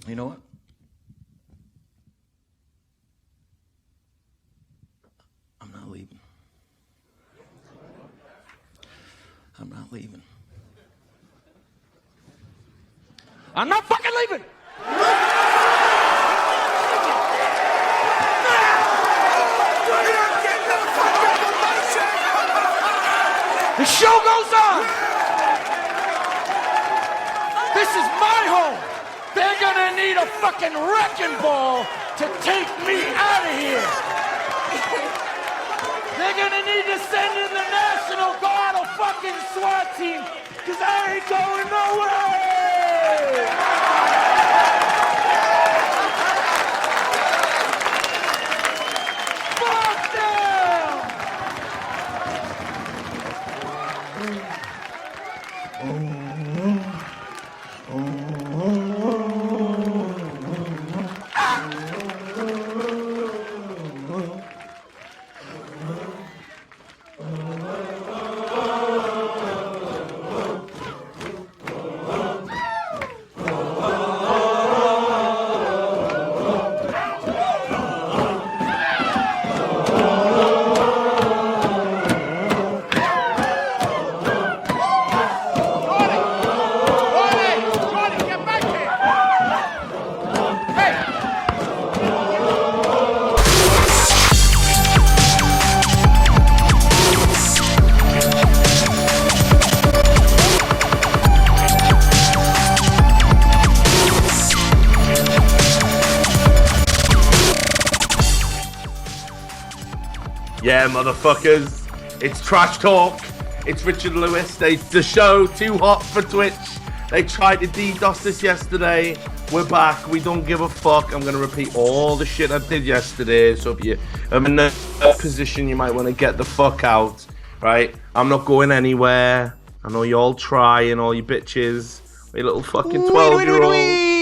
You know what? I'm not leaving. I'm not leaving. I'm not fucking leaving! The show goes on! This is my home! They're gonna need a fucking wrecking ball to take me out of here! They're gonna need to send in the National Guard or fucking SWAT team, because I ain't going nowhere! Fuck them! Yeah, motherfuckers. It's Trash Talk. It's Richard Lewis. The show too hot for Twitch. They tried to DDoS us yesterday. We're back. We don't give a fuck. I'm going to repeat all the shit I did yesterday. So if you are in a position, you might want to get the fuck out. Right? I'm not going anywhere. I know you all trying, all you bitches. You little fucking 12-year-olds.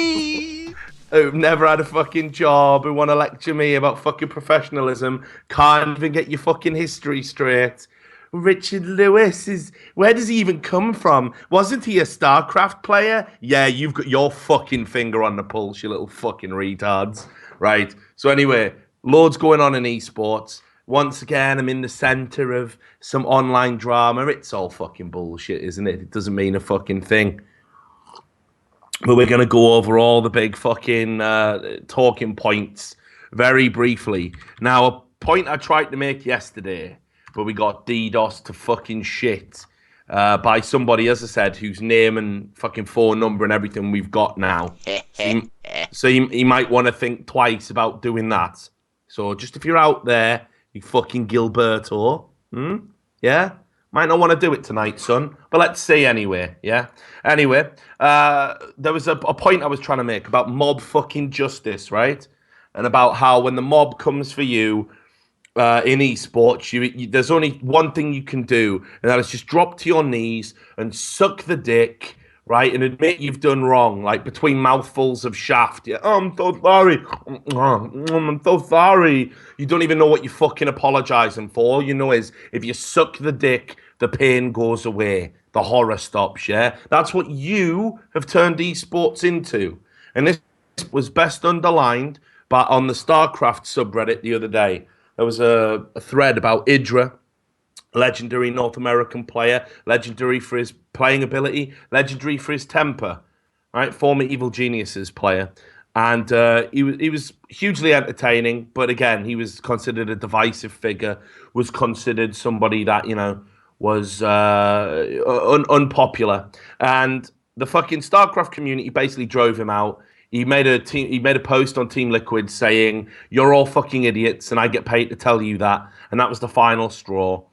Who've never had a fucking job, who want to lecture me about fucking professionalism, can't even get your fucking history straight. Richard Lewis where does he even come from? Wasn't he a StarCraft player? Yeah, you've got your fucking finger on the pulse, you little fucking retards. Right, so anyway, loads going on in eSports. Once again, I'm in the center of some online drama. It's all fucking bullshit, isn't it? It doesn't mean a fucking thing. But we're going to go over all the big fucking talking points very briefly. Now, a point I tried to make yesterday, but we got DDoS to fucking shit by somebody, as I said, whose name and fucking phone number and everything we've got now. So you might want to think twice about doing that. So just if you're out there, you fucking Gilberto, yeah? Might not want to do it tonight, son, but let's see anyway, yeah? Anyway, there was a point I was trying to make about mob fucking justice, right? And about how when the mob comes for you in esports, there's only one thing you can do, and that is just drop to your knees and suck the dick, right? And admit you've done wrong, like between mouthfuls of shaft. Yeah, oh, I'm so sorry. I'm so sorry. You don't even know what you're fucking apologizing for. All you know is if you suck the dick, the pain goes away. The horror stops, yeah? That's what you have turned esports into. And this was best underlined on the StarCraft subreddit the other day. There was a thread about Idra, legendary North American player, legendary for his playing ability, legendary for his temper, right? Former Evil Geniuses player. And he was hugely entertaining, but again, he was considered a divisive figure, was considered somebody that, was unpopular. And the fucking StarCraft community basically drove him out. He made a post on Team Liquid saying, "You're all fucking idiots, and I get paid to tell you that." And that was the final straw.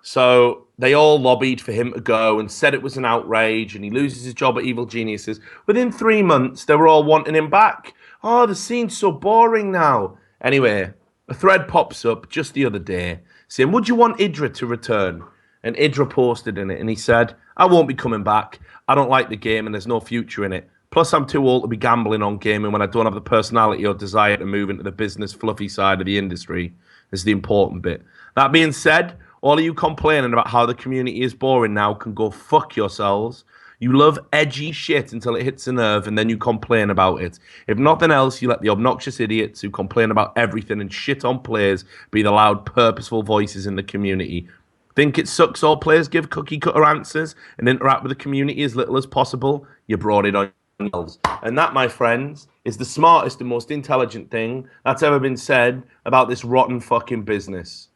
So they all lobbied for him to go and said it was an outrage, and he loses his job at Evil Geniuses. Within 3 months, they were all wanting him back. Oh, the scene's so boring now. Anyway, a thread pops up just the other day saying, "Would you want Idra to return?" And Idra posted in it, and he said, "I won't be coming back. I don't like the game, and there's no future in it. Plus, I'm too old to be gambling on gaming when I don't have the personality or desire to move into the business fluffy side of the industry." This is the important bit. That being said, all of you complaining about how the community is boring now can go fuck yourselves. You love edgy shit until it hits a nerve, and then you complain about it. If nothing else, you let the obnoxious idiots who complain about everything and shit on players be the loud, purposeful voices in the community. Think it sucks all players give cookie cutter answers and interact with the community as little as possible? You brought it on yourselves. And that, my friends, is the smartest and most intelligent thing that's ever been said about this rotten fucking business.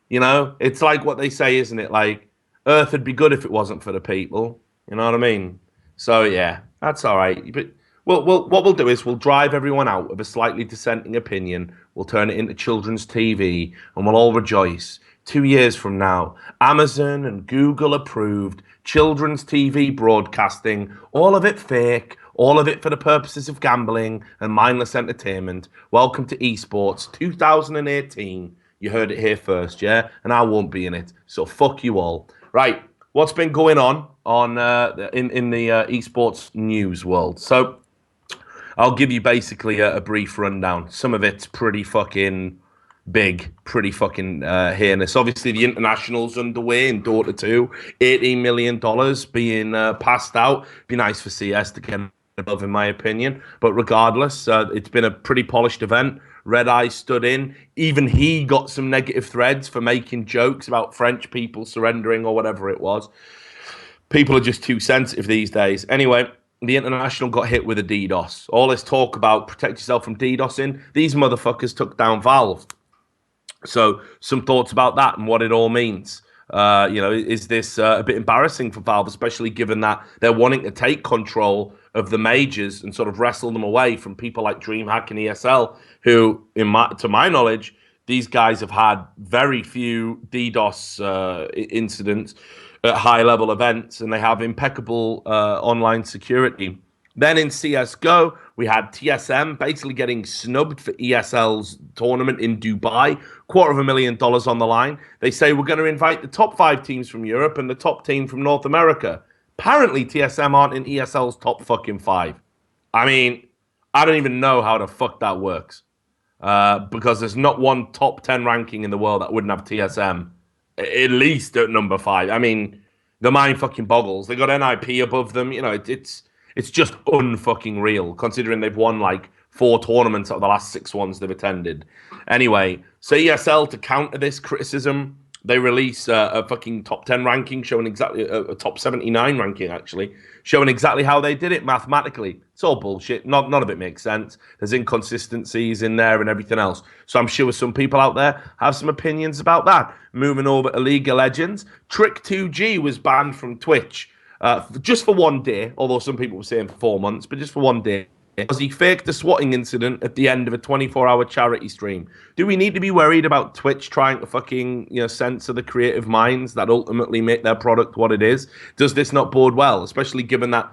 You know, it's like what they say, isn't it? Like, Earth would be good if it wasn't for the people. You know what I mean? So, yeah, that's all right. But what we'll do is we'll drive everyone out with a slightly dissenting opinion. We'll turn it into children's TV, and we'll all rejoice. 2 years from now, Amazon and Google approved children's TV broadcasting, all of it fake, all of it for the purposes of gambling and mindless entertainment. Welcome to eSports 2018. You heard it here first, yeah? And I won't be in it, so fuck you all. Right, what's been going on in the eSports news world? So I'll give you basically a brief rundown. Some of it's pretty fucking big, pretty fucking heinous. Obviously, the international's underway in Dota 2. $18 million being passed out. Be nice for CS to get above, in my opinion. But regardless, it's been a pretty polished event. Red Eye stood in. Even he got some negative threads for making jokes about French people surrendering or whatever it was. People are just too sensitive these days. Anyway, the international got hit with a DDoS. All this talk about protect yourself from DDoSing. These motherfuckers took down Valve. So some thoughts about that and what it all means. Is this a bit embarrassing for Valve, especially given that they're wanting to take control of the majors and sort of wrestle them away from people like DreamHack and ESL, who, to my knowledge, these guys have had very few DDoS incidents at high-level events, and they have impeccable online security. Then in CSGO, we had TSM basically getting snubbed for ESL's tournament in Dubai. $250,000 on the line. They say we're going to invite the top 5 teams from Europe and the top team from North America. Apparently, TSM aren't in ESL's top fucking 5. I mean, I don't even know how the fuck that works. Because there's not one top 10 ranking in the world that wouldn't have TSM. At least at number 5. I mean, the mind fucking boggles. They got NIP above them. You know, it's just unfucking real, considering they've won like 4 tournaments out of the last 6 ones they've attended. Anyway, so ESL, to counter this criticism, they release a fucking top 10 ranking showing exactly, a top 79 ranking actually, showing exactly how they did it mathematically. It's all bullshit. None of it makes sense. There's inconsistencies in there and everything else. So I'm sure some people out there have some opinions about that. Moving over to League of Legends, Trick 2G was banned from Twitch. Just for 1 day, although some people were saying for 4 months, but just for 1 day, because he faked a swatting incident at the end of a 24-hour charity stream. Do we need to be worried about Twitch trying to fucking, censor the creative minds that ultimately make their product what it is? Does this not bode well, especially given that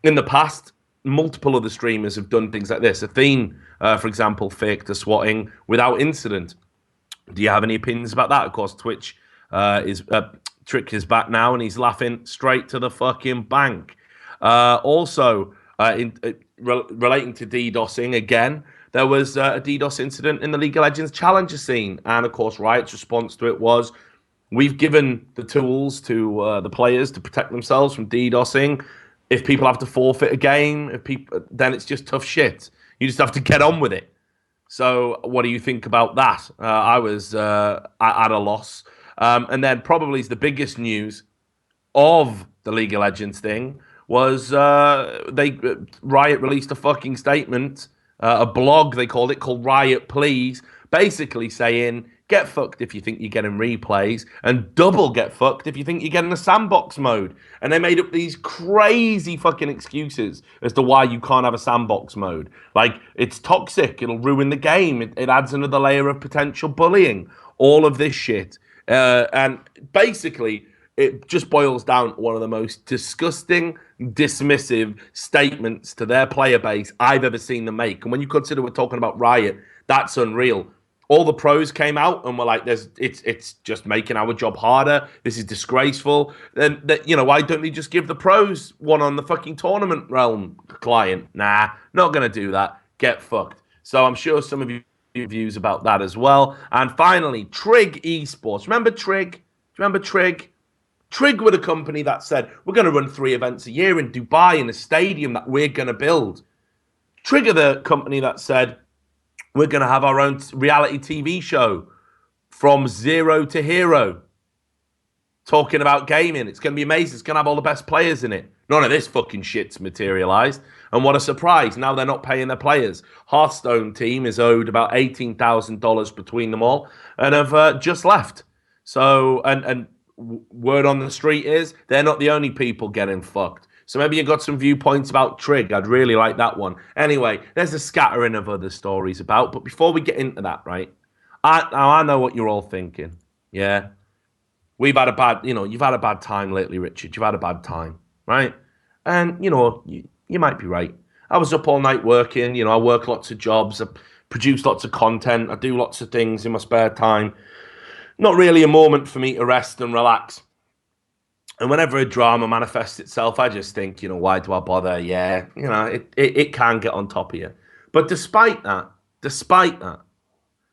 in the past, multiple other streamers have done things like this? Athene, for example, faked a swatting without incident. Do you have any opinions about that? Of course, Twitch Trick is back now, and he's laughing straight to the fucking bank. Relating to DDoSing again, there was a DDoS incident in the League of Legends Challenger scene, and of course, Riot's response to it was, "We've given the tools to the players to protect themselves from DDoSing. If people have to forfeit a game, then it's just tough shit. You just have to get on with it." So, what do you think about that? I was at a loss. And then probably the biggest news of the League of Legends thing was Riot released a fucking statement, a blog they called it, called Riot Please, basically saying, get fucked if you think you're getting replays, and double get fucked if you think you're getting a sandbox mode. And they made up these crazy fucking excuses as to why you can't have a sandbox mode. Like, it's toxic, it'll ruin the game, it adds another layer of potential bullying, all of this shit. And basically, it just boils down to one of the most disgusting, dismissive statements to their player base I've ever seen them make. And when you consider we're talking about Riot, that's unreal. All the pros came out and were like, it's just making our job harder. This is disgraceful. Then, why don't they just give the pros one on the fucking tournament realm client? Nah, not going to do that. Get fucked. So I'm sure some of you views about that as well. And finally, Trig eSports. Remember Trig? Do you remember Trig? Trig were the company that said, we're going to run 3 events a year in Dubai in a stadium that we're going to build. Trig are the company that said, we're going to have our own reality TV show from zero to hero, talking about gaming. It's going to be amazing. It's going to have all the best players in it. None of this fucking shit's materialized. And what a surprise. Now they're not paying their players. Hearthstone team is owed about $18,000 between them all and have just left. So, and word on the street is they're not the only people getting fucked. So maybe you got some viewpoints about Trig. I'd really like that one. Anyway, there's a scattering of other stories about. But before we get into that, right? I know what you're all thinking. Yeah. We've had a bad, you've had a bad time lately, Richard. You've had a bad time, right? And, you might be right. I was up all night working. I work lots of jobs. I produce lots of content. I do lots of things in my spare time. Not really a moment for me to rest and relax. And whenever a drama manifests itself, I just think, why do I bother? Yeah, it can get on top of you. But despite that,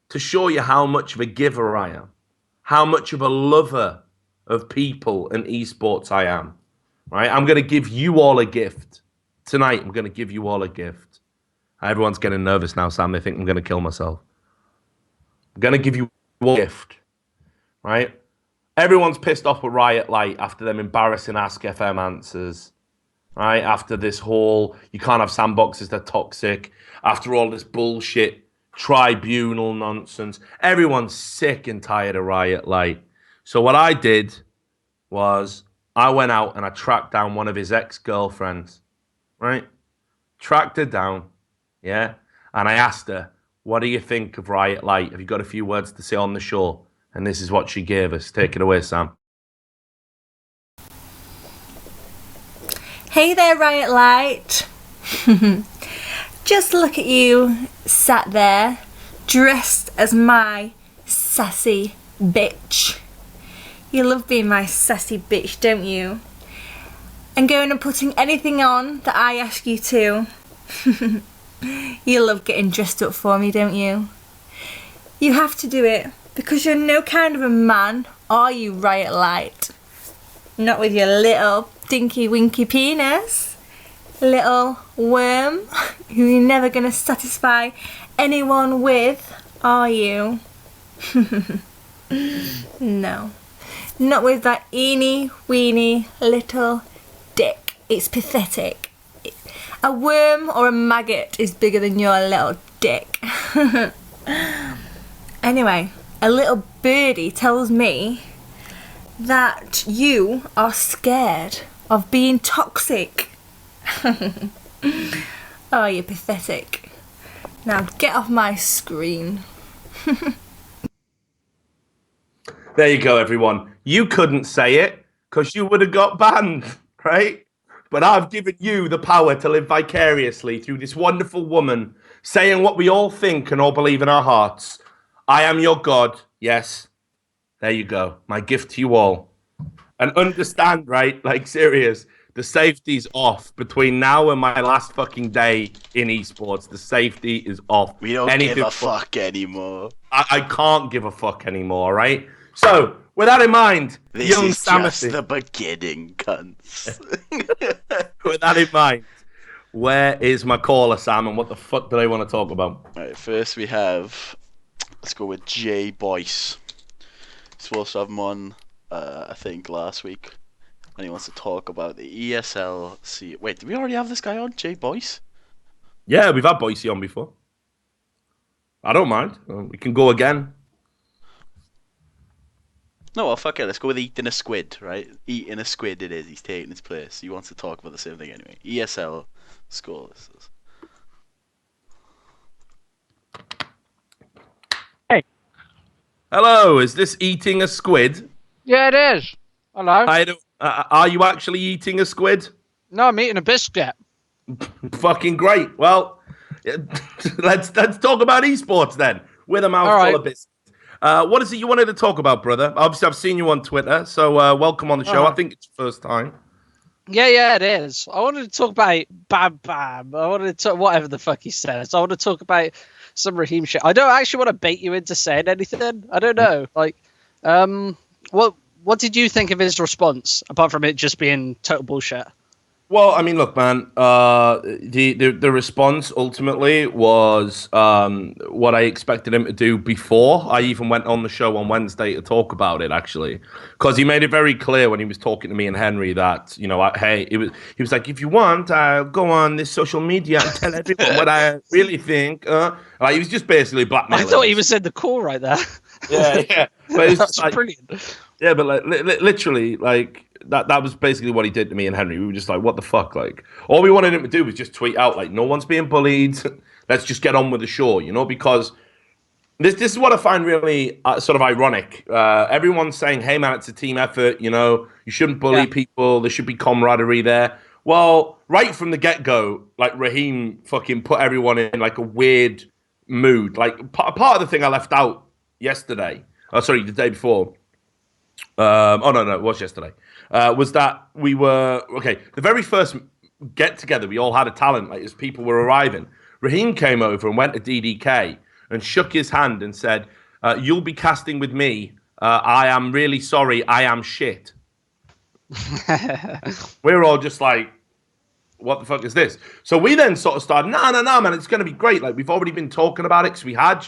to show you how much of a giver I am, how much of a lover of people and esports I am, right? I'm going to give you all a gift. Tonight, I'm going to give you all a gift. Everyone's getting nervous now, Sam. They think I'm going to kill myself. I'm going to give you a gift, right? Everyone's pissed off with Riot Light after them embarrassing Ask FM answers, right? After this whole, you can't have sandboxes, they're toxic. After all this bullshit, tribunal nonsense. Everyone's sick and tired of Riot Light. So what I did was I went out and I tracked down one of his ex-girlfriends, right? Tracked her down, yeah? And I asked her, what do you think of Riot Light? Have you got a few words to say on the show? And this is what she gave us. Take it away, Sam. Hey there, Riot Light. Just look at you, sat there, dressed as my sassy bitch. You love being my sassy bitch, don't you? And going and putting anything on that I ask you to. You love getting dressed up for me, don't you? You have to do it, because you're no kind of a man, are you, Riot Light? Not with your little dinky winky penis. Little worm who you're never going to satisfy anyone with, are you? No. Not with that eeny weeny little dick. It's pathetic. A worm or a maggot is bigger than your little dick. Anyway, a little birdie tells me that you are scared of being toxic. Oh, you're pathetic. Now get off my screen. There you go, everyone. You couldn't say it because you would have got banned, right? But I've given you the power to live vicariously through this wonderful woman saying what we all think and all believe in our hearts. I am your God. Yes. There you go. My gift to you all. And understand, right? Like, serious. The safety's off between now and my last fucking day in esports. The safety is off. We don't give a fuck anymore. I can't give a fuck anymore, right? So, with that in mind, this young is Samus, just the beginning, cunts. with that in mind, where is my caller, Sam, and what the fuck do they want to talk about? Right, first we have, let's go with Jay Boyce. Supposed to have him on, I think, last week. And he wants to talk about the ESL. Wait, did we already have this guy on, Jay Boyce? Yeah, we've had Boise on before. I don't mind. We can go again. No, well, fuck it. Let's go with eating a squid, right? Eating a squid it is. He's taking his place. He wants to talk about the same thing anyway. ESL scoreless. Hey. Hello, is this eating a squid? Yeah, it is. Hello. Are you actually eating a squid? No, I'm eating a biscuit. Fucking great. Well, let's talk about esports then. With a mouthful of biscuits. What is it you wanted to talk about, brother? Obviously, I've seen you on Twitter, so welcome on the show. I think it's your first time. Yeah, it is. I wanted to talk about Bam Bam. I wanted to talk whatever the fuck he says. I want to talk about some Rahim shit. I don't actually want to bait you into saying anything. I don't know. Like, well, what did you think of his response, apart from it just being total bullshit? Well, I mean, look, man. The response ultimately was what I expected him to do before I even went on the show on Wednesday to talk about it. Actually, because he made it very clear when he was talking to me and Henry that hey, he was like, if you want, I'll go on this social media and tell everyone what I really think. Like he was just basically blackmailing. I thought he us. was in the call right there. Yeah. But it's That's like, brilliant. yeah, but like literally, like that was basically what he did to me and Henry. We were just like, what the fuck? Like, all we wanted him to do was just tweet out, like, no one's being bullied. Let's just get on with the show, because this is what I find really sort of ironic. Everyone's saying, hey, man, it's a team effort. You shouldn't bully people. There should be camaraderie there. Well, right from the get-go, like, Rahim fucking put everyone in, like, a weird mood. Like, part of the thing I left out yesterday, the day before, no, it was yesterday, was that we were, the very first get-together, we all had a talent, like, as people were arriving. Rahim came over and went to DDK and shook his hand and said, you'll be casting with me. I am really sorry. I am shit. We're all just like, what the fuck is this? So we then sort of started, no, man, it's going to be great. Like, we've already been talking about it because we had,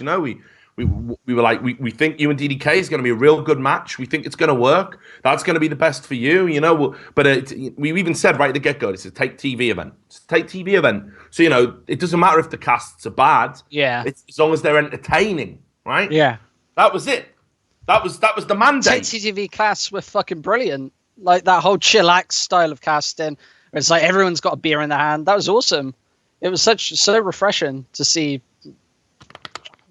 we were like, we think you and DDK is going to be a real good match. We think it's going to work. That's going to be the best for you, But we even said right at the get-go, it's a take TV event. It's a take TV event. So, it doesn't matter if the casts are bad. Yeah. It's as long as they're entertaining, right? Yeah. That was it. That was the mandate. TTV casts were fucking brilliant. Like that whole chillax style of casting. Where it's like everyone's got a beer in their hand. That was awesome. It was so refreshing to see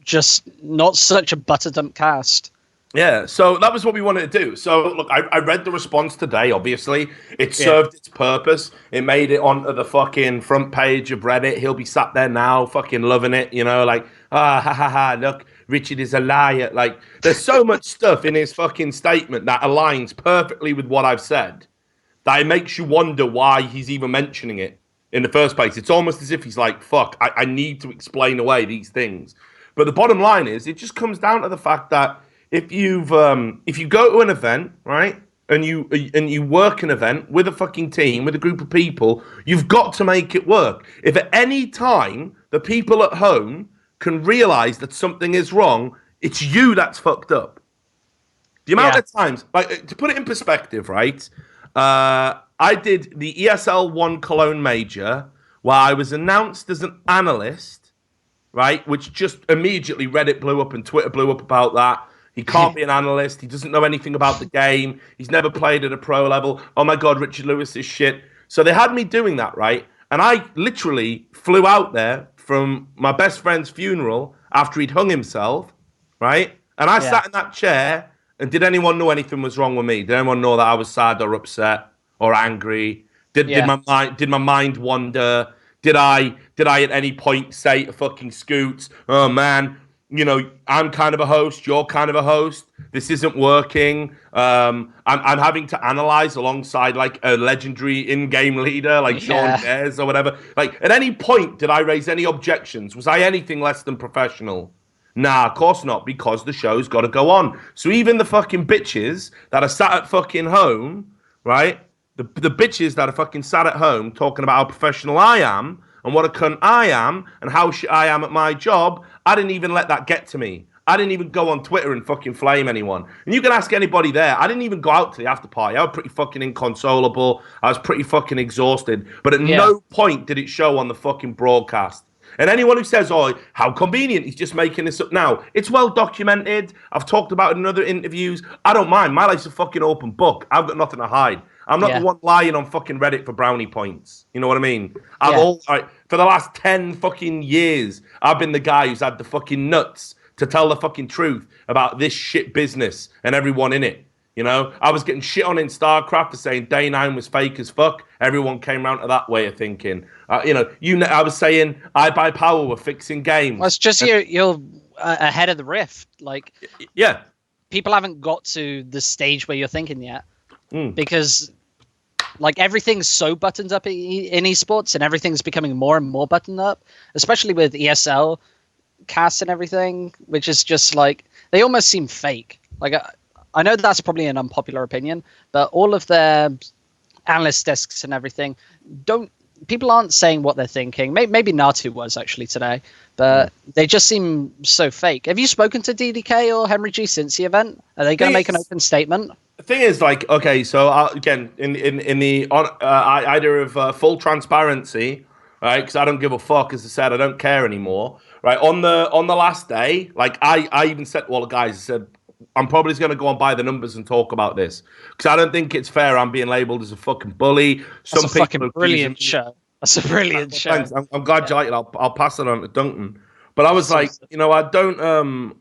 just not such a butter-dump cast. Yeah, so that was what we wanted to do. So, look, I read the response today, obviously. It served its purpose. It made it onto the fucking front page of Reddit. He'll be sat there now fucking loving it, look, Richard is a liar. Like, there's so much stuff in his fucking statement that aligns perfectly with what I've said that it makes you wonder why he's even mentioning it in the first place. It's almost as if he's like, fuck, I need to explain away these things. But the bottom line is, it just comes down to the fact that if you go to an event, right, and you work an event with a fucking team, with a group of people, you've got to make it work. If at any time the people at home can realize that something is wrong, it's you that's fucked up. The amount of times, like, to put it in perspective, right, I did the ESL 1 Cologne Major where I was announced as an analyst, right, which just immediately Reddit blew up and Twitter blew up about that. He can't be an analyst. He doesn't know anything about the game. He's never played at a pro level. Oh, my God, Richard Lewis is shit. So they had me doing that, right? And I literally flew out there from my best friend's funeral after he'd hung himself, right? And I sat in that chair, and did anyone know anything was wrong with me? Did anyone know that I was sad or upset or angry? Did my mind wander? Did I at any point say to fucking Scoots, oh man, I'm kind of a host, you're kind of a host, this isn't working, I'm having to analyze alongside like a legendary in-game leader like Sean Dares or whatever. Like, at any point did I raise any objections? Was I anything less than professional? Nah, of course not, because the show's got to go on. So even the fucking bitches that are sat at fucking home, right? The bitches that are fucking sat at home talking about how professional I am and what a cunt I am and how shit I am at my job, I didn't even let that get to me. I didn't even go on Twitter and fucking flame anyone. And you can ask anybody there. I didn't even go out to the after party. I was pretty fucking inconsolable. I was pretty fucking exhausted. But at no point did it show on the fucking broadcast. And anyone who says, oh, how convenient, he's just making this up now. It's well documented. I've talked about it in other interviews. I don't mind. My life's a fucking open book. I've got nothing to hide. I'm not the one lying on fucking Reddit for brownie points. You know what I mean? For the last 10 fucking years, I've been the guy who's had the fucking nuts to tell the fucking truth about this shit business and everyone in it. I was getting shit on in StarCraft for saying Day 9 was fake as fuck. Everyone came around to that way of thinking. I was saying iBuyPower were fixing games. Well, it's just you're ahead of the rift. Like, people haven't got to the stage where you're thinking yet. Because, like, everything's so buttoned up in esports, and everything's becoming more and more buttoned up, especially with ESL casts and everything, which is just like, they almost seem fake. Like, I know that's probably an unpopular opinion, but all of their analyst desks and everything people aren't saying what they're thinking. Maybe Natu was actually today, but they just seem so fake. Have you spoken to DDK or Henry G since the event? Are they going to make an open statement? The thing is, like, okay, so again, in the idea of full transparency, right? Because I don't give a fuck. As I said, I don't care anymore, right? On the last day, like, I even said to all the guys, I said, I'm probably just going to go on by the numbers and talk about this because I don't think it's fair. I'm being labelled as a fucking bully. That's a fucking brilliant show. That's a brilliant show. Thanks. I'm glad you like it. I'll pass it on to Duncan. But I was like, I don't, I'm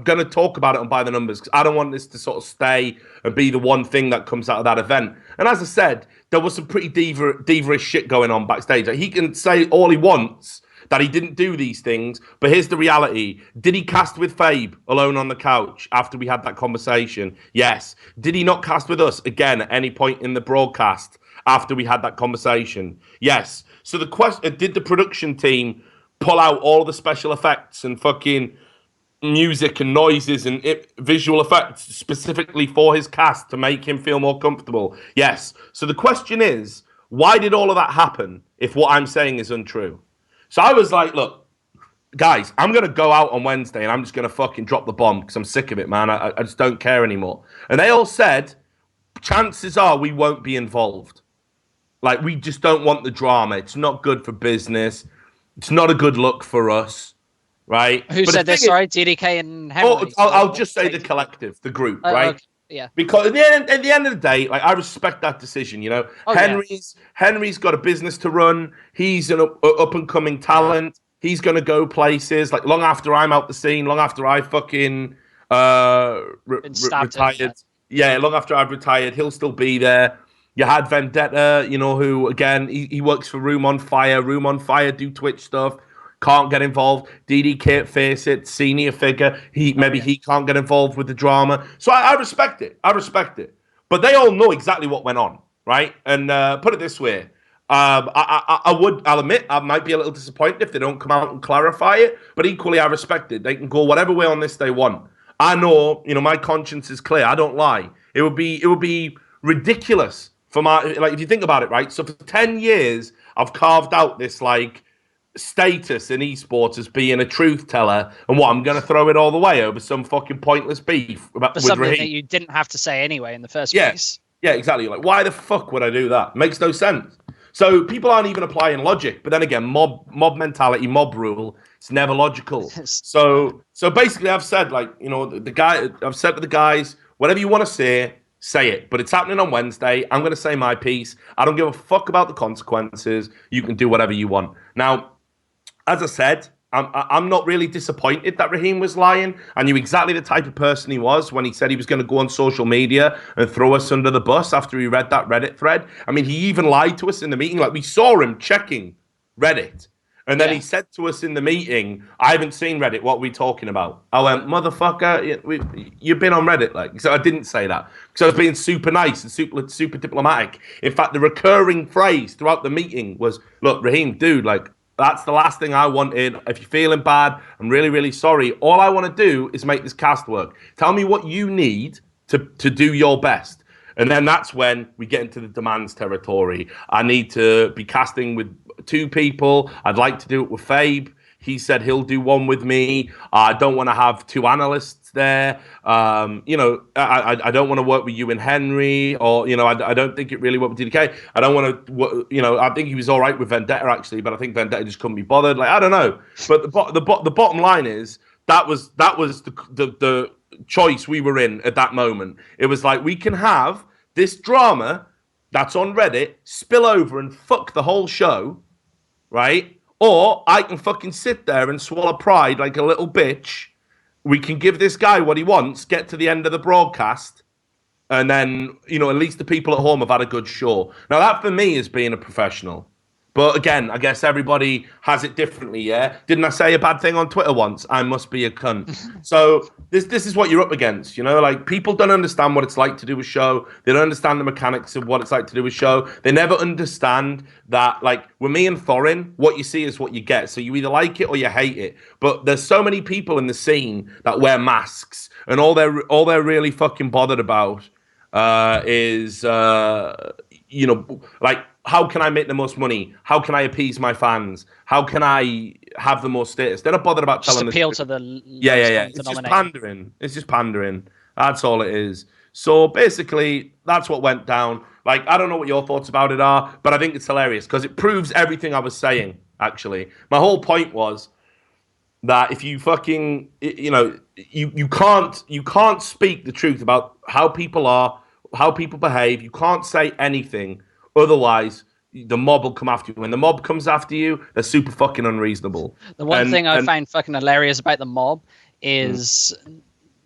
going to talk about it on by the numbers because I don't want this to sort of stay and be the one thing that comes out of that event. And as I said, there was some pretty diva-ish shit going on backstage. Like, he can say all he wants that he didn't do these things, but here's the reality. Did he cast with Fabe alone on the couch after we had that conversation? Yes. Did he not cast with us again at any point in the broadcast after we had that conversation? Yes. So the question, did the production team pull out all the special effects and fucking music and noises and visual effects specifically for his cast to make him feel more comfortable? Yes. So the question is, why did all of that happen if what I'm saying is untrue? So I was like, look, guys, I'm going to go out on Wednesday and I'm just going to fucking drop the bomb because I'm sick of it, man. I just don't care anymore. And they all said, chances are we won't be involved. Like, we just don't want the drama. It's not good for business. It's not a good look for us, right? Who said this? Sorry, DDK and Henry. I'll just say the collective, the group, right? Okay. Yeah. Because at the end of the day, like, I respect that decision. You know, Henry's got a business to run. He's an up and coming talent. He's gonna go places. Like, long after I'm out the scene, long after I fucking retired. Yeah, long after I've retired, he'll still be there. You had Vendetta, who again he works for Room on Fire. Room on Fire do Twitch stuff. Can't get involved. DD face it, senior figure. He can't get involved with the drama. So I respect it. But they all know exactly what went on, right? And put it this way, I'll admit I might be a little disappointed if they don't come out and clarify it. But equally, I respect it. They can go whatever way on this they want. I know, my conscience is clear. I don't lie. It would be ridiculous for if you think about it, right? So for 10 years, I've carved out this status in esports as being a truth teller, and I'm going to throw it all the way over some fucking pointless beef with something Rahim that you didn't have to say anyway in the first place. Yeah, exactly. Like, why the fuck would I do that? Makes no sense. So people aren't even applying logic. But then again, mob mentality, mob rule, it's never logical. So basically, I've said, I've said to the guys, whatever you want to say it. But it's happening on Wednesday. I'm going to say my piece. I don't give a fuck about the consequences. You can do whatever you want. Now, as I said, I'm not really disappointed that Rahim was lying. I knew exactly the type of person he was when he said he was going to go on social media and throw us under the bus after he read that Reddit thread. I mean, he even lied to us in the meeting. Like, we saw him checking Reddit. And then he said to us in the meeting, I haven't seen Reddit. What are we talking about? I went, motherfucker, you've been on Reddit. So I didn't say that because I was being super nice and super diplomatic. In fact, the recurring phrase throughout the meeting was, look, Rahim, dude, that's the last thing I wanted. If you're feeling bad, I'm really, really sorry. All I want to do is make this cast work. Tell me what you need to do your best. And then that's when we get into the demands territory. I need to be casting with 2 people. I'd like to do it with Fabe. He said he'll do one with me. I don't want to have 2 analysts there. I don't want to work with you and Henry, or I don't think it really worked with DDK. I don't want to, I think he was all right with Vendetta actually, but I think Vendetta just couldn't be bothered. I don't know. But the bottom line is that was the choice we were in at that moment. It was like, we can have this drama that's on Reddit spill over and fuck the whole show, right? Or I can fucking sit there and swallow pride like a little bitch. We can give this guy what he wants, get to the end of the broadcast, and then, at least the people at home have had a good show. Now, that for me is being a professional. But again, I guess everybody has it differently, yeah? Didn't I say a bad thing on Twitter once? I must be a cunt. So this is what you're up against, you know? Like, people don't understand what it's like to do a show. They don't understand the mechanics of what it's like to do a show. They never understand that, like, with me and Thorin, what you see is what you get. So you either like it or you hate it. But there's so many people in the scene that wear masks, and all they're really fucking bothered about is, you know, like, how can I make the most money? How can I appease my fans? How can I have the most status? They're not bothered about just telling appeal the to the It's just pandering. It's just pandering. That's all it is. So basically, that's what went down. Like, I don't know what your thoughts about it are, but I think it's hilarious because it proves everything I was saying. Actually, my whole point was that if you fucking, you know, you can't speak the truth about how people are, how people behave. You can't say anything. Otherwise, the mob will come after you. When the mob comes after you, they're super fucking unreasonable. The one thing I find fucking hilarious about the mob is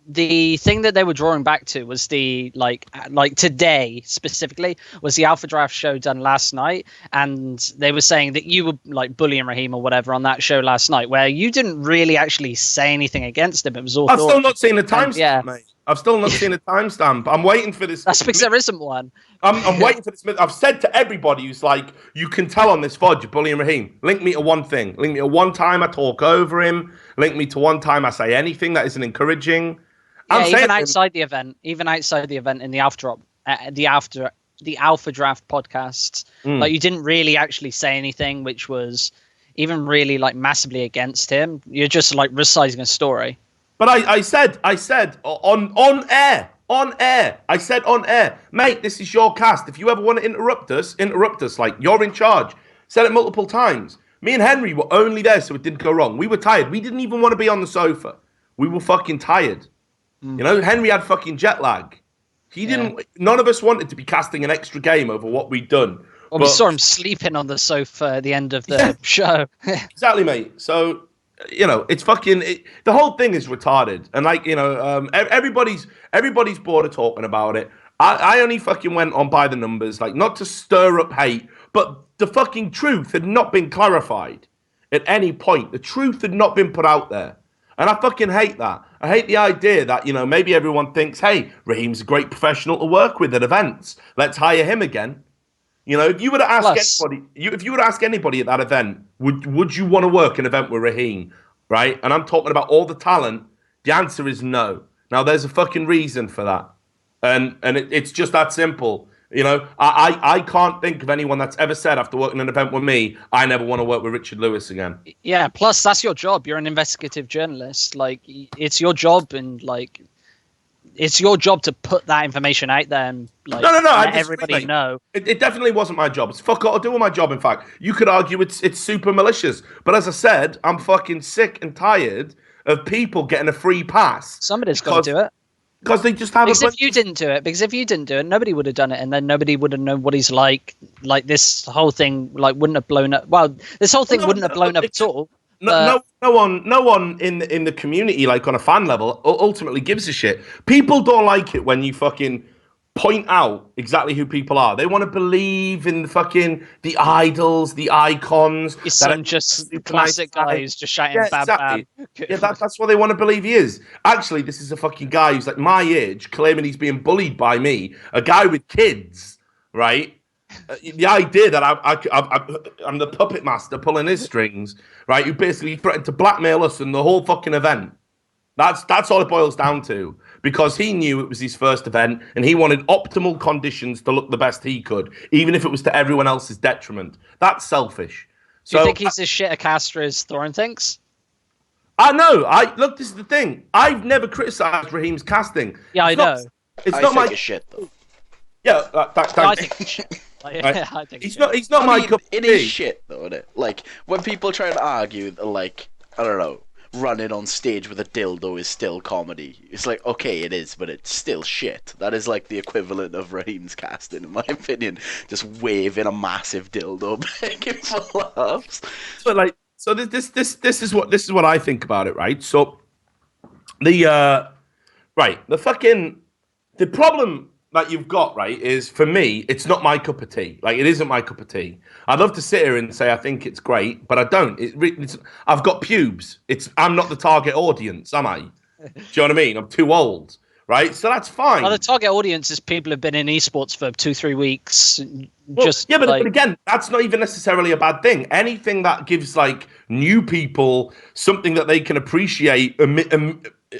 the thing that they were drawing back to was the like today specifically was the Alpha Draft show done last night, and they were saying that you were like bullying Rahim or whatever on that show last night, where you didn't really actually say anything against him. It was all. I've still not seen a timestamp, mate. I've still not seen a timestamp. I'm waiting for this. That's because there isn't one. I'm waiting for this. I've said to everybody who's like, you can tell on this VOD you're bullying Rahim. Link me to one thing. Link me to one time I talk over him. Link me to one time I say anything that isn't encouraging. Yeah, even outside the event in the Alpha Draft podcast, like you didn't really actually say anything which was even really like massively against him. You're just like reciting a story. But I said on air. I said on air, mate, this is your cast. If you ever want to interrupt us. Like, you're in charge. Said it multiple times. Me and Henry were only there so it didn't go wrong. We were tired. We didn't even want to be on the sofa. We were fucking tired. You know, Henry had fucking jet lag. He didn't. None of us wanted to be casting an extra game over what we'd done. Well, we saw him sleeping on the sofa at the end of the show. Exactly, mate. So, you know, it's fucking. The whole thing is retarded, and like, you know, everybody's bored of talking about it. I only fucking went on by the numbers, like, not to stir up hate, but the fucking truth had not been clarified at any point. The truth had not been put out there. And I fucking hate that. I hate the idea that, you know, maybe everyone thinks, hey, Rahim's a great professional to work with at events. Let's hire him again. You know, if you were to ask anybody at that event, would you want to work an event with Rahim, right? And I'm talking about all the talent. The answer is no. Now, there's a fucking reason for that. And it's just that simple. You know, I can't think of anyone that's ever said after working an event with me, I never want to work with Richard Lewis again. Yeah, plus that's your job. You're an investigative journalist. Like, it's your job, and like, it's your job to put that information out there and like let everybody know. It definitely wasn't my job. It's fuck all to do with my job. In fact, you could argue it's super malicious. But as I said, I'm fucking sick and tired of people getting a free pass. Somebody's got to do it. Because they just have because if you didn't do it, nobody would have done it, and then nobody would have known what he's like. Like, this whole thing, like, wouldn't have blown up. Well, this whole thing wouldn't have blown up at all. No one in the community, like on a fan level, ultimately gives a shit. People don't like it when you fucking point out exactly who people are. They want to believe in the idols, the icons. He's some just classic guy who's just shouting bam bam. Yeah, that's what they want to believe he is. Actually, this is a fucking guy who's like my age, claiming he's being bullied by me. A guy with kids, right? The idea that I'm the puppet master pulling his strings, right? Who basically threatened to blackmail us in the whole fucking event. That's all it boils down to. Because he knew it was his first event and he wanted optimal conditions to look the best he could, even if it was to everyone else's detriment. That's selfish. Do you think he's as shit a caster as Thorin thinks? I know. Look, this is the thing. I've never criticised Rahim's casting. Yeah, I know. It's not my shit, though. Yeah, I think it's shit. Right. I think he's not my cup of tea. It is shit, though, isn't it? Like, when people try to argue, like, I don't know, running on stage with a dildo is still comedy. It's like, okay, it is, but it's still shit. That is like the equivalent of Rahim's casting, in my opinion. Just waving a massive dildo, begging for laughs. So this is what I think about it, right? So the problem that you've got, right, is for me, it's not my cup of tea. Like, it isn't my cup of tea. I'd love to sit here and say I think it's great, but I don't. I've got pubes. I'm not the target audience, am I? Do you know what I mean? I'm too old, right? So that's fine. Well, the target audience is people who've been in esports for 2-3 weeks. But again, that's not even necessarily a bad thing. Anything that gives like new people something that they can appreciate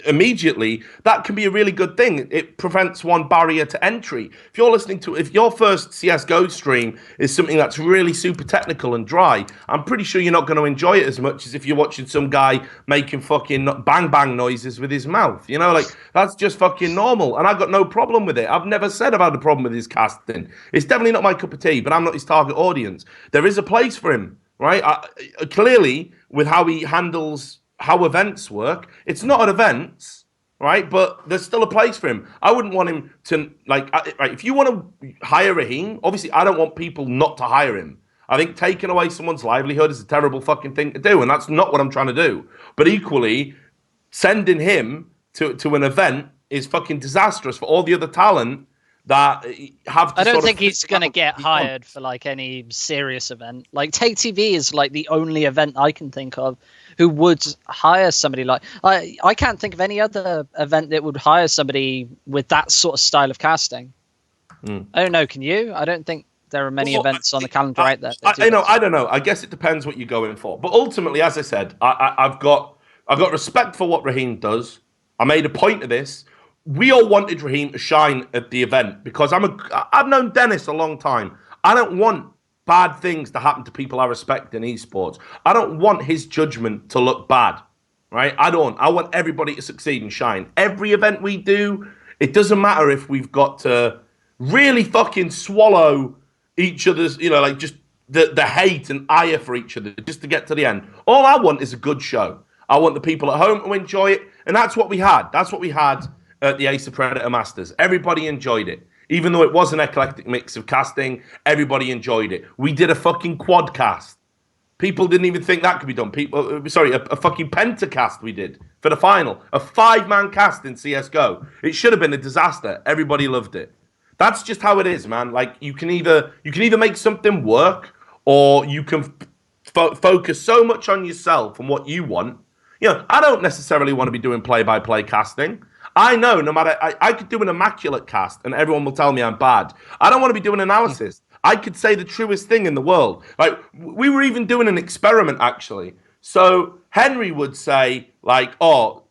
immediately, that can be a really good thing. It prevents one barrier to entry. If your first CSGO stream is something that's really super technical and dry, I'm pretty sure you're not going to enjoy it as much as if you're watching some guy making fucking bang bang noises with his mouth. You know, like, that's just fucking normal. And I've got no problem with it. I've never said I've had a problem with his casting. It's definitely not my cup of tea, but I'm not his target audience. There is a place for him, right? Clearly, with how he handles how events work, it's not at events, right? But there's still a place for him. I wouldn't want him to, like, right, if you want to hire Rahim, obviously I don't want people not to hire him. I think taking away someone's livelihood is a terrible fucking thing to do, and that's not what I'm trying to do. But equally, sending him to an event is fucking disastrous for all the other talent that have to I don't think he's going to get hired for like any serious event. Like, Take TV is like the only event I can think of who would hire somebody like... I can't think of any other event that would hire somebody with that sort of style of casting. I don't know, can you? I don't think there are many events on the calendar out there. I don't know. I guess it depends what you're going for. But ultimately, as I said, I've got respect for what Rahim does. I made a point of this. We all wanted Rahim to shine at the event because I've known Dennis a long time. I don't want bad things to happen to people I respect in esports. I don't want his judgment to look bad, right? I want everybody to succeed and shine. Every event we do, it doesn't matter if we've got to really fucking swallow each other's, like, just the hate and ire for each other just to get to the end. All I want is a good show. I want the people at home to enjoy it, and that's what we had. That's what we had at the Ace of Predator Masters. Everybody enjoyed it. Even though it was an eclectic mix of casting, everybody enjoyed it. We did a fucking quad cast. People didn't even think that could be done. A fucking pentacast we did for the final. A 5-man cast in CSGO. It should have been a disaster. Everybody loved it. That's just how it is, man. Like, you can either make something work, or you can focus so much on yourself and what you want. I don't necessarily want to be doing play-by-play casting. I know no matter, I could do an immaculate cast and everyone will tell me I'm bad. I don't want to be doing analysis. I could say the truest thing in the world. Like, we were even doing an experiment, actually. So Henry would say, like, oh,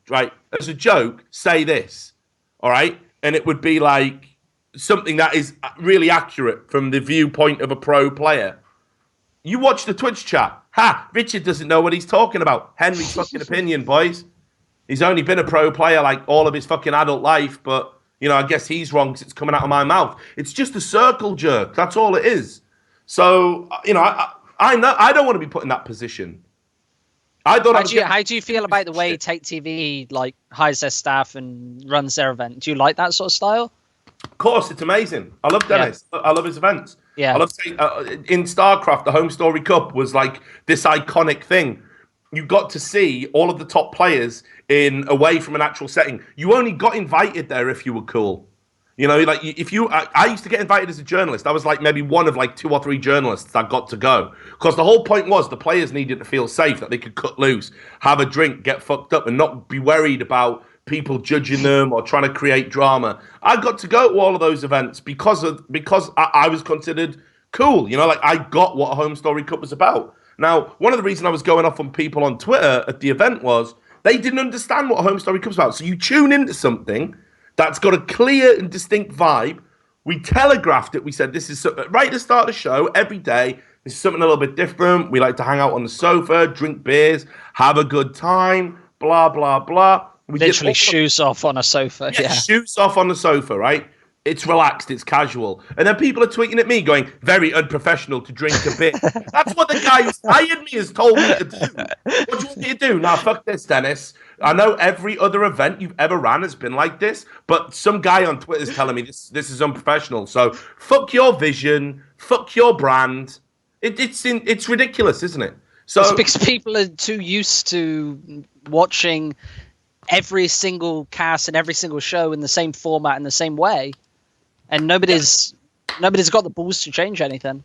right, as a joke, say this, all right? And it would be like something that is really accurate from the viewpoint of a pro player. You watch the Twitch chat. Ha! Richard doesn't know what he's talking about. Henry's fucking opinion, boys. He's only been a pro player like all of his fucking adult life, but, I guess he's wrong because it's coming out of my mouth. It's just a circle jerk. That's all it is. So, I know I don't want to be put in that position. How do you feel about the way Take TV like hires their staff and runs their event? Do you like that sort of style? Of course, it's amazing. I love Dennis. Yeah. I love his events. Yeah. I love in StarCraft, the Home Story Cup was like this iconic thing. You got to see all of the top players away from an actual setting. You only got invited there if you were cool. I used to get invited as a journalist. I was like maybe one of like 2 or 3 journalists that got to go. Because the whole point was the players needed to feel safe, that they could cut loose, have a drink, get fucked up, and not be worried about people judging them or trying to create drama. I got to go to all of those events because I was considered cool. I got what a Home Story Cup was about. Now, one of the reasons I was going off on people on Twitter at the event was they didn't understand what a Home Story Cup was about. So you tune into something that's got a clear and distinct vibe. We telegraphed it. We said, this is right at the start of the show, every day. This is something a little bit different. We like to hang out on the sofa, drink beers, have a good time, blah, blah, blah. We literally shoes off on a sofa. Yeah, shoes off on the sofa, right? It's relaxed, it's casual. And then people are tweeting at me going, very unprofessional to drink a beer. That's what the guy who's hired me has told me to do. What do you want me to do? Now, fuck this, Dennis. I know every other event you've ever ran has been like this, but some guy on Twitter is telling me this is unprofessional. So fuck your vision, fuck your brand. It's ridiculous, isn't it? So it's because people are too used to watching every single cast and every single show in the same format in the same way. and nobody's got the balls to change anything.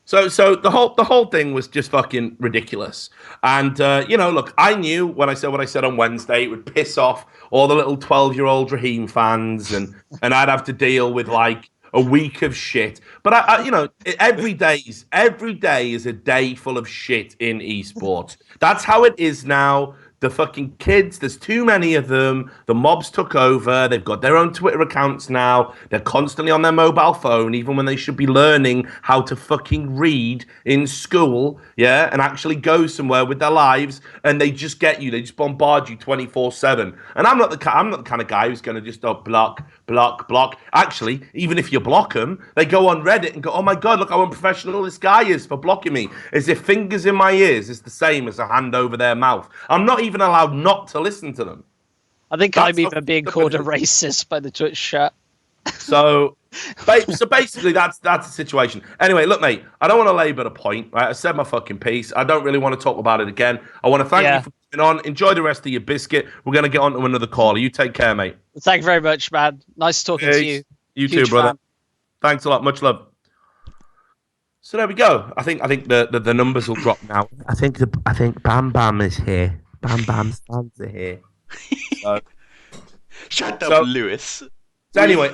So the whole thing was just fucking ridiculous. And look, I knew when I said what I said on Wednesday, it would piss off all the little 12-year-old Rahim fans, and I'd have to deal with like a week of shit. But every day is a day full of shit in esports. That's how it is now. The fucking kids, there's too many of them. The mobs took over. They've got their own Twitter accounts now. They're constantly on their mobile phone, even when they should be learning how to fucking read in school, yeah, and actually go somewhere with their lives. And they just get you. They just bombard you 24/7. And I'm not the kind of guy who's going to just block. Actually, even if you block them, they go on Reddit and go, "Oh my god, look how unprofessional this guy is for blocking me." As if fingers in my ears is the same as a hand over their mouth. I'm not even allowed not to listen to them. I think I'm even being called a racist by the Twitch chat. So basically, that's the situation. Anyway, look, mate, I don't want to labour the point. Right? I said my fucking piece. I don't really want to talk about it again. I want to thank you for coming on. Enjoy the rest of your biscuit. We're going to get on to another caller. You take care, mate. Thank you very much, man. Nice talking to you. You too, brother. Fan. Thanks a lot. Much love. So there we go. I think the numbers will drop now. I think Bam Bam is here. Bam Bam's fans are here. Shut up, Lewis. So anyway,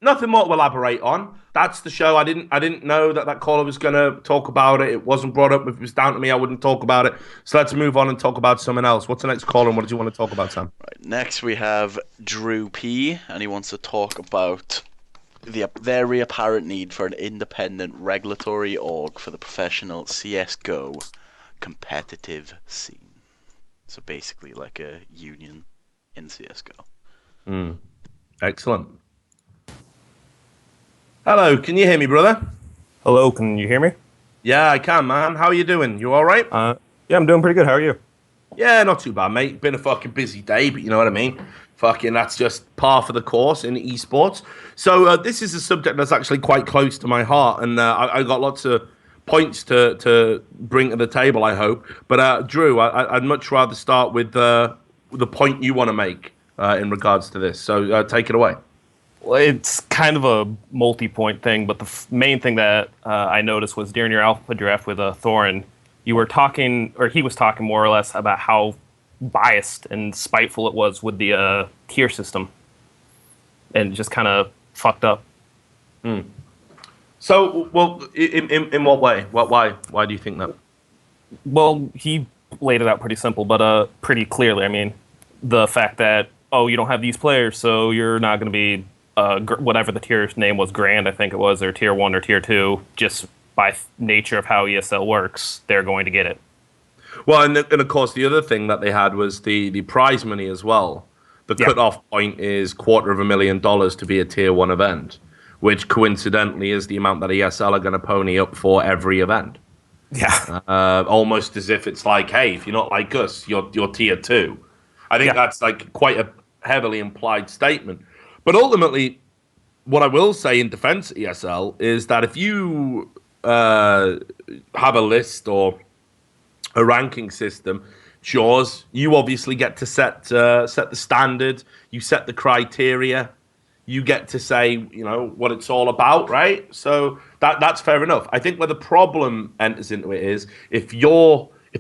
nothing more to elaborate on. That's the show. I didn't know that caller was going to talk about it. It wasn't brought up. If it was down to me, I wouldn't talk about it. So let's move on and talk about something else. What's the next caller and what did you want to talk about, Sam? Right, next we have Drew P, and he wants to talk about the very apparent need for an independent regulatory org for the professional CSGO competitive scene. So basically like a union in CSGO. Excellent. Hello, can you hear me, brother? Hello, can you hear me? Yeah, I can, man. How are you doing? You all right? Yeah, I'm doing pretty good. How are you? Yeah, not too bad, mate. Been a fucking busy day, but you know what I mean? Fucking, that's just par for the course in esports. So this is a subject that's actually quite close to my heart, and I got lots of points to bring to the table, I hope. But Drew, I'd much rather start with the point you want to make in regards to this. So take it away. Well, it's kind of a multi-point thing, but the main thing that I noticed was during your alpha draft with Thorin, you were talking, or he was talking more or less about how biased and spiteful it was with the tier system, and just kind of fucked up. So, well, in what way? Why do you think that? Well, he laid it out pretty simple, but pretty clearly. I mean, the fact that, you don't have these players, so you're not going to be whatever the tier's name was, Grand, I think it was, or Tier 1 or Tier 2, just by nature of how ESL works, they're going to get it. Well, and of course, the other thing that they had was the prize money as well. The cutoff point is $250,000 to be a Tier 1 event, which coincidentally is the amount that ESL are going to pony up for every event. Yeah. Almost as if it's like, hey, if you're not like us, you're Tier 2. I think that's like quite a heavily implied statement. But ultimately, what I will say in defense of ESL is that if you have a list or a ranking system, it's yours. You obviously get to set the standard. You set the criteria. You get to say, what it's all about, right? So that's fair enough. I think where the problem enters into it is if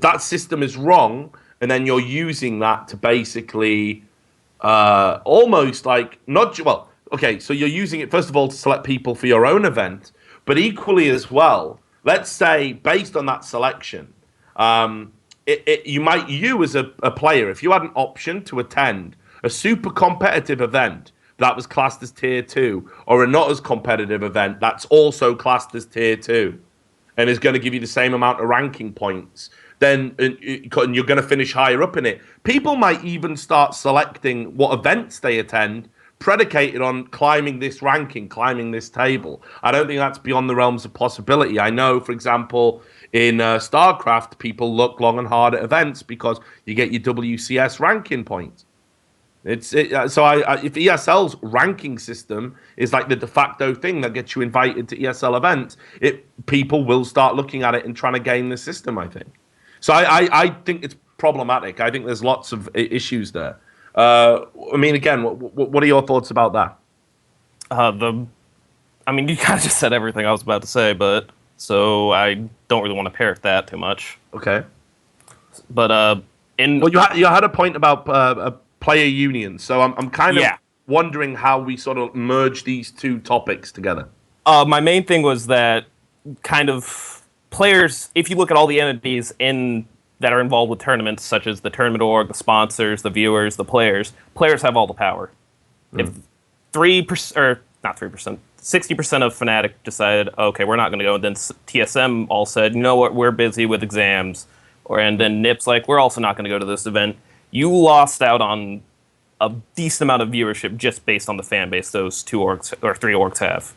that system is wrong, and then you're using that to basically almost like so you're using it first of all to select people for your own event, but equally as well, let's say based on that selection, you as a player, if you had an option to attend a super competitive event that was classed as Tier 2, or a not as competitive event that's also classed as Tier 2, and is going to give you the same amount of ranking points, then you're going to finish higher up in it. People might even start selecting what events they attend, predicated on climbing this ranking, climbing this table. I don't think that's beyond the realms of possibility. I know, for example, in StarCraft, people look long and hard at events because you get your WCS ranking points. If ESL's ranking system is like the de facto thing that gets you invited to ESL events, people will start looking at it and trying to game the system, I think. So I think it's problematic. I think there's lots of issues there. I mean, again, what are your thoughts about that? The I mean, you kind of just said everything I was about to say, but so I don't really want to parrot that too much. Okay. But well, you had a point about player unions, so I'm kind of wondering how we sort of merge these two topics together. My main thing was that kind of players, if you look at all the entities that are involved with tournaments, such as the tournament org, the sponsors, the viewers, the players have all the power. If 3%, or not 3%, 60% of Fnatic decided, okay, we're not going to go, and then TSM all said, you know what, we're busy with exams, and then NIP's like, we're also not going to go to this event. You lost out on a decent amount of viewership just based on the fan base those 2 orgs or 3 orgs have.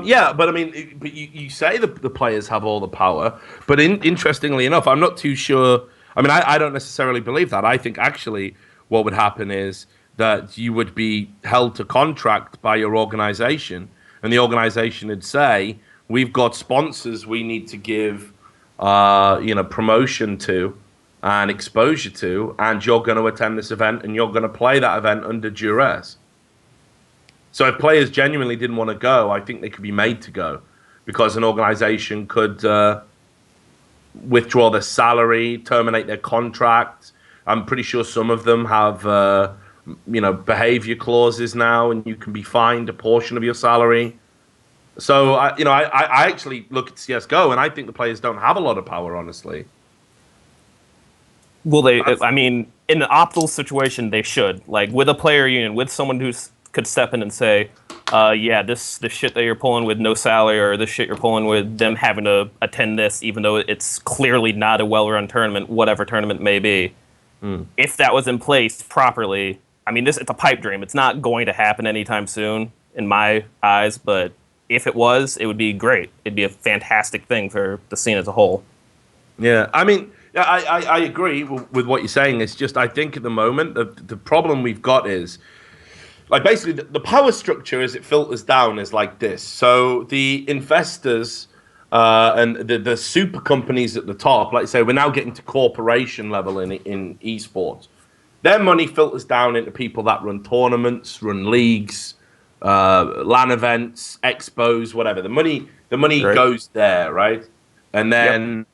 Yeah, but I mean, but you say the players have all the power, but interestingly enough, I'm not too sure. I mean, I don't necessarily believe that. I think actually what would happen is that you would be held to contract by your organization, and the organization would say, we've got sponsors we need to give promotion to and exposure to, and you're going to attend this event and you're going to play that event under duress. So if players genuinely didn't want to go, I think they could be made to go, because an organization could withdraw their salary, terminate their contract. I'm pretty sure some of them have behavior clauses now, and you can be fined a portion of your salary. So I actually look at CSGO, and I think the players don't have a lot of power, honestly. Well, I mean, in an optimal situation, they should. Like, with a player union, with someone who could step in and say, this shit that you're pulling with no salary, or this shit you're pulling with them having to attend this, even though it's clearly not a well-run tournament, whatever tournament may be. If that was in place properly, I mean, it's a pipe dream. It's not going to happen anytime soon, in my eyes, but if it was, it would be great. It'd be a fantastic thing for the scene as a whole. Yeah, I mean, I agree with what you're saying. It's just, I think at the moment, the problem we've got is, like, basically the power structure as it filters down is like this. So the investors and the super companies at the top, like say, we're now getting to corporation level in esports. Their money filters down into people that run tournaments, run leagues, LAN events, expos, whatever. The money goes there, right? And then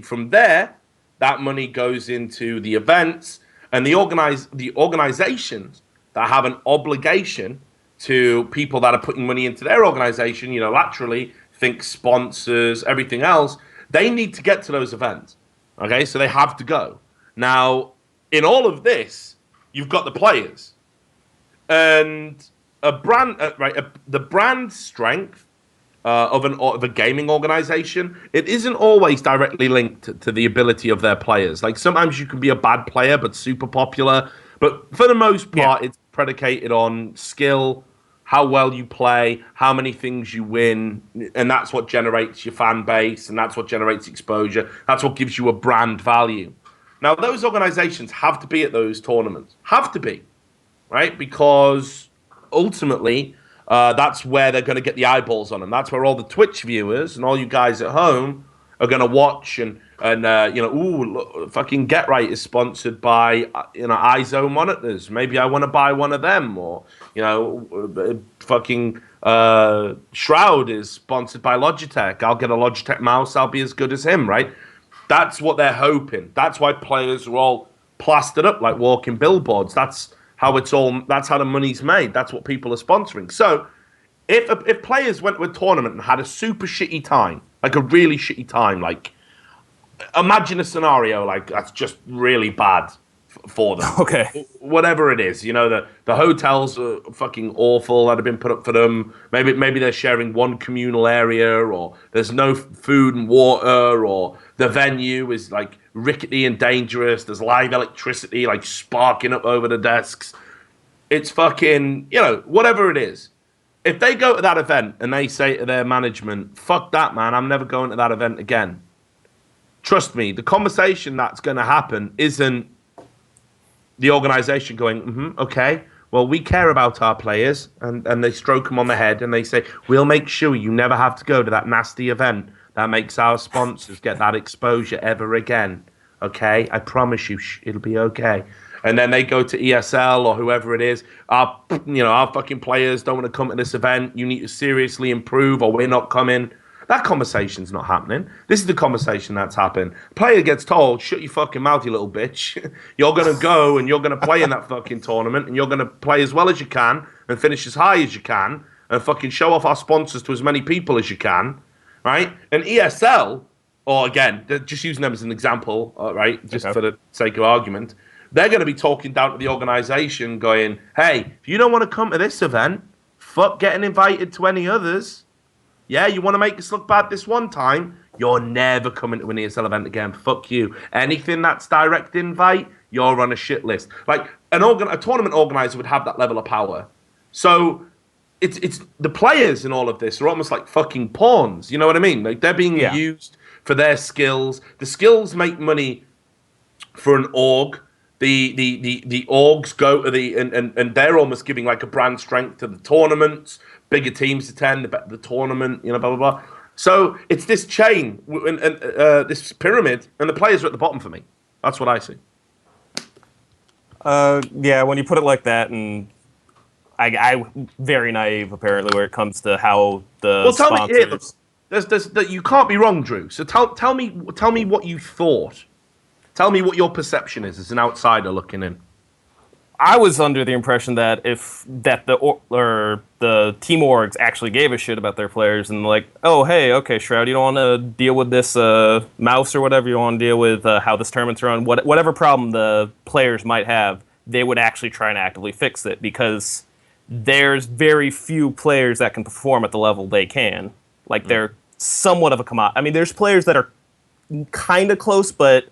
from there, that money goes into the events and the organizations that have an obligation to people that are putting money into their organization, laterally, think sponsors, everything else, they need to get to those events. Okay, so they have to go. Now, in all of this, you've got the players. And a brand, the brand strength of a gaming organization, it isn't always directly linked to the ability of their players. Like, sometimes you can be a bad player but super popular, but for the most part, it's predicated on skill, how well you play, how many things you win, and that's what generates your fan base, and that's what generates exposure. That's what gives you a brand value. Now, those organizations have to be at those tournaments. Have to be, right? Because ultimately, that's where they're going to get the eyeballs on them. That's where all the Twitch viewers and all you guys at home are going to watch and fucking Get Right is sponsored by ISO monitors. Maybe I want to buy one of them, or fucking Shroud is sponsored by Logitech. I'll get a Logitech mouse. I'll be as good as him, right? That's what they're hoping. That's why players are all plastered up like walking billboards. That's how the money's made. That's what people are sponsoring. So if players went to a tournament and had a super shitty time, like a really shitty time, like, imagine a scenario like that's just really bad for them. Okay. Whatever it is, the hotels are fucking awful that have been put up for them. Maybe they're sharing one communal area, or there's no food and water, or the venue is like rickety and dangerous. There's live electricity like sparking up over the desks. It's fucking, whatever it is. If they go to that event and they say to their management, fuck that, man, I'm never going to that event again. Trust me, the conversation that's going to happen isn't the organization going, okay, well, we care about our players, and they stroke them on the head and they say, we'll make sure you never have to go to that nasty event that makes our sponsors get that exposure ever again. Okay? I promise you, it'll be okay. and then they go to ESL or whoever it is. Our fucking players don't want to come to this event. You need to seriously improve, or we're not coming. That conversation's not happening. This is the conversation that's happened. Player gets told, shut your fucking mouth, you little bitch. You're going to go and you're going to play in that fucking tournament, and you're going to play as well as you can and finish as high as you can and fucking show off our sponsors to as many people as you can, right? And ESL, or again, just using them as an example, right, just for the sake of argument, they're going to be talking down to the organization going, hey, if you don't want to come to this event, fuck getting invited to any others. Yeah, you want to make us look bad this one time, you're never coming to an ESL event again. Fuck you. Anything that's direct invite, you're on a shit list. Like, a tournament organizer would have that level of power. So it's the players in all of this are almost like fucking pawns. You know what I mean? Like, they're being used for their skills. The skills make money for an org. The orgs go to and they're almost giving like a brand strength to the tournaments. Bigger teams attend the tournament, blah, blah, blah. So it's this chain and this pyramid, and the players are at the bottom for me. That's what I see. Yeah, when you put it like that, and I very naive apparently when it comes to how the sponsors. You can't be wrong, Drew. So tell me what you thought. Tell me what your perception is as an outsider looking in. I was under the impression that the team orgs actually gave a shit about their players and like, oh, hey, okay, Shroud, you don't want to deal with this mouse or whatever, you want to deal with how this tournament's run, whatever problem the players might have, they would actually try and actively fix it, because there's very few players that can perform at the level they can. Like, they're somewhat of a commodity. I mean, there's players that are kind of close, but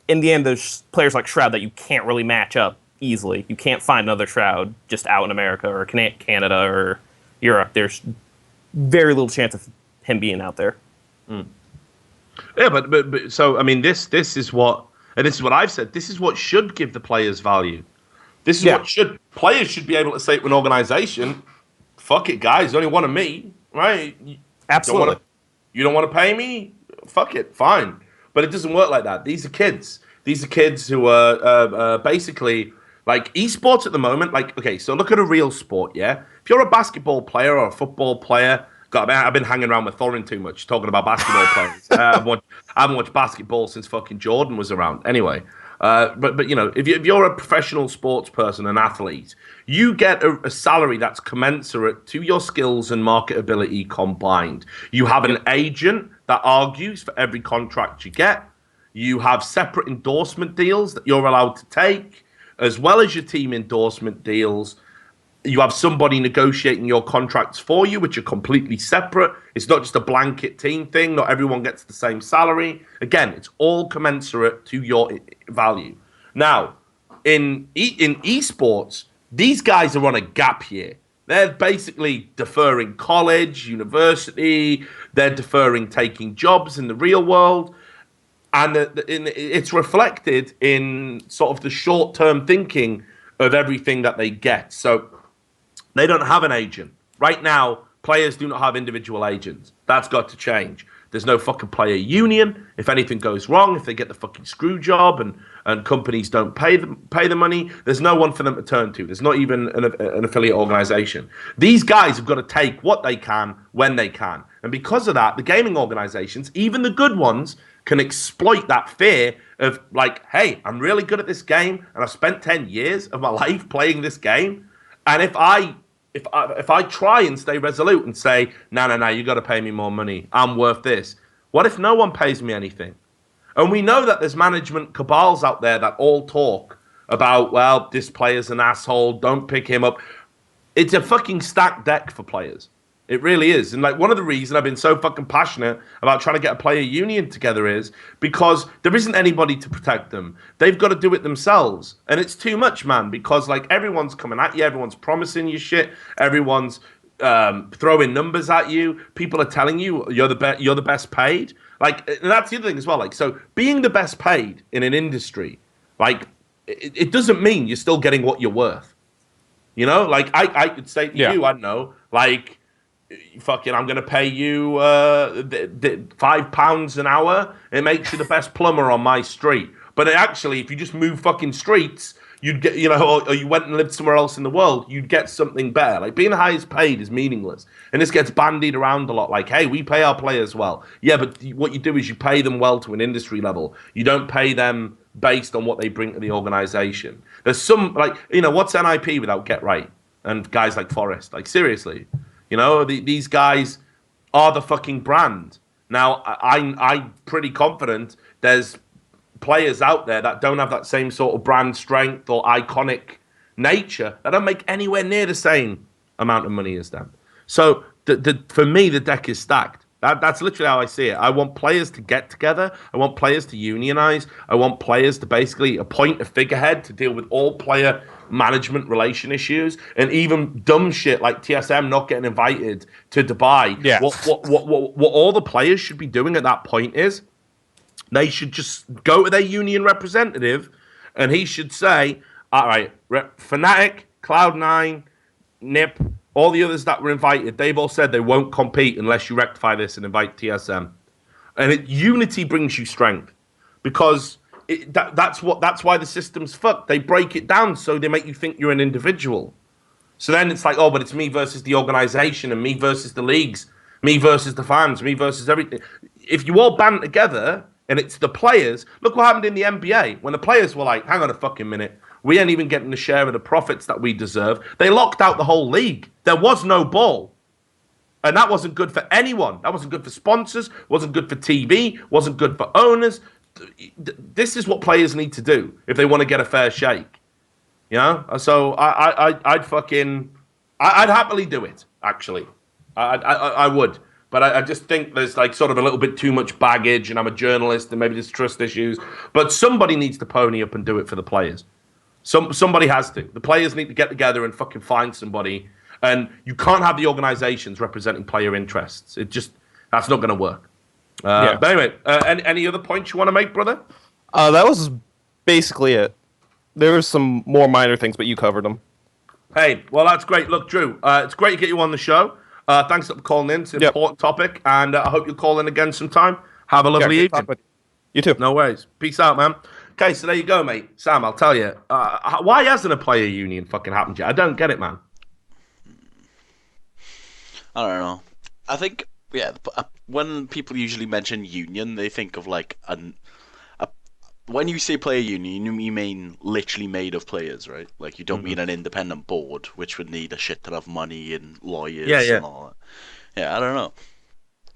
in the end, there's players like Shroud that you can't really match up easily. You can't find another Shroud just out in America or Canada or Europe. There's very little chance of him being out there. Yeah, but so I mean, this is what, and this is what I've said. This is what should give the players value. This is what players should be able to say to an organization, "Fuck it, guys, only one of me, right? Absolutely. You don't want to pay me? Fuck it, fine." But it doesn't work like that. These are kids. These are kids who are basically like eSports at the moment. Like, okay, so look at a real sport, yeah? If you're a basketball player or a football player, God, man, I've been hanging around with Thorin too much, talking about basketball players. I haven't watched basketball since fucking Jordan was around. Anyway, but if you're a professional sports person, an athlete, you get a salary that's commensurate to your skills and marketability combined. You have an agent that argues for every contract you get. You have separate endorsement deals that you're allowed to take, as well as your team endorsement deals. You have somebody negotiating your contracts for you, which are completely separate. It's not just a blanket team thing. Not everyone gets the same salary. Again, it's all commensurate to your value. Now, in esports, these guys are on a gap year. They're basically deferring college, university. They're deferring taking jobs in the real world. And it's reflected in sort of the short-term thinking of everything that they get. So they don't have an agent. Right now, players do not have individual agents. That's got to change. There's no fucking player union. If anything goes wrong, if they get the fucking screw job and companies don't pay the money, there's no one for them to turn to. There's not even an affiliate organization. These guys have got to take what they can when they can. And because of that, the gaming organizations, even the good ones, can exploit that fear of like, hey, I'm really good at this game and I've spent 10 years of my life playing this game. And if I try and stay resolute and say, no, you got to pay me more money, I'm worth this. What if no one pays me anything? And we know that there's management cabals out there that all talk about, well, this player's an asshole, don't pick him up. It's a fucking stacked deck for players. It really is. And like, one of the reasons I've been so fucking passionate about trying to get a player union together is because there isn't anybody to protect them. They've got to do it themselves. And it's too much, man, because like everyone's coming at you, everyone's promising you shit, everyone's throwing numbers at you. People are telling you you're the best paid. Like, and that's the other thing as well. Like, so being the best paid in an industry, like, it doesn't mean you're still getting what you're worth. You know, like I could say to you, I don't know, like, fucking, I'm going to pay you £5 an hour. It makes you the best plumber on my street. But actually, if you just move fucking streets, you'd get, or you went and lived somewhere else in the world, you'd get something better. Like, being the highest paid is meaningless. And this gets bandied around a lot. Like, hey, we pay our players well. Yeah, but what you do is you pay them well to an industry level. You don't pay them based on what they bring to the organization. There's some, like, what's NIP without Get Right? And guys like Forrest. Like, seriously. These guys are the fucking brand. Now, I'm pretty confident there's players out there that don't have that same sort of brand strength or iconic nature that don't make anywhere near the same amount of money as them. So for me, the deck is stacked. That's literally how I see it. I want players to get together. I want players to unionize. I want players to basically appoint a figurehead to deal with all player management relation issues, and even dumb shit like TSM not getting invited to Dubai. Yeah. What all the players should be doing at that point is they should just go to their union representative, and he should say, all right, Fnatic, Cloud9, NIP, all the others that were invited, they've all said they won't compete unless you rectify this and invite TSM. And unity brings you strength, because that's why the system's fucked. They break it down so they make you think you're an individual. So then it's like, oh, but it's me versus the organization, and me versus the leagues, me versus the fans, me versus everything. If you all band together and it's the players, look what happened in the NBA when the players were like, hang on a fucking minute, we ain't even getting the share of the profits that we deserve. They locked out the whole league. There was no ball. And that wasn't good for anyone. That wasn't good for sponsors, wasn't good for TV, wasn't good for owners. This is what players need to do if they want to get a fair shake. So I'd happily do it, actually. I would. But I just think there's like sort of a little bit too much baggage, and I'm a journalist, and maybe there's trust issues. But somebody needs to pony up and do it for the players. Somebody has to. The players need to get together and fucking find somebody. And you can't have the organizations representing player interests. That's not going to work. But anyway, any other points you want to make, brother? That was basically it. There were some more minor things, but you covered them. Hey, well, that's great. Look, Drew, it's great to get you on the show. Thanks for calling in. It's an important topic, and I hope you'll call in again sometime. Have a lovely evening. You too. No worries. Peace out, man. Okay, so there you go, mate. Sam, I'll tell you. Why hasn't a player union fucking happened yet? I don't get it, man. I don't know. I think, when people usually mention union, they think of like when you say player union, you mean literally made of players, right? Like, you don't mean an independent board, which would need a shit ton of money and lawyers and all that. Yeah, I don't know.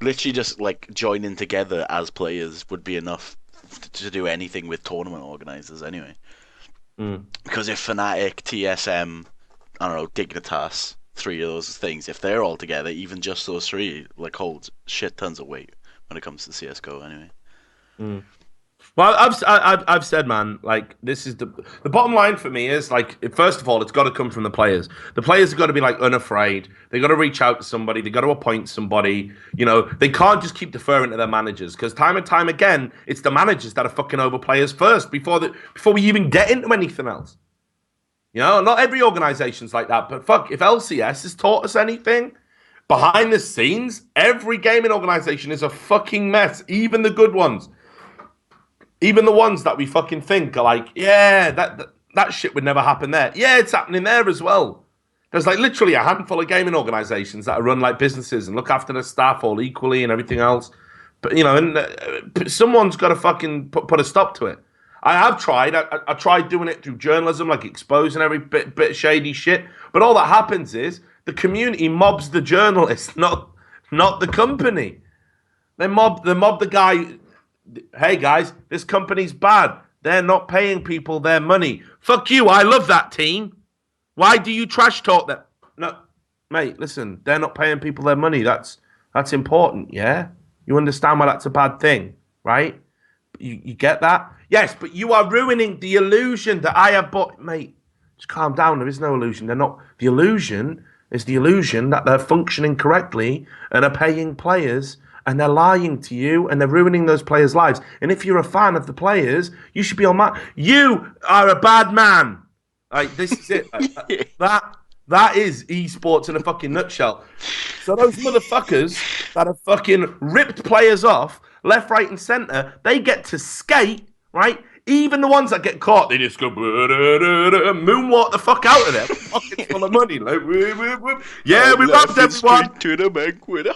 Literally just like joining together as players would be enough to do anything with tournament organizers anyway. Because if Fnatic, TSM, I don't know, Dignitas, three of those things, if they're all together, even just those three like holds shit tons of weight when it comes to CSGO anyway. Well, I've said, man, like, this is the bottom line for me is, like, first of all, it's got to come from the players. The players have got to be, like, unafraid. They got to reach out to somebody. They got to appoint somebody. They can't just keep deferring to their managers, because time and time again, it's the managers that are fucking over players first before we even get into anything else. Not every organization's like that, but fuck, if LCS has taught us anything, behind the scenes, every gaming organization is a fucking mess, even the good ones. Even the ones that we fucking think are like, yeah, that shit would never happen there. Yeah, it's happening there as well. There's like literally a handful of gaming organizations that are run like businesses and look after their staff all equally and everything else. But, someone's got to fucking put a stop to it. I have tried. I tried doing it through journalism, like exposing every bit of shady shit. But all that happens is the community mobs the journalist, not the company. They mob the guy. Hey guys, this company's bad. They're not paying people their money. Fuck you, I love that team. Why do you trash talk them? No, mate, listen, they're not paying people their money. That's important, yeah? You understand why that's a bad thing, right? You get that? Yes, but you are ruining the illusion that I have bought. Mate, just calm down. There is no illusion. They're not. The illusion is the illusion that they're functioning correctly and are paying players, and they're lying to you, and they're ruining those players' lives. And if you're a fan of the players, you should be on that. You are a bad man. Like, this is it. That is eSports in a fucking nutshell. So those motherfuckers that have fucking ripped players off, left, right, and centre, they get to skate, right, Even the ones that get caught, they just go moonwalk the fuck out of there. Pockets full of money. Like, yeah, we robbed everyone. To the banquet.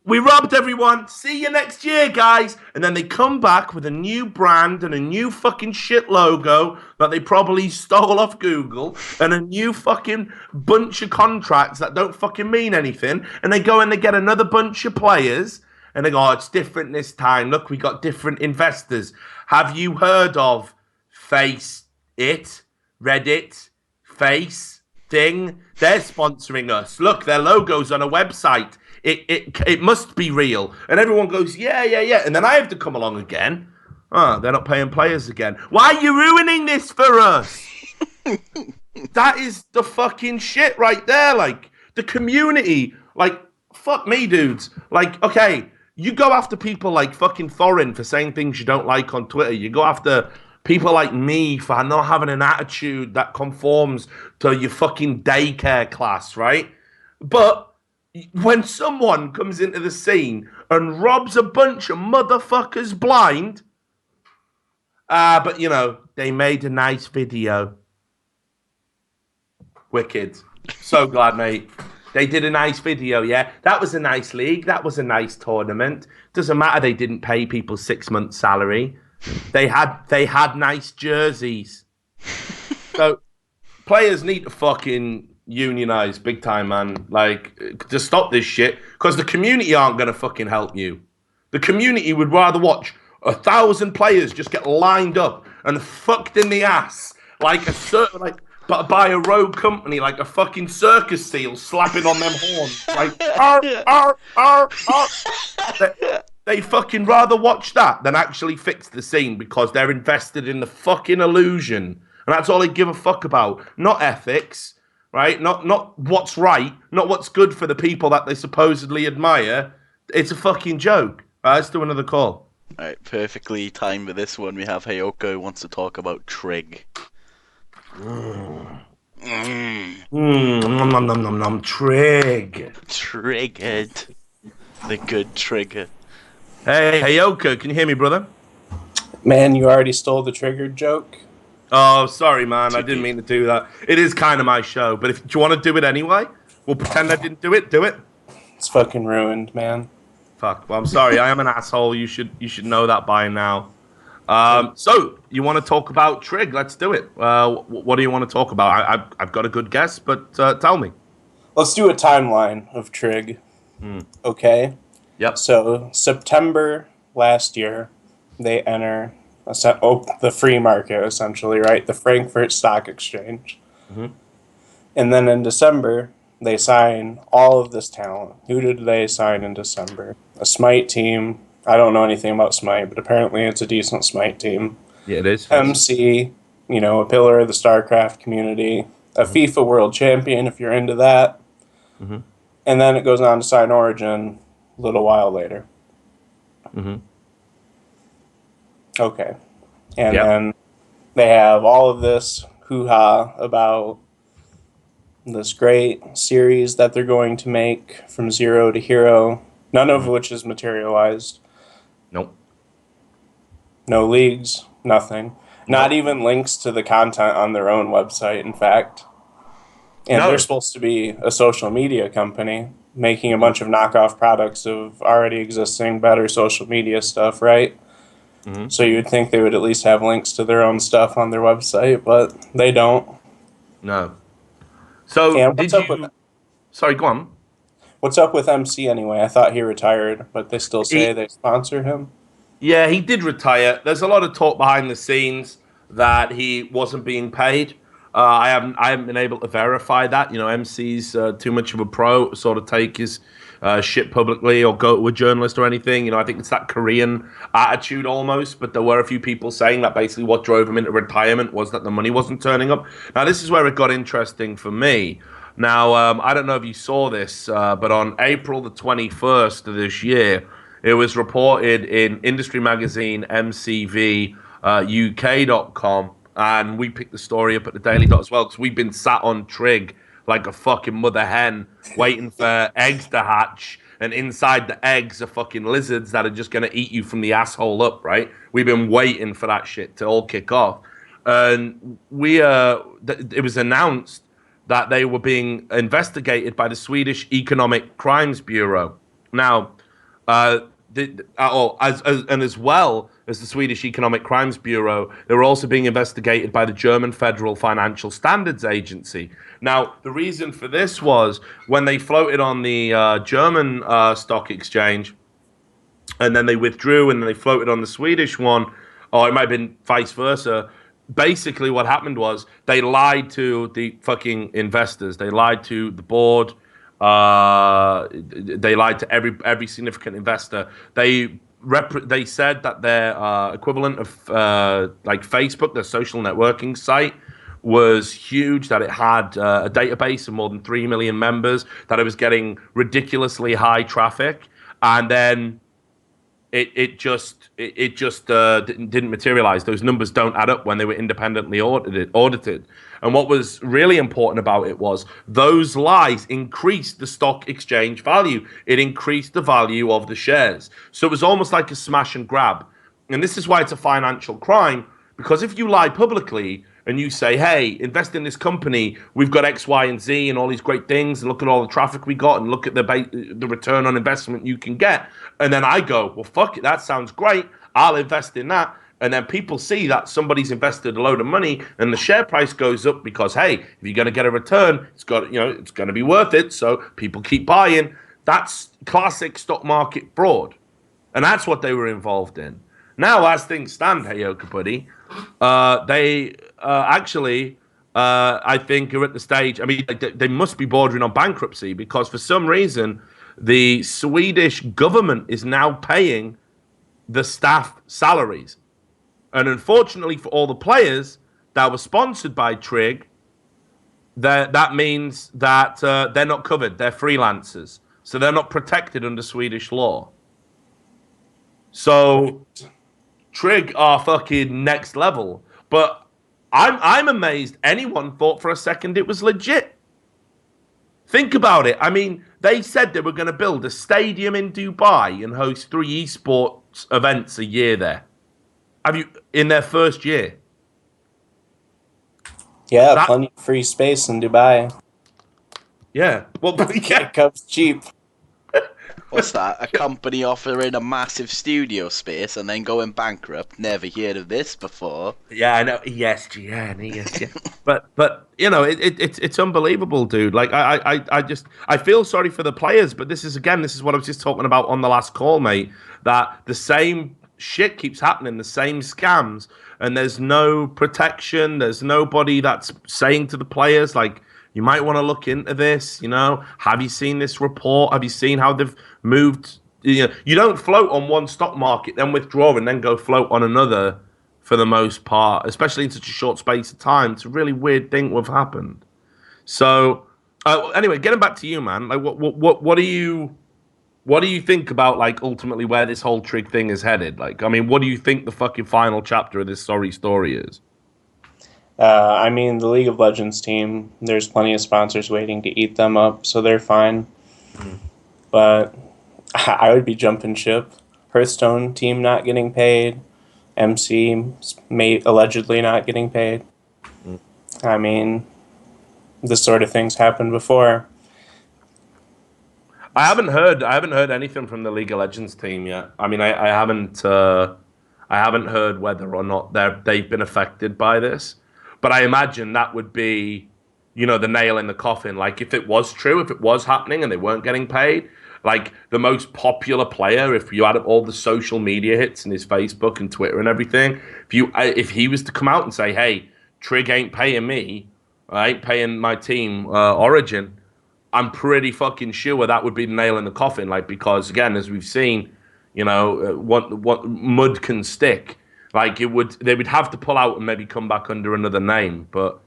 We robbed everyone. See you next year, guys. And then they come back with a new brand and a new fucking shit logo that they probably stole off Google and a new fucking bunch of contracts that don't fucking mean anything. And they go and they get another bunch of players and they go, oh, it's different this time. Look, we got different investors. Have you heard of Face It, Reddit, Face Thing? They're sponsoring us. Look, their logo's on a website. It must be real. And everyone goes, yeah. And then I have to come along again. Oh, they're not paying players again. Why are you ruining this for us? That is the fucking shit right there. Like, the community, like, fuck me, dudes. Like, okay, you go after people like fucking Thorin for saying things you don't like on Twitter. You go after people like me for not having an attitude that conforms to your fucking daycare class, right? But when someone comes into the scene and robs a bunch of motherfuckers blind, but you know, they made a nice video. Wicked. So glad, mate. They did a nice video, yeah. That was a nice league. That was a nice tournament. Doesn't matter they didn't pay people 6 months' salary. They had nice jerseys. So players need to fucking unionize big time, man. Like, to stop this shit, because the community aren't gonna fucking help you. The community would rather watch 1,000 players just get lined up and fucked in the ass like but by a rogue company, like a fucking circus seal slapping on them horns, like arr. They fucking rather watch that than actually fix the scene, because they're invested in the fucking illusion, and that's all they give a fuck about. Not ethics, right? Not what's right, not what's good for the people that they supposedly admire. It's a fucking joke. Let's do another call. All right, perfectly timed with this one. We have Hayoko who wants to talk about Trig. Trig. Triggered. The good trigger. Hey, Hayoko, can you hear me, brother? Man, you already stole the triggered joke. Oh, sorry, man. I didn't mean to do that. It is kind of my show, but do you want to do it anyway? We'll pretend I didn't do it. Do it. It's fucking ruined, man. Fuck. Well, I'm sorry. I am an asshole. You should know that by now. So you want to talk about Trig? Let's do it. What do you want to talk about? I've got a good guess, but tell me. Let's do a timeline of Trig. Okay. Yep. So September last year, they enter the free market, essentially, right? The Frankfurt Stock Exchange. Mm-hmm. And then in December, they sign all of this talent. Who did they sign in December? A Smite team. I don't know anything about Smite, but apparently it's a decent Smite team. Yeah, it is. MC, a pillar of the StarCraft community. A FIFA World Champion, if you're into that. Mm-hmm. And then it goes on to sign Origin a little while later. Mm-hmm. Okay. And then they have all of this hoo-ha about this great series that they're going to make from zero to hero, none of which is materialized. Nope. No leagues, nothing. Not even links to the content on their own website, in fact. And they're supposed to be a social media company making a bunch of knockoff products of already existing better social media stuff, right? Mm-hmm. So you would think they would at least have links to their own stuff on their website, but they don't. No. So and what's up with that? Sorry, go on. What's up with MC anyway? I thought he retired, but they still say they sponsor him. Yeah, he did retire. There's a lot of talk behind the scenes that he wasn't being paid. I haven't been able to verify that. MC's too much of a pro to sort of take his shit publicly or go to a journalist or anything. I think it's that Korean attitude almost. But there were a few people saying that basically what drove him into retirement was that the money wasn't turning up. Now, this is where it got interesting for me. Now, I don't know if you saw this, but on April the 21st of this year, it was reported in industry magazine MCVUK.com, and we picked the story up at the Daily Dot as well, because we've been sat on Trig like a fucking mother hen, waiting for eggs to hatch and inside the eggs are fucking lizards that are just going to eat you from the asshole up, right? We've been waiting for that shit to all kick off. And it was announced that they were being investigated by the Swedish Economic Crimes Bureau. Now, as well as the Swedish Economic Crimes Bureau, they were also being investigated by the German Federal Financial Standards Agency. Now, the reason for this was when they floated on the German stock exchange, and then they withdrew, and then they floated on the Swedish one, or it might have been vice versa. Basically, what happened was they lied to the fucking investors. They lied to the board. They lied to every significant investor. They said that their equivalent of like Facebook, their social networking site, was huge, that it had a database of more than 3 million members, that it was getting ridiculously high traffic, and then it just didn't materialize. Those numbers don't add up when they were independently audited. And what was really important about it was those lies increased the stock exchange value. It increased the value of the shares. So it was almost like a smash and grab. And this is why it's a financial crime, because if you lie publicly and you say, hey, invest in this company, we've got X, Y, and Z and all these great things, and look at all the traffic we got, and look at the return on investment you can get. And then I go, well, fuck it, that sounds great. I'll invest in that. And then people see that somebody's invested a load of money, and the share price goes up because, hey, if you're going to get a return, it's going to be worth it. So people keep buying. That's classic stock market fraud. And that's what they were involved in. Now, as things stand, Heyoka buddy, they actually, I think, are at the stage. I mean, they must be bordering on bankruptcy, because for some reason, the Swedish government is now paying the staff salaries. And unfortunately for all the players that were sponsored by Trig, that means that they're not covered. They're freelancers. So they're not protected under Swedish law. So Trig are fucking next level. But I'm amazed anyone thought for a second it was legit. Think about it. I mean, they said they were going to build a stadium in Dubai and host 3 eSports events a year there. In their first year? Yeah, plenty of free space in Dubai. Yeah. Well, yeah. It comes cheap. What's that? A company offering a massive studio space and then going bankrupt? Never heard of this before. Yeah, I know. ESGN. but you know, it's unbelievable, dude. Like I feel sorry for the players, but this is what I was just talking about on the last call, mate. That the same shit keeps happening, the same scams, and there's no protection. There's nobody that's saying to the players, like, you might want to look into this. You know, have you seen this report? Have you seen how they've moved? You know, you don't float on one stock market, then withdraw, and then go float on another for the most part, especially in such a short space of time. It's a really weird thing to have happened. So, anyway, getting back to you, man. Like, what do you think about, like, ultimately where this whole Trig thing is headed? Like, I mean, what do you think the fucking final chapter of this sorry story is? I mean, the League of Legends team, there's plenty of sponsors waiting to eat them up, so they're fine. But I would be jumping ship. Hearthstone team not getting paid. MC allegedly not getting paid. I mean, this sort of thing's happened before. I haven't heard anything from the League of Legends team yet. I mean, I haven't heard whether or not they've been affected by this. But I imagine that would be, you know, the nail in the coffin. Like, if it was true, if it was happening and they weren't getting paid, like, the most popular player, if you add up all the social media hits in his Facebook and Twitter and everything, if he was to come out and say, hey, Trig ain't paying me, right, paying my team, Origin, I'm pretty fucking sure that would be the nail in the coffin. Like, because, again, as we've seen, you know, what mud can stick. Like, they would have to pull out and maybe come back under another name. But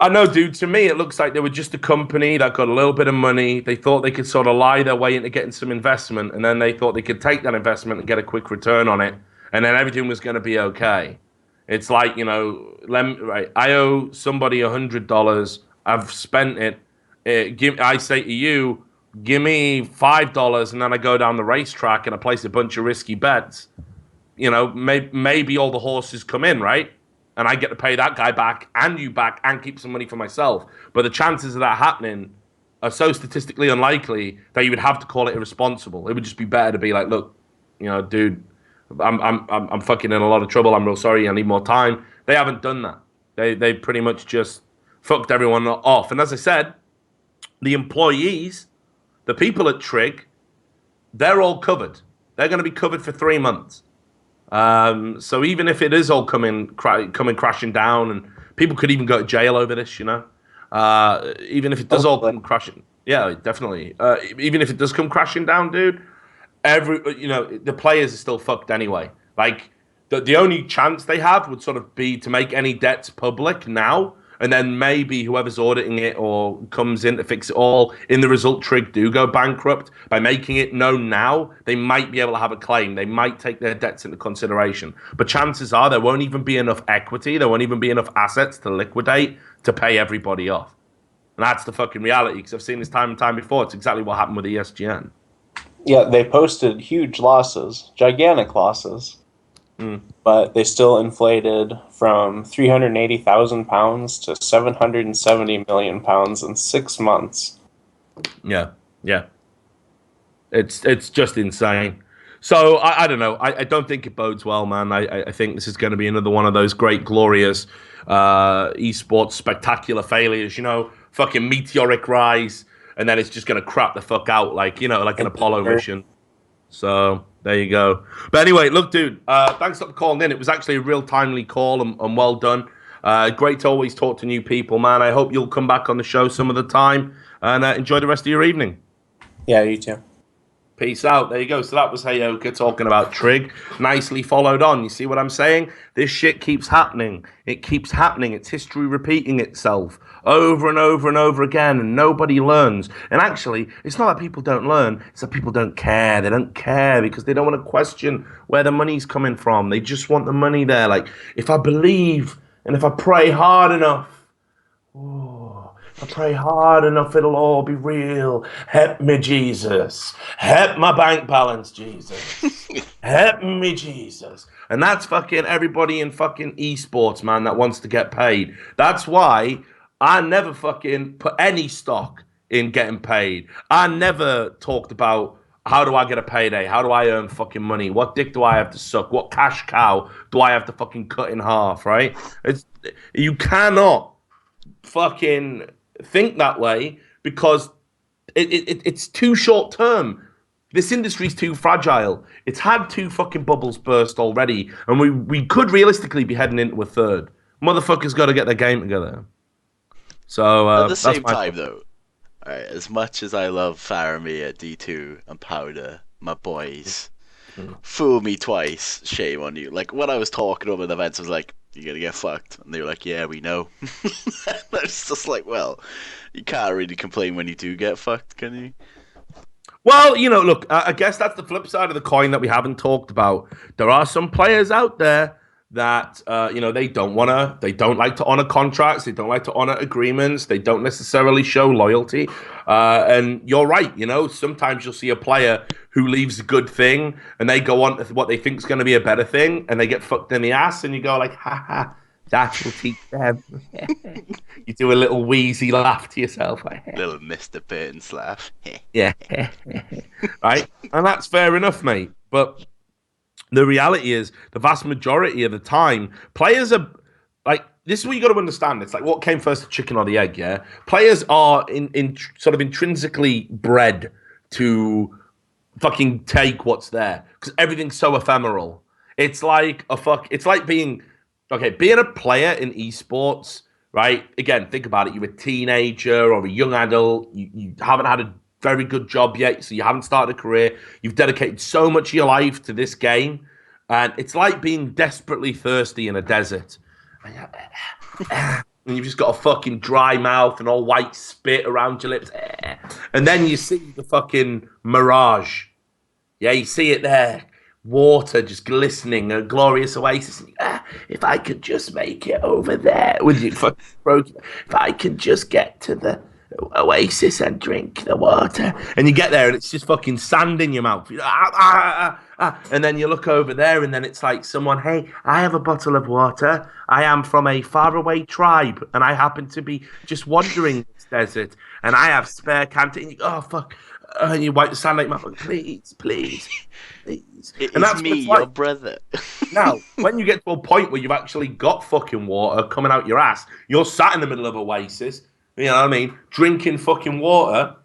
I know, dude, to me, it looks like they were just a company that got a little bit of money. They thought they could sort of lie their way into getting some investment, and then they thought they could take that investment and get a quick return on it, and then everything was going to be okay. It's like, you know, I owe somebody $100. I've spent it. I say to you, give me $5 and then I go down the racetrack and I place a bunch of risky bets, you know, maybe all the horses come in, right? And I get to pay that guy back and you back and keep some money for myself. But the chances of that happening are so statistically unlikely that you would have to call it irresponsible. It would just be better to be like, look, you know, dude, I'm fucking in a lot of trouble. I'm real sorry. I need more time. They haven't done that. They pretty much just fucked everyone off. And as I said, the employees, the people at Trig, they're all covered. They're going to be covered for 3 months. So even if it is all coming crashing down, and people could even go to jail over this, you know, even if it does all come crashing, yeah, definitely. Even if it does come crashing down, dude, the players are still fucked anyway. Like the only chance they have would sort of be to make any debts public now. And then maybe whoever's auditing it or comes in to fix it all, in the result, Trig do go bankrupt. By making it known now, they might be able to have a claim. They might take their debts into consideration. But chances are there won't even be enough equity. There won't even be enough assets to liquidate to pay everybody off. And that's the fucking reality, because I've seen this time and time before. It's exactly what happened with ESGN. Yeah, they posted huge losses, gigantic losses. But they still inflated from £380,000 to £770 million in 6 months. Yeah. It's just insane. So I don't know. I don't think it bodes well, man. I think this is going to be another one of those great, glorious esports spectacular failures. You know, fucking meteoric rise, and then it's just going to crap the fuck out, like, you know, like an Apollo mission. So there you go. But anyway, look, dude, thanks for calling in. It was actually a real timely call and well done. Great to always talk to new people, man. I hope you'll come back on the show some of the time and enjoy the rest of your evening. Yeah, you too. Peace out. There you go. So that was Heyoka talking about Trig. Nicely followed on. You see what I'm saying? This shit keeps happening. It keeps happening. It's history repeating itself over and over and over again, and nobody learns. And actually, it's not that people don't learn. It's that people don't care. They don't care because they don't want to question where the money's coming from. They just want the money there. Like, if I believe and if I pray hard enough, I pray hard enough, it'll all be real. Help me, Jesus. Help my bank balance, Jesus. Help me, Jesus. And that's fucking everybody in fucking esports, man, that wants to get paid. That's why I never fucking put any stock in getting paid. I never talked about how do I get a payday? How do I earn fucking money? What dick do I have to suck? What cash cow do I have to fucking cut in half, right? You cannot fucking think that way because it's too short term. This industry's too fragile. It's had 2 fucking bubbles burst already, and we could realistically be heading into a third. Motherfuckers got to get their game together. So at the same time, though, as much as I love Faramir, D2, and Powder, my boys, fool me twice, shame on you. Like, when I was talking over the events, I was like, you're gonna get fucked. And they were like, yeah, we know. I was just like, well, you can't really complain when you do get fucked, can you? Well, you know, look, I guess that's the flip side of the coin that we haven't talked about. There are some players out there that, they don't like to honor contracts. They don't like to honor agreements. They don't necessarily show loyalty. And you're right, you know, sometimes you'll see a player who leaves a good thing and they go on to what they think is going to be a better thing and they get fucked in the ass and you go like, ha ha, that will teach them. You do a little wheezy laugh to yourself. Little Mr. Burton's laugh. Yeah. Right? And that's fair enough, mate. But the reality is, the vast majority of the time, players are like, this is what you got to understand. It's like, what came first, the chicken or the egg? Yeah, players are in sort of intrinsically bred to fucking take what's there because everything's so ephemeral. It's like It's like being a player in esports, right? Again, think about it. You're a teenager or a young adult. You haven't had a very good job yet, so you haven't started a career. You've dedicated so much of your life to this game, and it's like being desperately thirsty in a desert. And you've just got a fucking dry mouth and all white spit around your lips. And then you see the fucking mirage. Yeah, you see it there. Water just glistening, a glorious oasis. If I could just make it over there with you, if I could just get to the oasis and drink the water. And you get there and it's just fucking sand in your mouth. And then you look over there and then it's like someone, hey, I have a bottle of water. I am from a faraway tribe and I happen to be just wandering this desert and I have spare canteen. And you go, oh, fuck. And you wipe the sand out your mouth. Please, please, please. And that's me, your brother. Now, when you get to a point where you've actually got fucking water coming out your ass, you're sat in the middle of Oasis, you know what I mean, drinking fucking water,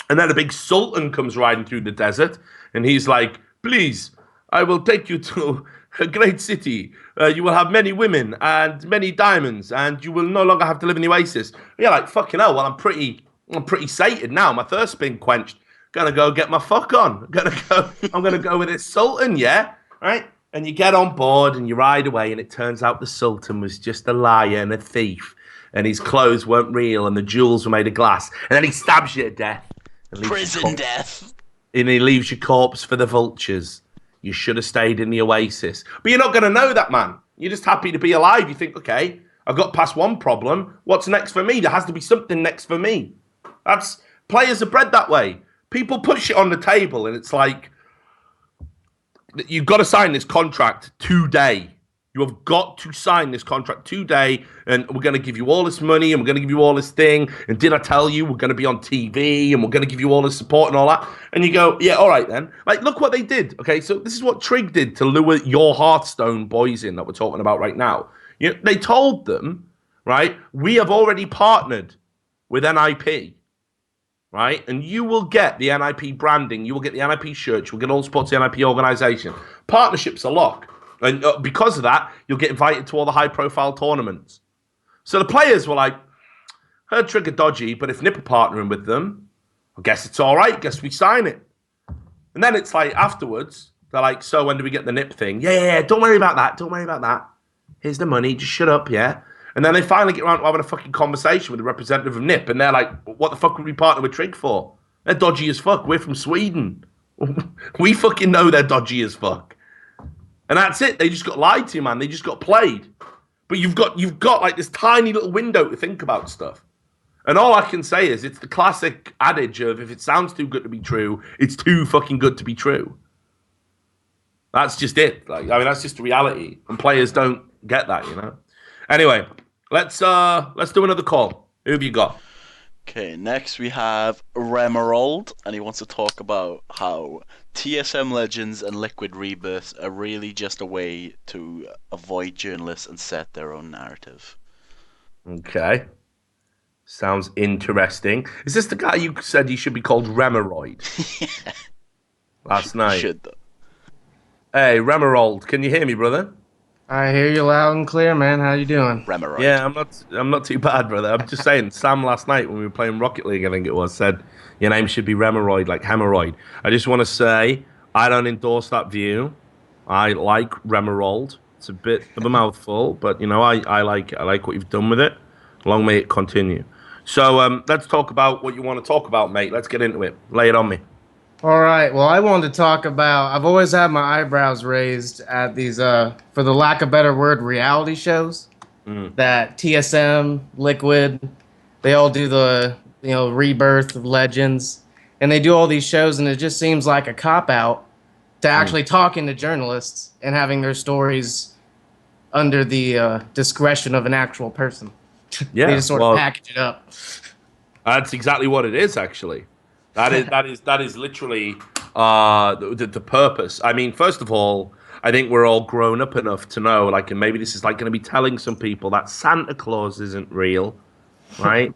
and then a big sultan comes riding through the desert, and he's like, please, I will take you to a great city. You will have many women and many diamonds, and you will no longer have to live in the Oasis. You're like, fucking hell, well, I'm pretty sated now. My thirst's been quenched. Gonna go get my fuck on. I'm gonna go with this sultan, yeah? Right? And you get on board and you ride away, and it turns out the sultan was just a liar and a thief, and his clothes weren't real, and the jewels were made of glass. And then he stabs you to death. Prison death. And he leaves your corpse for the vultures. You should have stayed in the Oasis. But you're not gonna know that, man. You're just happy to be alive. You think, okay, I've got past one problem. What's next for me? There has to be something next for me. Players are bred that way. People put shit on the table, and it's like, you've got to sign this contract today. You have got to sign this contract today, and we're going to give you all this money, and we're going to give you all this thing, and did I tell you we're going to be on TV, and we're going to give you all this support and all that? And you go, yeah, all right then. Like, look what they did, okay? So this is what Trig did to lure your Hearthstone boys in that we're talking about right now. They told them, right, we have already partnered with NIP. Right? And you will get the NIP branding, you will get the NIP shirts, you will get all the support to the NIP organization. Partnership's a lock. And because of that, you'll get invited to all the high-profile tournaments. So the players were like, heard Trig are dodgy, but if NIP are partnering with them, I guess it's all right, guess we sign it. And then it's like, afterwards, they're like, so when do we get the NIP thing? Yeah, don't worry about that. Here's the money, just shut up, yeah? And then they finally get around to having a fucking conversation with the representative of NIP, and they're like, what the fuck would we partner with Trig for? They're dodgy as fuck. We're from Sweden. We fucking know they're dodgy as fuck. And that's it. They just got lied to, man. They just got played. But you've got like this tiny little window to think about stuff. And all I can say is it's the classic adage of if it sounds too good to be true, it's too fucking good to be true. That's just it. Like, I mean, that's just the reality. And players don't get that, you know? Anyway, let's do another call. Who have you got? Okay, next we have Remerold, and he wants to talk about how TSM Legends and Liquid Rebirths are really just a way to avoid journalists and set their own narrative. Okay. Sounds interesting. Is this the guy you said he should be called Remeroid? Yeah. Last night. Should though. Hey, Remerold, can you hear me, brother? I hear you loud and clear, man. How you doing? Remeroid. Yeah, I'm not too bad, brother. I'm just saying, Sam last night when we were playing Rocket League, I think it was, said your name should be Remeroid, like hemorrhoid. I just want to say I don't endorse that view. I like Remerold. It's a bit of a mouthful, but you know, I like it. I like what you've done with it. Long may it continue. So let's talk about what you want to talk about, mate. Let's get into it. Lay it on me. All right. Well, I wanted to talk about. I've always had my eyebrows raised at these, for the lack of a better word, reality shows. That TSM, Liquid, they all do the Rebirth of Legends, and they do all these shows, and it just seems like a cop out to actually talking to journalists and having their stories under the discretion of an actual person. Yeah, they just sort of package it up. That's exactly what it is, actually. That is literally the purpose. I mean, first of all, I think we're all grown up enough to know, like, and maybe this is like going to be telling some people that Santa Claus isn't real, right?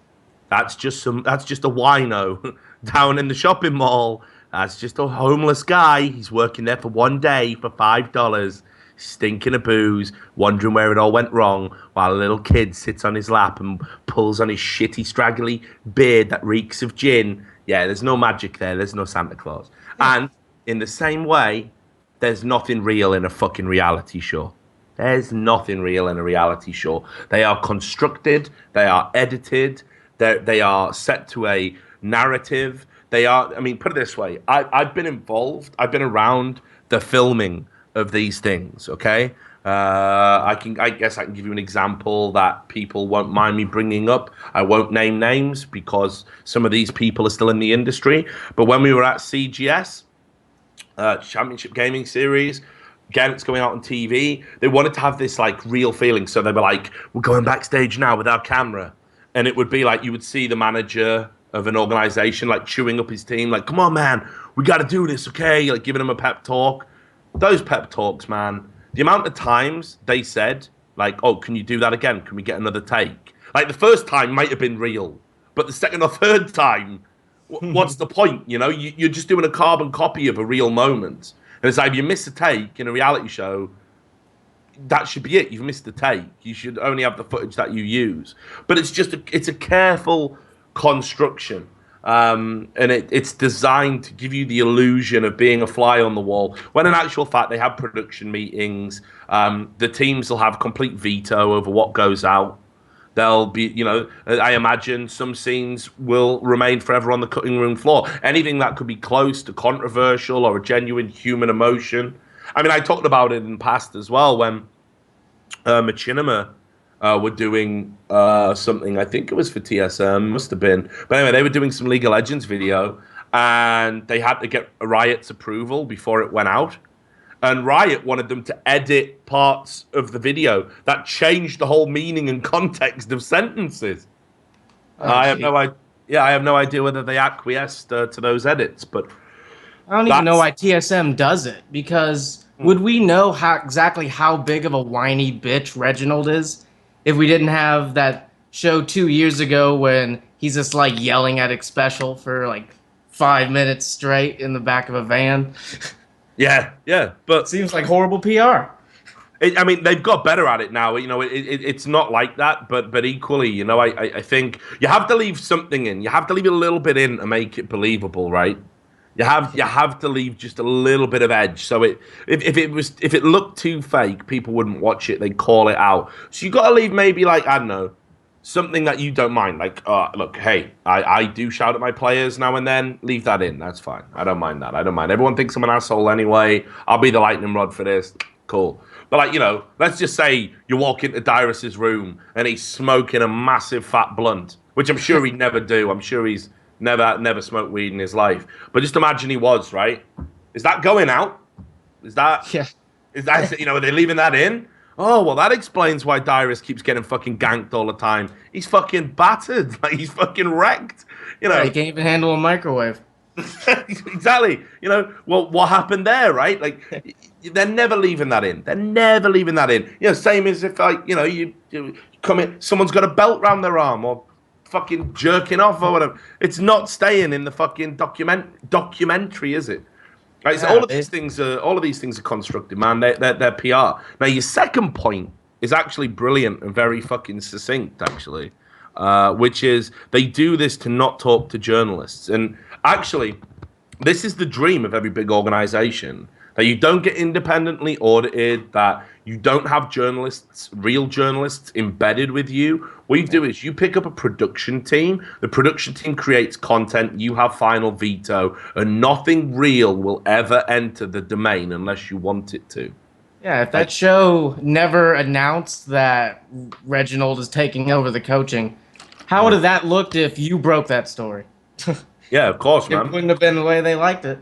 That's just a wino down in the shopping mall. That's just a homeless guy. He's working there for one day for $5, stinking of booze, wondering where it all went wrong, while a little kid sits on his lap and pulls on his shitty, straggly beard that reeks of gin. Yeah, there's no magic there. There's no Santa Claus. And in the same way, there's nothing real in a fucking reality show. There's nothing real in a reality show. They are constructed. They are edited. They are set to a narrative. They are, I mean, put it this way. I've been involved. I've been around the filming of these things, okay? I guess I can give you an example that people won't mind me bringing up. I won't name names because some of these people are still in the industry. But when we were at CGS, Championship Gaming Series, again, it's going out on TV. They wanted to have this like real feeling, so they were like, "We're going backstage now with our camera," and it would be like you would see the manager of an organization like chewing up his team, like, "Come on, man, we got to do this, okay?" Like giving them a pep talk. Those pep talks, man. The amount of times they said, like, "Oh, can you do that again? Can we get another take?" Like the first time might have been real, but the second or third time, what's the point? You know, you're just doing a carbon copy of a real moment. And it's like, if you miss a take in a reality show, that should be it. You've missed the take. You should only have the footage that you use. But it's just it's a careful construction. And it's designed to give you the illusion of being a fly on the wall, when in actual fact they have production meetings. The teams will have complete veto over what goes out. There'll be, you know, I imagine some scenes will remain forever on the cutting room floor. Anything that could be close to controversial or a genuine human emotion. I mean, I talked about it in the past as well when Machinima were doing something, I think it was for TSM, must have been. But anyway, they were doing some League of Legends video, and they had to get Riot's approval before it went out. And Riot wanted them to edit parts of the video that changed the whole meaning and context of sentences. I have no idea whether they acquiesced to those edits, but I don't even know why TSM does it, because would we know exactly how big of a whiny bitch Reginald is if we didn't have that show 2 years ago when he's just like yelling at Special for like 5 minutes straight in the back of a van? Yeah, but seems like horrible PR. I mean, they've got better at it now. You know, it's not like that, but equally, you know, I think you have to leave something in. You have to leave a little bit in to make it believable, right? You have to leave just a little bit of edge. So if it looked too fake, people wouldn't watch it. They'd call it out. So you got to leave maybe like, I don't know, something that you don't mind. Like, look, hey, I do shout at my players now and then. Leave that in. That's fine. I don't mind that. I don't mind. Everyone thinks I'm an asshole anyway. I'll be the lightning rod for this. Cool. But like, you know, let's just say you walk into Dyrus's room and he's smoking a massive fat blunt, which I'm sure he'd never do. I'm sure he's never smoked weed in his life. But just imagine he was, right? Is that going out? Is that, you know, are they leaving that in? Oh, well, that explains why Dyrus keeps getting fucking ganked all the time. He's fucking battered. Like, he's fucking wrecked. You know, yeah, he can't even handle a microwave. Exactly. You know, well, what happened there, right? Like, they're never leaving that in. They're never leaving that in. You know, same as if, like, you know, you come in, someone's got a belt around their arm or fucking jerking off or whatever. It's not staying in the fucking documentary, is it? Right, so all of these things are constructed, man. They're PR. Now, your second point is actually brilliant and very fucking succinct, actually, which is they do this to not talk to journalists. And actually, this is the dream of every big organization, that you don't get independently audited, that you don't have journalists, real journalists embedded with you. What you do is you pick up a production team. The production team creates content. You have final veto, and nothing real will ever enter the domain unless you want it to. Yeah, if that show never announced that Reginald is taking over the coaching, how would have that looked if you broke that story? Yeah, of course, man. It wouldn't have been the way they liked it.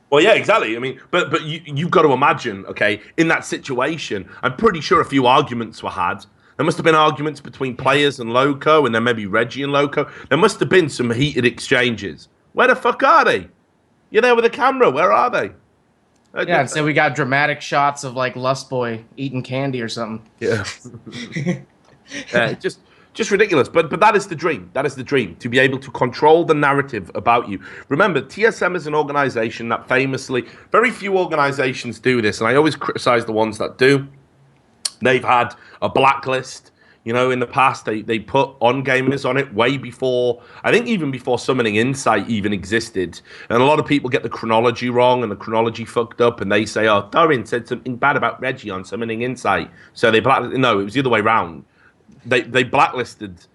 Well, yeah, exactly. I mean, but you've got to imagine, okay, in that situation, I'm pretty sure a few arguments were had. There must have been arguments between players and Loco, and then maybe Reggie and Loco. There must have been some heated exchanges. Where the fuck are they? You're there with a camera. Where are they? Yeah, and so we got dramatic shots of like Lust Boy eating candy or something. Yeah. Just ridiculous. But that is the dream. That is the dream, to be able to control the narrative about you. Remember, TSM is an organization that famously, very few organizations do this, and I always criticize the ones that do. They've had a blacklist. You know, in the past, they put on-gamers on it way before, I think even before Summoning Insight even existed. And a lot of people get the chronology wrong and the chronology fucked up, and they say, oh, Dorin said something bad about Reggie on Summoning Insight. So they blacklisted. No, it was the other way around. They blacklisted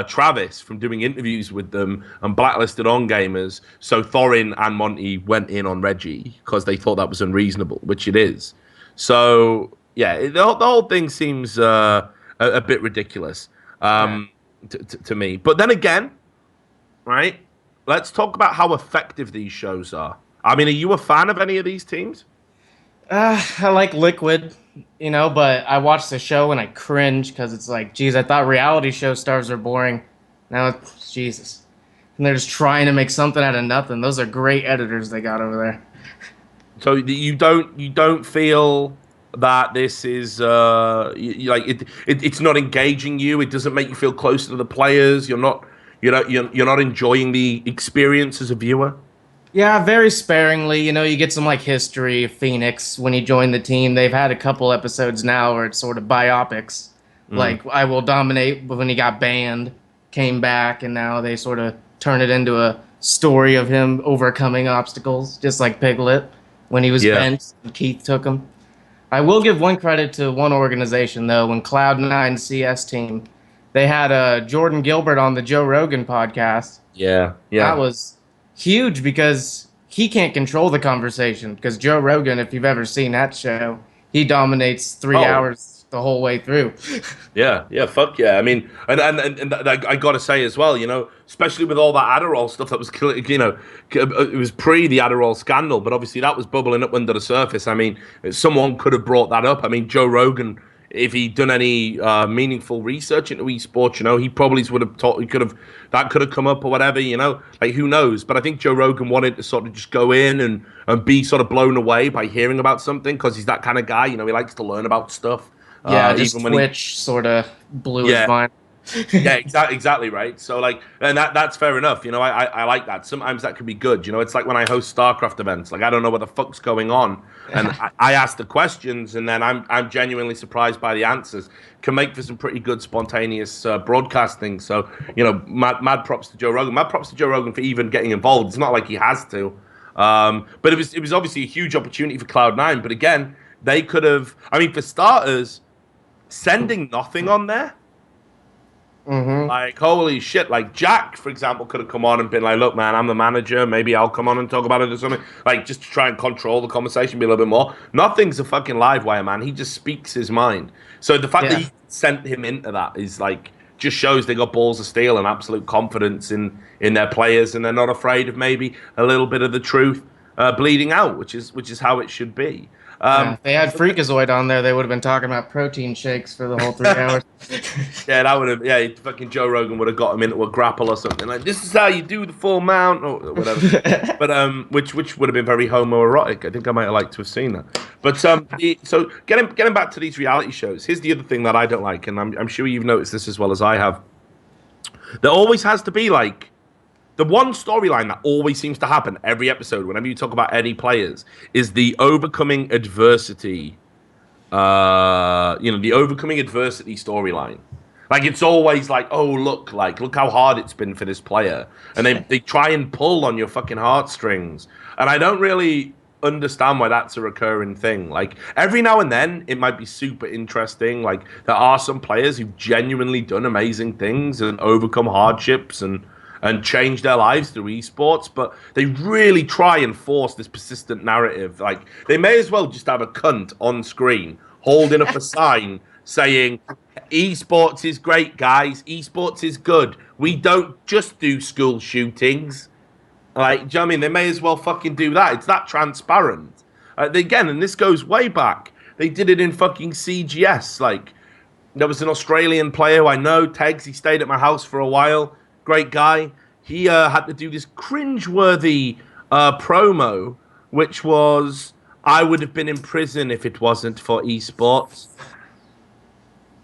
Travis from doing interviews with them and blacklisted on-gamers. So Thorin and Monty went in on Reggie because they thought that was unreasonable, which it is. So Yeah, the whole thing seems a bit ridiculous to me. But then again, right? Let's talk about how effective these shows are. I mean, are you a fan of any of these teams? I like Liquid, but I watch the show and I cringe because it's like, geez, I thought reality show stars are boring. Now it's Jesus. And they're just trying to make something out of nothing. Those are great editors they got over there. So you don't feel that this is it's not engaging you. It doesn't make you feel closer to the players. You're not enjoying the experience as a viewer. Yeah, very sparingly. You get some like history of Phoenix when he joined the team. They've had a couple episodes now where it's sort of biopics. Like I Will Dominate when he got banned, came back, and now they sort of turn it into a story of him overcoming obstacles, just like Piglet when he was benched and Keith took him. I will give one credit to one organization though. When Cloud9 CS team, they had Jordan Gilbert on the Joe Rogan podcast. Yeah. That was huge because he can't control the conversation. Because Joe Rogan, if you've ever seen that show, he dominates 3 hours the whole way through. Yeah, fuck yeah. I mean, and I gotta say as well, especially with all that Adderall stuff that was, it was pre the Adderall scandal, but obviously that was bubbling up under the surface. I mean, someone could have brought that up. I mean, Joe Rogan, if he'd done any meaningful research into esports, he probably would have taught. That could have come up or whatever, like who knows? But I think Joe Rogan wanted to sort of just go in and be sort of blown away by hearing about something because he's that kind of guy. He likes to learn about stuff. Yeah, just even Twitch sort of blew his mind. Yeah, exactly right. So and that's fair enough. I like that. Sometimes that could be good. It's like when I host StarCraft events. Like I don't know what the fuck's going on, and I ask the questions, and then I'm genuinely surprised by the answers. Can make for some pretty good spontaneous broadcasting. So mad props to Joe Rogan. Mad props to Joe Rogan for even getting involved. It's not like he has to, but it was obviously a huge opportunity for Cloud9. But again, they could have. I mean, for starters, sending nothing on there. Mm-hmm. Like, holy shit. Like, Jack, for example, could have come on and been like, look, man, I'm the manager. Maybe I'll come on and talk about it or something. Like, just to try and control the conversation, be a little bit more. Nothing's a fucking live wire, man. He just speaks his mind. So the fact that he sent him into that is, like, just shows they got balls of steel and absolute confidence in their players, and they're not afraid of maybe a little bit of the truth bleeding out, which is how it should be. If they had Freakazoid on there, they would have been talking about protein shakes for the whole 3 hours. Yeah, that would have. Yeah, fucking Joe Rogan would have got him into a grapple or something like. This is how you do the full mount or whatever. But which would have been very homoerotic. I think I might have liked to have seen that. But so getting back to these reality shows. Here's the other thing that I don't like, and I'm sure you've noticed this as well as I have. There always has to be like. The one storyline that always seems to happen every episode, whenever you talk about any players, is the overcoming adversity. The overcoming adversity storyline. Like it's always like, oh look how hard it's been for this player, and they try and pull on your fucking heartstrings, and I don't really understand why that's a recurring thing. Like every now and then, it might be super interesting. Like there are some players who've genuinely done amazing things and overcome hardships and change their lives through esports, but they really try and force this persistent narrative. Like, they may as well just have a cunt on screen holding up a sign saying, esports is great, guys. Esports is good. We don't just do school shootings. Like, do you know what I mean? They may as well fucking do that. It's that transparent. Again, and this goes way back. They did it in fucking CGS. Like, there was an Australian player who I know, Tegs, he stayed at my house for a while. Great guy. He had to do this cringeworthy promo, which was, I would have been in prison if it wasn't for esports.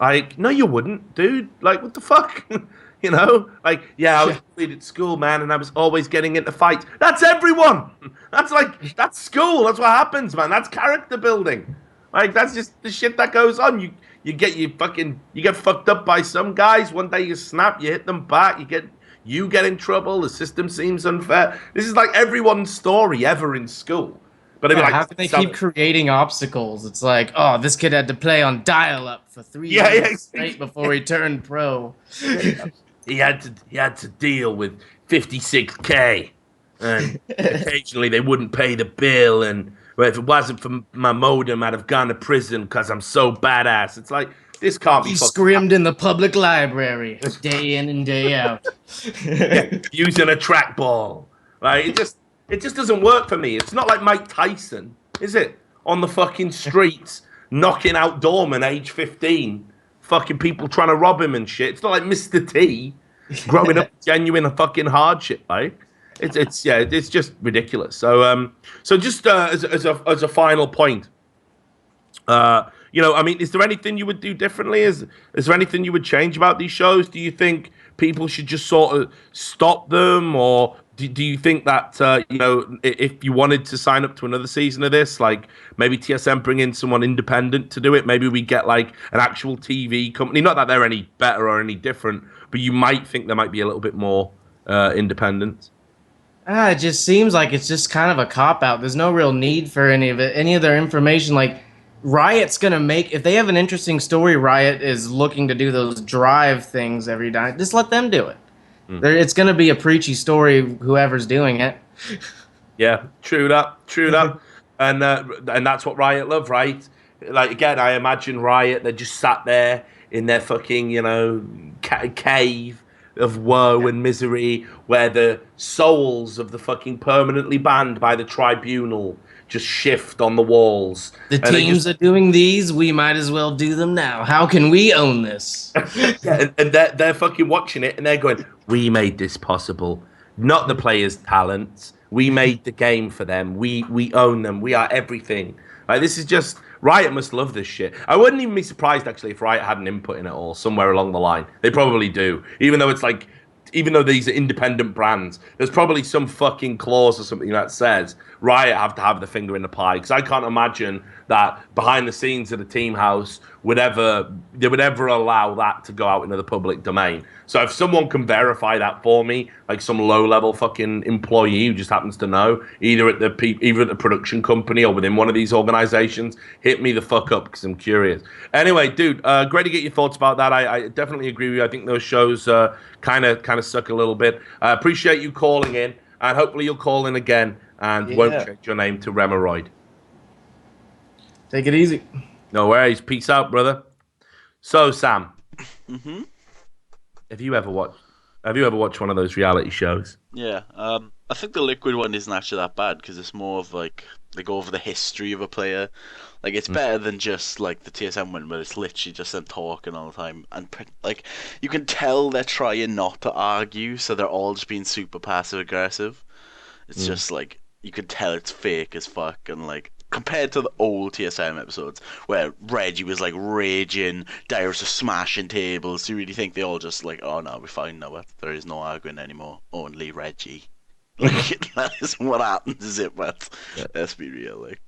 Like, no, you wouldn't, dude. Like, what the fuck? Like, yeah, I was bullied at school, man, and I was always getting into fights. That's everyone. That's school. That's what happens, man. That's character building. Like, that's just the shit that goes on. You get fucked up by some guys. One day you snap, you hit them back, you get in trouble. The system seems unfair. This is like everyone's story ever in school. But I mean, how can they keep creating obstacles? It's like, oh, this kid had to play on dial-up for 3 years straight before he turned pro. He had to deal with 56K, and occasionally they wouldn't pay the bill, and But if it wasn't for my modem, I'd have gone to prison because I'm so badass. It's like, this can't be He fucking screamed in the public library day in and day out. using a trackball. Like, it just doesn't work for me. It's not like Mike Tyson, is it? On the fucking streets, knocking out doormen age 15. Fucking people trying to rob him and shit. It's not like Mr. T growing up genuine fucking hardship, like. It's just ridiculous. So just as a final point, I mean, is there anything you would do differently? Is there anything you would change about these shows? Do you think people should just sort of stop them, or do you think that if you wanted to sign up to another season of this, like maybe TSM bring in someone independent to do it? Maybe we get like an actual TV company. Not that they're any better or any different, but you might think there might be a little bit more independence. It just seems like it's just kind of a cop-out. There's no real need for any of it. Any of their information, like, Riot's going to make... If they have an interesting story, Riot is looking to do those drive things every night. Just let them do it. It's going to be a preachy story, whoever's doing it. Yeah, true that. And that's what Riot love, right? Like, again, I imagine Riot, they just sat there in their fucking, cave of woe and misery, where the souls of the fucking permanently banned by the tribunal just shift on the walls. The teams are doing these, we might as well do them now. How can we own this? and they're fucking watching it, and they're going, we made this possible. Not the players' talents. We made the game for them. We own them. We are everything. Like, this is just... Riot must love this shit. I wouldn't even be surprised, actually, if Riot had an input in it all somewhere along the line. They probably do. Even though these are independent brands, there's probably some fucking clause or something that says Riot have to have the finger in the pie. Because I can't imagine that behind the scenes of the team house they would ever allow that to go out into the public domain. So if someone can verify that for me, like some low-level fucking employee who just happens to know, either at the production company or within one of these organizations, hit me the fuck up because I'm curious. Anyway, dude, great to get your thoughts about that. I definitely agree with you. I think those shows kind of suck a little bit. I appreciate you calling in, and hopefully you'll call in again and won't change your name to Remeroid. Take it easy. No worries. Peace out, brother. So, Sam, have you ever watched one of those reality shows? Yeah. I think the Liquid one isn't actually that bad because it's more of like they go over the history of a player. Like, it's better than just like the TSM one, where it's literally just them talking all the time, and like you can tell they're trying not to argue, so they're all just being super passive aggressive. It's just like you can tell it's fake as fuck, and like compared to the old TSM episodes where Reggie was like raging, Darius was smashing tables, you really think they all just like, oh no, we're fine now, there is no arguing anymore, only Reggie. Like, that is what happens, is it, but let's be real, like.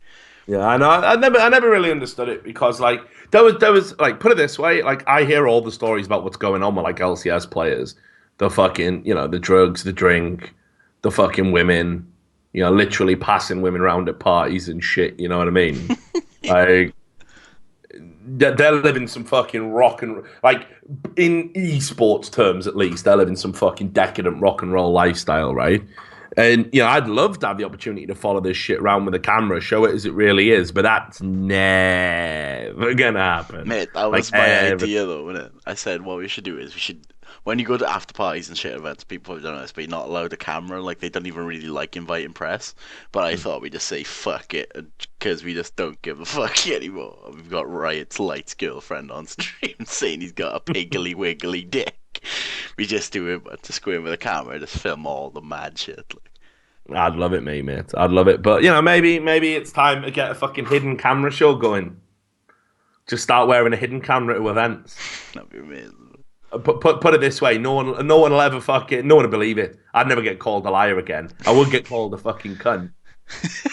Yeah, I know. I never really understood it because, like, there was like, put it this way, like, I hear all the stories about what's going on with like LCS players, the fucking, the drugs, the drink, the fucking women, literally passing women around at parties and shit. You know what I mean? Like, they're living some fucking like, in eSports terms at least, they're living some fucking decadent rock and roll lifestyle, right? And, I'd love to have the opportunity to follow this shit around with a camera, show it as it really is, but that's never gonna happen. Mate, that was my idea, though, wasn't it? I said, what we should do is when you go to after parties and shit events, people probably don't know this, but you're not allowed a camera, like, they don't even really like inviting press, but I thought we'd just say, fuck it, because we just don't give a fuck anymore. We've got Riot's Light's girlfriend on stream saying he's got a piggly wiggly dick. We just do it, but just go in with a camera, just film all the mad shit. Like. I'd love it, mate. I'd love it, but maybe it's time to get a fucking hidden camera show going. Just start wearing a hidden camera to events. That'd be amazing. Put it this way: no one will ever no one will believe it. I'd never get called a liar again. I would get called a fucking cunt.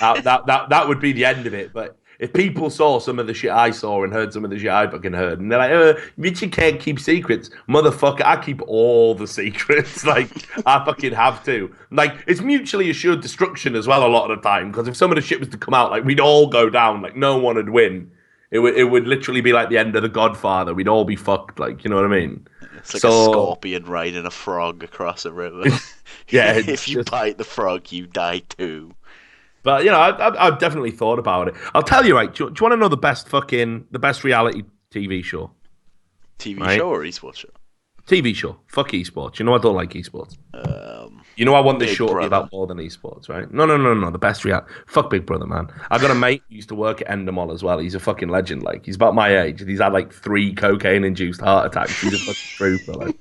That would be the end of it. But if people saw some of the shit I saw and heard some of the shit I fucking heard, and they're like, Richard can't keep secrets. Motherfucker, I keep all the secrets. Like, I fucking have to. Like, it's mutually assured destruction as well a lot of the time, because if some of the shit was to come out, like, we'd all go down. Like, no one would win. It would literally be like the end of The Godfather. We'd all be fucked, like, you know what I mean? It's like a scorpion riding a frog across a river. Yeah. If you bite the frog, you die too. But I've definitely thought about it. I'll tell you, right? Do you want to know the best reality TV show? TV show or esports show? TV show. Fuck esports. You know I don't like esports. I want this show to be about more than esports, right? No. The best reality. Fuck Big Brother, man. I've got a mate who used to work at Endemol as well. He's a fucking legend. Like, he's about my age. He's had like 3 cocaine-induced heart attacks. He's a fucking trooper. Like.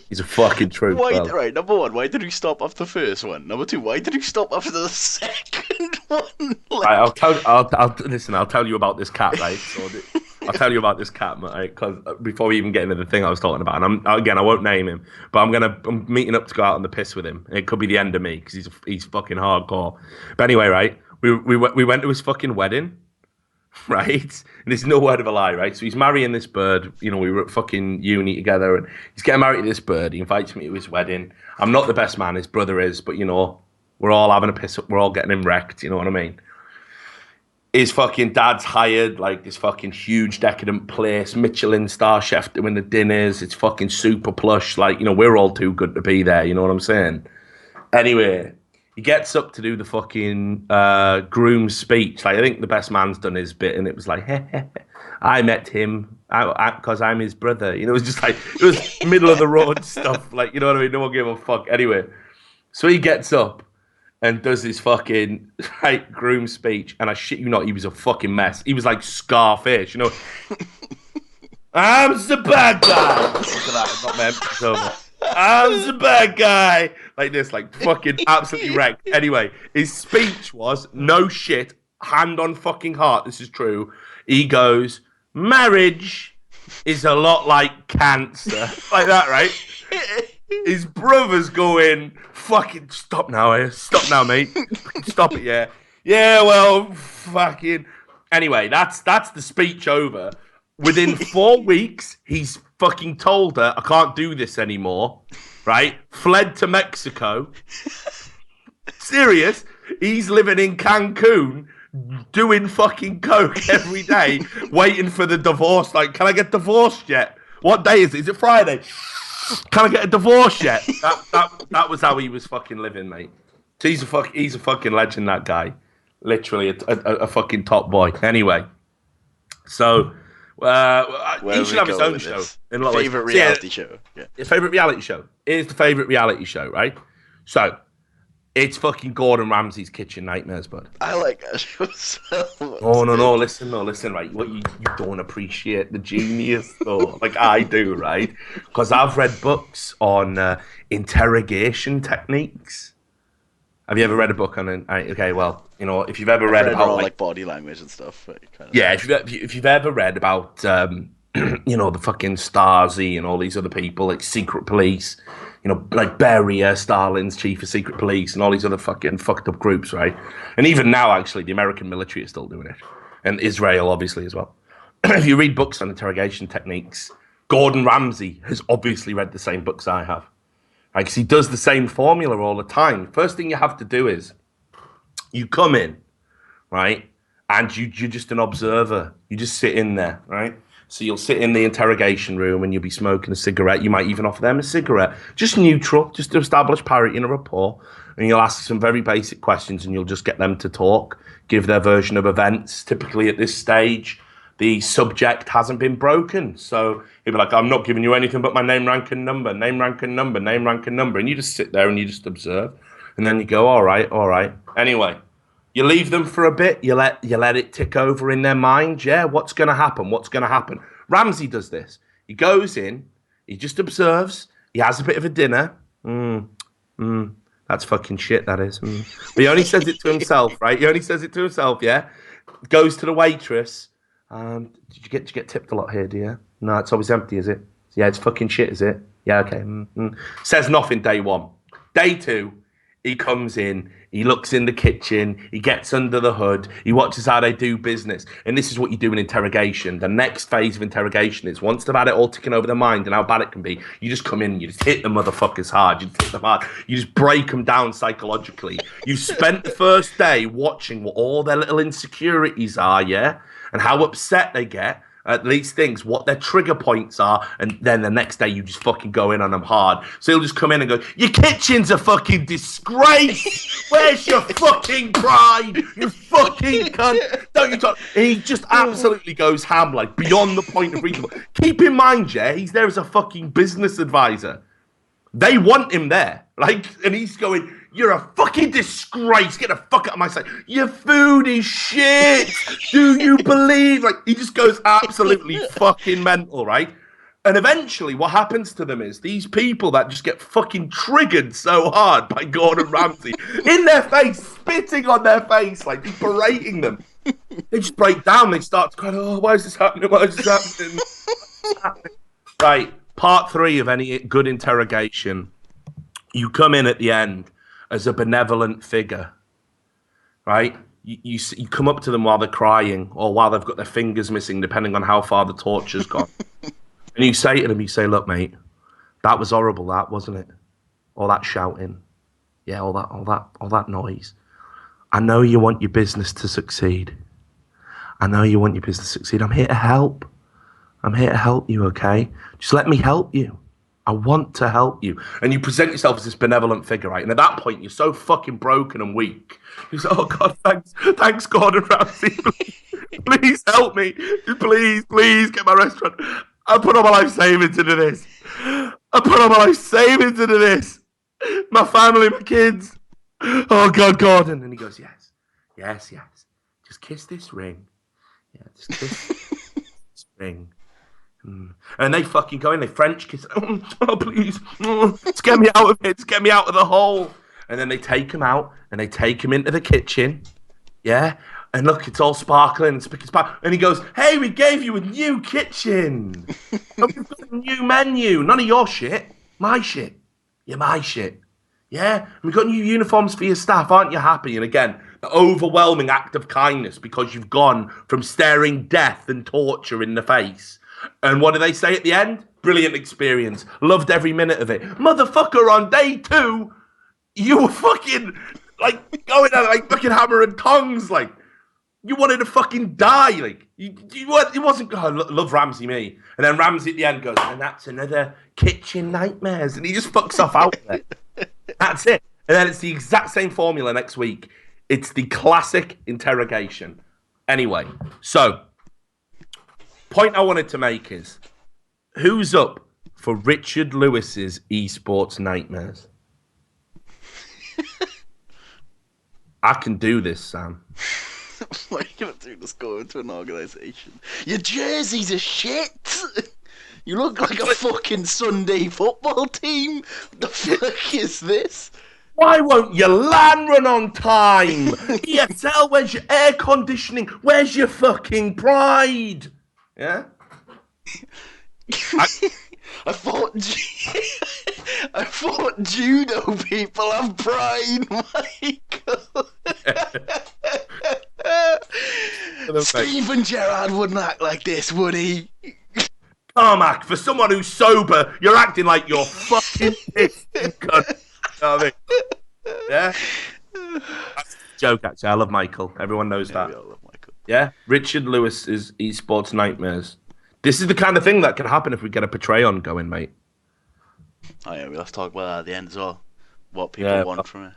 He's a fucking trooper. Right, number 1, why did he stop after the first one? Number 2, why did he stop after the second one? Like... I'll tell you about this cat, right? So I'll tell you about this cat, mate, because before we even get into the thing I was talking about, and I won't name him, but I'm meeting up to go out on the piss with him. It could be the end of me because he's fucking hardcore. But anyway, right, we went to his fucking wedding, right? And there's no word of a lie, right? So he's marrying this bird. We were at fucking uni together, and he's getting married to this bird. He invites me to his wedding. I'm not the best man, his brother is, but we're all having a piss up. We're all getting him wrecked. You know what I mean? His fucking dad's hired like this fucking huge decadent place, Michelin star chef doing the dinners. It's fucking super plush. Like, we're all too good to be there. You know what I'm saying? Anyway, he gets up to do the fucking groom's speech. Like, I think the best man's done his bit, and it was like, I met him because I'm his brother. It was just like, it was middle of the road stuff. Like, you know what I mean? No one gave a fuck. Anyway, so he gets up and does his fucking groom speech, and I shit you not, he was a fucking mess. He was like Scarface, I'm the bad guy. Look at that, not meant. It's over. I'm the bad guy. Like this, like fucking absolutely wrecked. Anyway, his speech was, no shit, hand on fucking heart, this is true. He goes, marriage is a lot like cancer. Like that, right? His brother's going, fucking stop now, mate. Stop it, yeah. Yeah, well, fucking. Anyway, that's the speech over. Within 4 weeks, he's fucking told her, I can't do this anymore, right? Fled to Mexico. Serious? He's living in Cancun, doing fucking coke every day, waiting for the divorce. Like, can I get divorced yet? What day is it? Is it Friday? Can I get a divorce yet? That was how he was fucking living, mate. So he's a fucking legend, that guy. Literally a fucking top boy. Anyway, so he should have his own show. Favorite reality show. Yeah. His favorite reality show. Here's the favorite reality show, right? So it's fucking Gordon Ramsay's Kitchen Nightmares, bud. I like that show so much. Oh no, listen, right? What you don't appreciate the genius, though, like I do, right? Because I've read books on interrogation techniques. Have you ever read a book on it? Okay, well, if you've ever read about like body language and stuff. If you've ever read about the fucking Stasi and all these other people, like secret police. Like Beria, Stalin's chief of secret police, and all these other fucking fucked up groups, right? And even now, actually, the American military is still doing it. And Israel, obviously, as well. If you read books on interrogation techniques, Gordon Ramsay has obviously read the same books I have. Right? Because he does the same formula all the time. First thing you have to do is, you come in, right? And you're just an observer. You just sit in there, right? So you'll sit in the interrogation room and you'll be smoking a cigarette. You might even offer them a cigarette. Just neutral, just to establish parity and a rapport. And you'll ask some very basic questions and you'll just get them to talk, give their version of events. Typically at this stage, the subject hasn't been broken. So he'll be like, I'm not giving you anything but my name, rank, and number, name, rank, and number, name, rank, and number. And you just sit there and you just observe. And then you go, all right. Anyway. You leave them for a bit. You let it tick over in their mind. Yeah, what's going to happen? Ramsay does this. He goes in. He just observes. He has a bit of a dinner. That's fucking shit, that is. But he only says it to himself, right? Yeah. Goes to the waitress. Did you get tipped a lot here, dear? No, it's always empty, is it? Yeah, it's fucking shit, is it? Yeah, okay. Says nothing day 1. Day 2, he comes in. He looks in the kitchen, he gets under the hood, he watches how they do business. And this is what you do in interrogation. The next phase of interrogation is once they've had it all ticking over their mind and how bad it can be, you just come in and you just hit the motherfuckers hard. You just break them down psychologically. You've spent the first day watching what all their little insecurities are, yeah? And how upset they get at least thinks what their trigger points are, and then the next day you just fucking go in on them hard. So he'll just come in and go, your kitchen's a fucking disgrace. Where's your fucking pride? You fucking cunt. Don't you talk? And he just absolutely goes ham, like beyond the point of reasonable. Keep in mind, yeah, he's there as a fucking business advisor. They want him there, like, and he's going, you're a fucking disgrace. Get the fuck out of my sight. Your food is shit. Do you believe? Like, he just goes absolutely fucking mental, right? And eventually what happens to them is these people that just get fucking triggered so hard by Gordon Ramsay in their face, spitting on their face, like he's berating them. They just break down. They start to cry, oh, why is this happening? Why is this happening? Right. Part 3 of any good interrogation. You come in at the end as a benevolent figure, right? You come up to them while they're crying or while they've got their fingers missing, depending on how far the torture's gone. And you say to them, you say, look, mate, that was horrible, that, wasn't it? All that shouting. Yeah, all that noise. I know you want your business to succeed. I'm here to help. I'm here to help you, okay? Just let me help you. I want to help you. And you present yourself as this benevolent figure, right? And at that point, you're so fucking broken and weak. You say, oh, God, thanks, Gordon Ramsay. Please help me. Please get my restaurant. I put all my life savings into this. My family, my kids. Oh, God, Gordon. And he goes, yes. Just kiss this ring. Yeah, just kiss this ring. And they fucking go in, they French kiss. Oh, please. Just get me out of it. Just get me out of the hole. And then they take him out and they take him into the kitchen. Yeah. And look, it's all sparkling and spick and spark. And he goes, hey, we gave you a new kitchen. And we've got a new menu. None of your shit. My shit. You're my shit. Yeah. And we've got new uniforms for your staff. Aren't you happy? And again, the overwhelming act of kindness because you've gone from staring death and torture in the face. And what do they say at the end? Brilliant experience. Loved every minute of it. Motherfucker, on day 2, you were fucking, like, going at like fucking hammer and tongs, like, you wanted to fucking die, like, you wasn't, oh, love Ramsay, me. And then Ramsay at the end goes, and that's another kitchen nightmares. And he just fucks off out there. That's it. And then it's the exact same formula next week. It's the classic interrogation. Anyway, so point I wanted to make is, who's up for Richard Lewis's eSports nightmares? I can do this, Sam. What are you going to do? Just go into an organisation. Your jerseys are shit! You look like a fucking Sunday football team! What the fuck is this? Why won't your LAN run on time? ESL, where's your air conditioning? Where's your fucking pride? Yeah? I thought judo people have pride, Michael. Steven Gerrard wouldn't act like this, would he? Carmack, for someone who's sober, you're acting like you're fucking pissed, you cunt. You know what I mean? Yeah? That's a joke, actually. I love Michael. Everyone knows that. We all love Michael. Yeah? Richard Lewis is eSports nightmares. This is the kind of thing that can happen if we get a Patreon going, mate. Oh yeah, we'll have to talk about that at the end as well. What people want from it.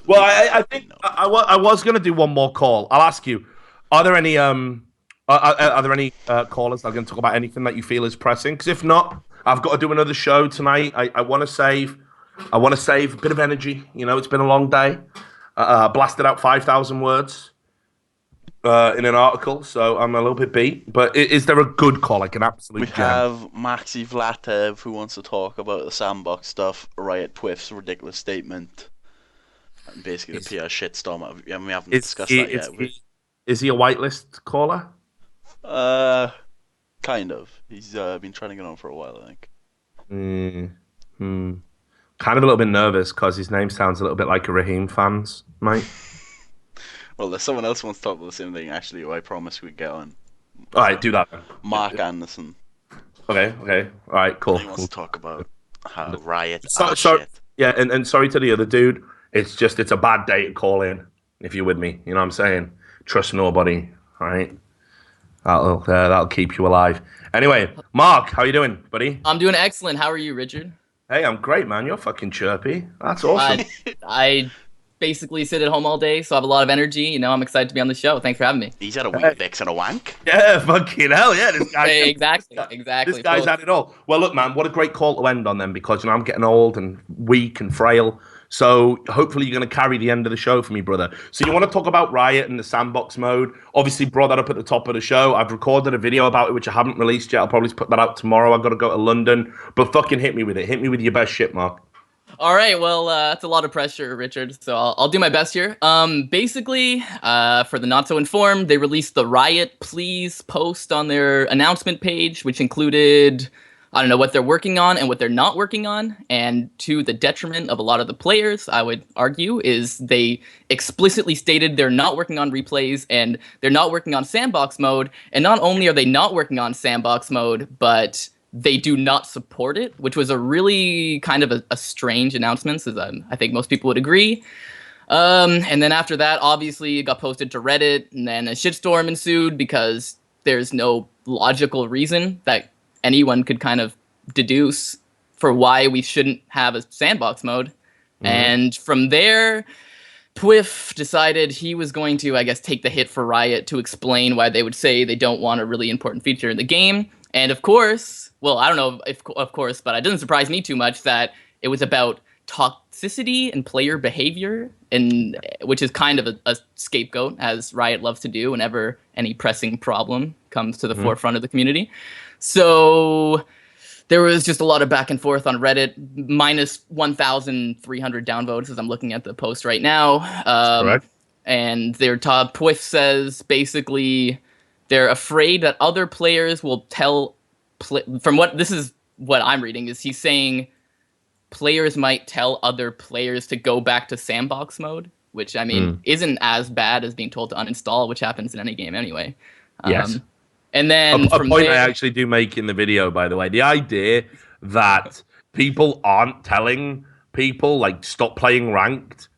Well, I think I was going to do one more call. I'll ask you: are there any callers that are going to talk about anything that you feel is pressing? Because if not, I've got to do another show tonight. I want to save a bit of energy. You know, it's been a long day. Blasted out 5,000 words in an article, so I'm a little bit beat. But is there a good call, like an absolute We gem? have Maxi Vlatev who wants to talk about the sandbox stuff, Riot Twift's ridiculous statement, and basically the PR shitstorm. We haven't discussed that yet. Is he a whitelist caller? Kind of. He's been trying to get on for a while, I think. Kind of a little bit nervous because his name sounds a little bit like a Rahim fan's, mate. Well, there's someone else who wants to talk about the same thing, actually, who I promise we'd get on. All right, do that then. Mark Anderson. Okay. All right, cool. He wants to talk about how Riot shit. Yeah, and sorry to the other dude. It's a bad day to call in, if you're with me. You know what I'm saying? Trust nobody, all right? That'll keep you alive. Anyway, Mark, how you doing, buddy? I'm doing excellent. How are you, Richard? Hey, I'm great, man. You're fucking chirpy. That's awesome. I basically sit at home all day, so I have a lot of energy. You know, I'm excited to be on the show. Thanks for having me. He's had a Weetabix and a wank. Yeah, fucking hell, yeah. This guy, exactly. This guy's had it all. Well, look, man, what a great call to end on then, because I'm getting old and weak and frail. So hopefully you're going to carry the end of the show for me, brother. So you want to talk about Riot and the sandbox mode? Obviously brought that up at the top of the show. I've recorded a video about it, which I haven't released yet. I'll probably put that out tomorrow. I've got to go to London. But fucking hit me with it. Hit me with your best shit, Mark. All right, well, that's a lot of pressure, Richard, so I'll do my best here. Basically, for the not-so-informed, they released the Riot Please post on their announcement page, which included, I don't know, what they're working on and what they're not working on, and to the detriment of a lot of the players, I would argue, is they explicitly stated they're not working on replays, and they're not working on sandbox mode, and not only are they not working on sandbox mode, but they do not support it, which was a really kind of a strange announcement, as I think most people would agree. And then after that, obviously, it got posted to Reddit, and then a shitstorm ensued because there's no logical reason that anyone could kind of deduce for why we shouldn't have a sandbox mode. Mm-hmm. And from there, Twiff decided he was going to, I guess, take the hit for Riot to explain why they would say they don't want a really important feature in the game. And of course, well, I don't know if of course, but it doesn't surprise me too much that it was about toxicity and player behavior, and which is kind of a scapegoat, as Riot loves to do whenever any pressing problem comes to the forefront of the community. So there was just a lot of back and forth on Reddit, minus 1,300 downvotes as I'm looking at the post right now. Correct. And their top Twiff says basically they're afraid that other players will tell, from what this is what I'm reading, is he's saying players might tell other players to go back to sandbox mode, which I mean isn't as bad as being told to uninstall, which happens in any game anyway. Yes. And then a point I actually do make in the video, by the way, the idea that people aren't telling people like stop playing ranked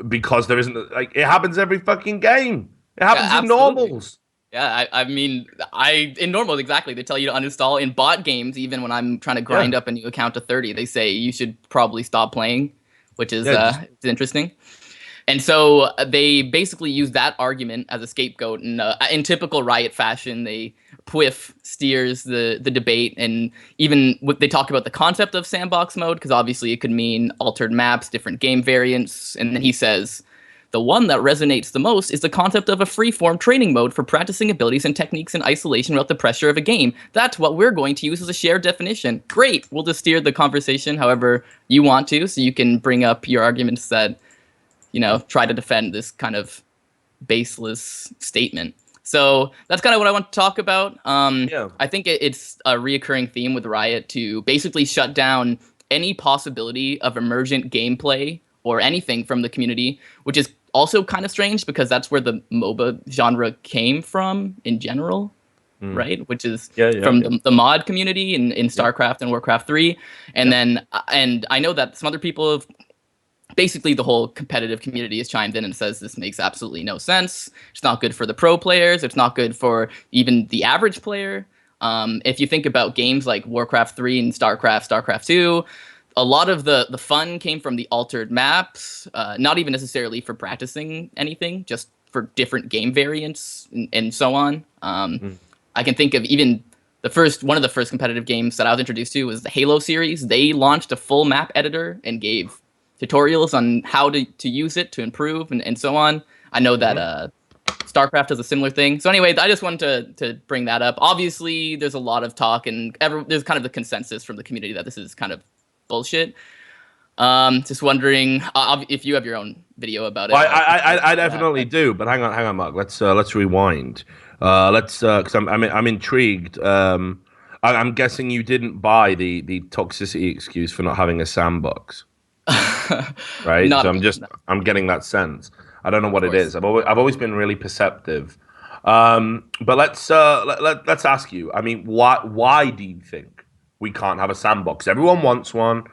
because there isn't, like, it happens every fucking game. It happens in normals. Yeah, I mean, in normals, exactly. They tell you to uninstall. In bot games, even when I'm trying to grind up a new account to 30, they say you should probably stop playing, which is it's interesting. And so they basically use that argument as a scapegoat. And in typical Riot fashion, Twiff steers the debate. And even they talk about the concept of sandbox mode, because obviously it could mean altered maps, different game variants. And then he says, the one that resonates the most is the concept of a free-form training mode for practicing abilities and techniques in isolation without the pressure of a game. That's what we're going to use as a shared definition. Great. We'll just steer the conversation however you want to, so you can bring up your arguments that, you know, try to defend this kind of baseless statement. So that's kind of what I want to talk about. I think it's a reoccurring theme with Riot to basically shut down any possibility of emergent gameplay or anything from the community, which is also kind of strange because that's where the MOBA genre came from in general, right? Which is from the mod community in StarCraft and Warcraft 3. And then, and I know that some other people have, basically the whole competitive community has chimed in and says this makes absolutely no sense. It's not good for the pro players. It's not good for even the average player. If you think about games like Warcraft 3 and StarCraft 2, a lot of the fun came from the altered maps, not even necessarily for practicing anything, just for different game variants and so on. I can think of even one of the first competitive games that I was introduced to was the Halo series. They launched a full map editor and gave tutorials on how to use it to improve and so on. I know that StarCraft does a similar thing. So anyway, I just wanted to bring that up. Obviously, there's a lot of talk and there's kind of the consensus from the community that this is kind of bullshit. Just wondering if you have your own video about it. Well, I definitely do, but hang on, Mark. Let's rewind. Because I'm intrigued. I'm guessing you didn't buy the toxicity excuse for not having a sandbox, right? So I'm getting that sense. I don't know what it is. I've always been really perceptive. But let's ask you. I mean, why do you think we can't have a sandbox? Everyone wants one.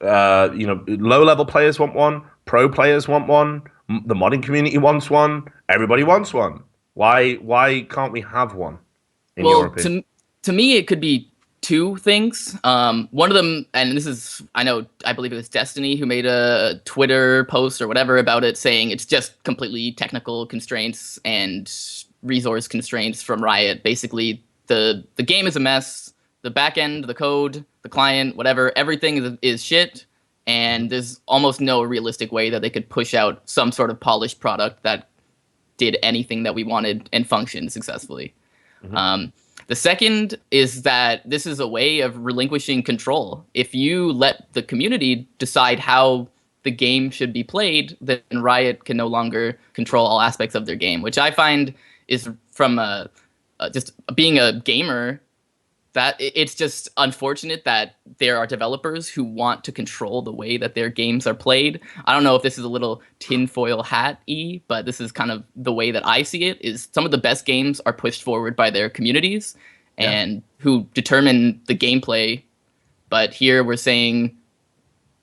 Low-level players want one. Pro players want one. The modding community wants one. Everybody wants one. Why can't we have one? in your opinion? To me, it could be two things. One of them, and this is, I believe it was Destiny who made a Twitter post or whatever about it, saying it's just completely technical constraints and resource constraints from Riot. Basically, the game is a mess. The back end, the code, the client, whatever, everything is shit. And there's almost no realistic way that they could push out some sort of polished product that did anything that we wanted and functioned successfully. The second is that this is a way of relinquishing control. If you let the community decide how the game should be played, then Riot can no longer control all aspects of their game, which I find is from just being a gamer, that it's just unfortunate that there are developers who want to control the way that their games are played. I don't know if this is a little tinfoil hat-y, but this is kind of the way that I see it, is some of the best games are pushed forward by their communities and who determine the gameplay. But here we're saying,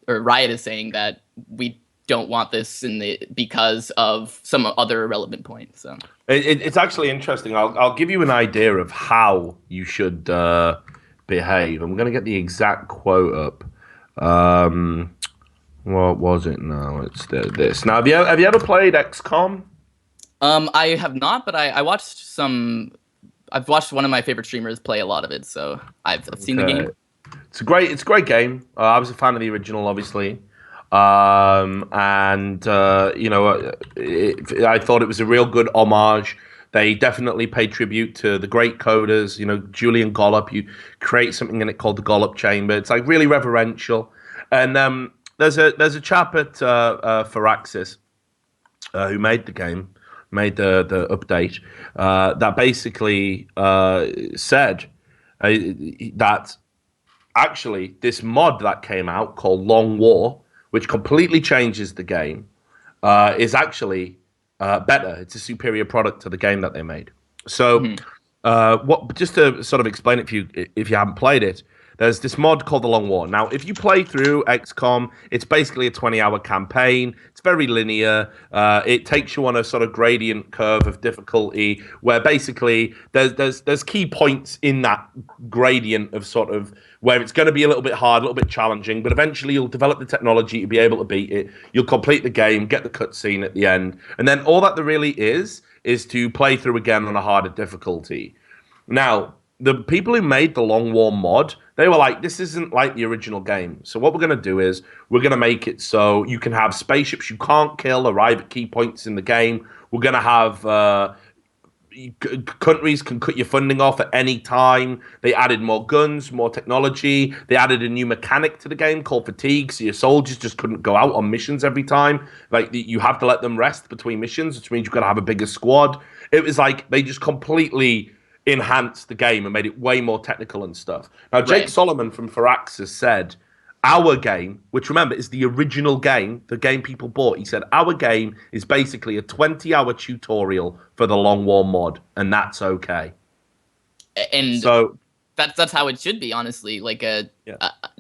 or Riot is saying, that we don't want this because of some other irrelevant point. So it's actually interesting. I'll give you an idea of how you should behave. I'm going to get the exact quote up. What was it now? It's this. Now, have you ever played XCOM? I have not, but I watched some. I've watched one of my favorite streamers play a lot of it, so I've seen the game. It's a great game. I was a fan of the original, obviously. I thought it was a real good homage. They definitely pay tribute to the great coders, Julian Gollop. You create something in it called the Gollop Chamber. It's like really reverential. And there's a chap at Firaxis who made the game, made the update, that basically said that actually this mod that came out called Long War, which completely changes the game, is actually better. It's a superior product to the game that they made. So, just to sort of explain it for you, if you haven't played it, there's this mod called the Long War. Now, if you play through XCOM, it's basically a 20-hour campaign. It's very linear. It takes you on a sort of gradient curve of difficulty, where basically there's key points in that gradient of sort of where it's going to be a little bit hard, a little bit challenging, but eventually you'll develop the technology to be able to beat it. You'll complete the game, get the cutscene at the end, and then all that there really is to play through again on a harder difficulty. Now, the people who made the Long War mod, they were like, this isn't like the original game. So what we're going to do is we're going to make it so you can have spaceships you can't kill arrive at key points in the game. We're going to have countries can cut your funding off at any time. They added more guns, more technology. They added a new mechanic to the game called fatigue, so your soldiers just couldn't go out on missions every time. Like, you have to let them rest between missions, which means you've got to have a bigger squad. It was like they just completely enhanced the game and made it way more technical and stuff. Now, Jake Solomon from Firaxis said, our game, which remember is the original game, the game people bought, he said, our game is basically a 20-hour tutorial for the Long War mod, and that's okay. And so that's how it should be, honestly. Like a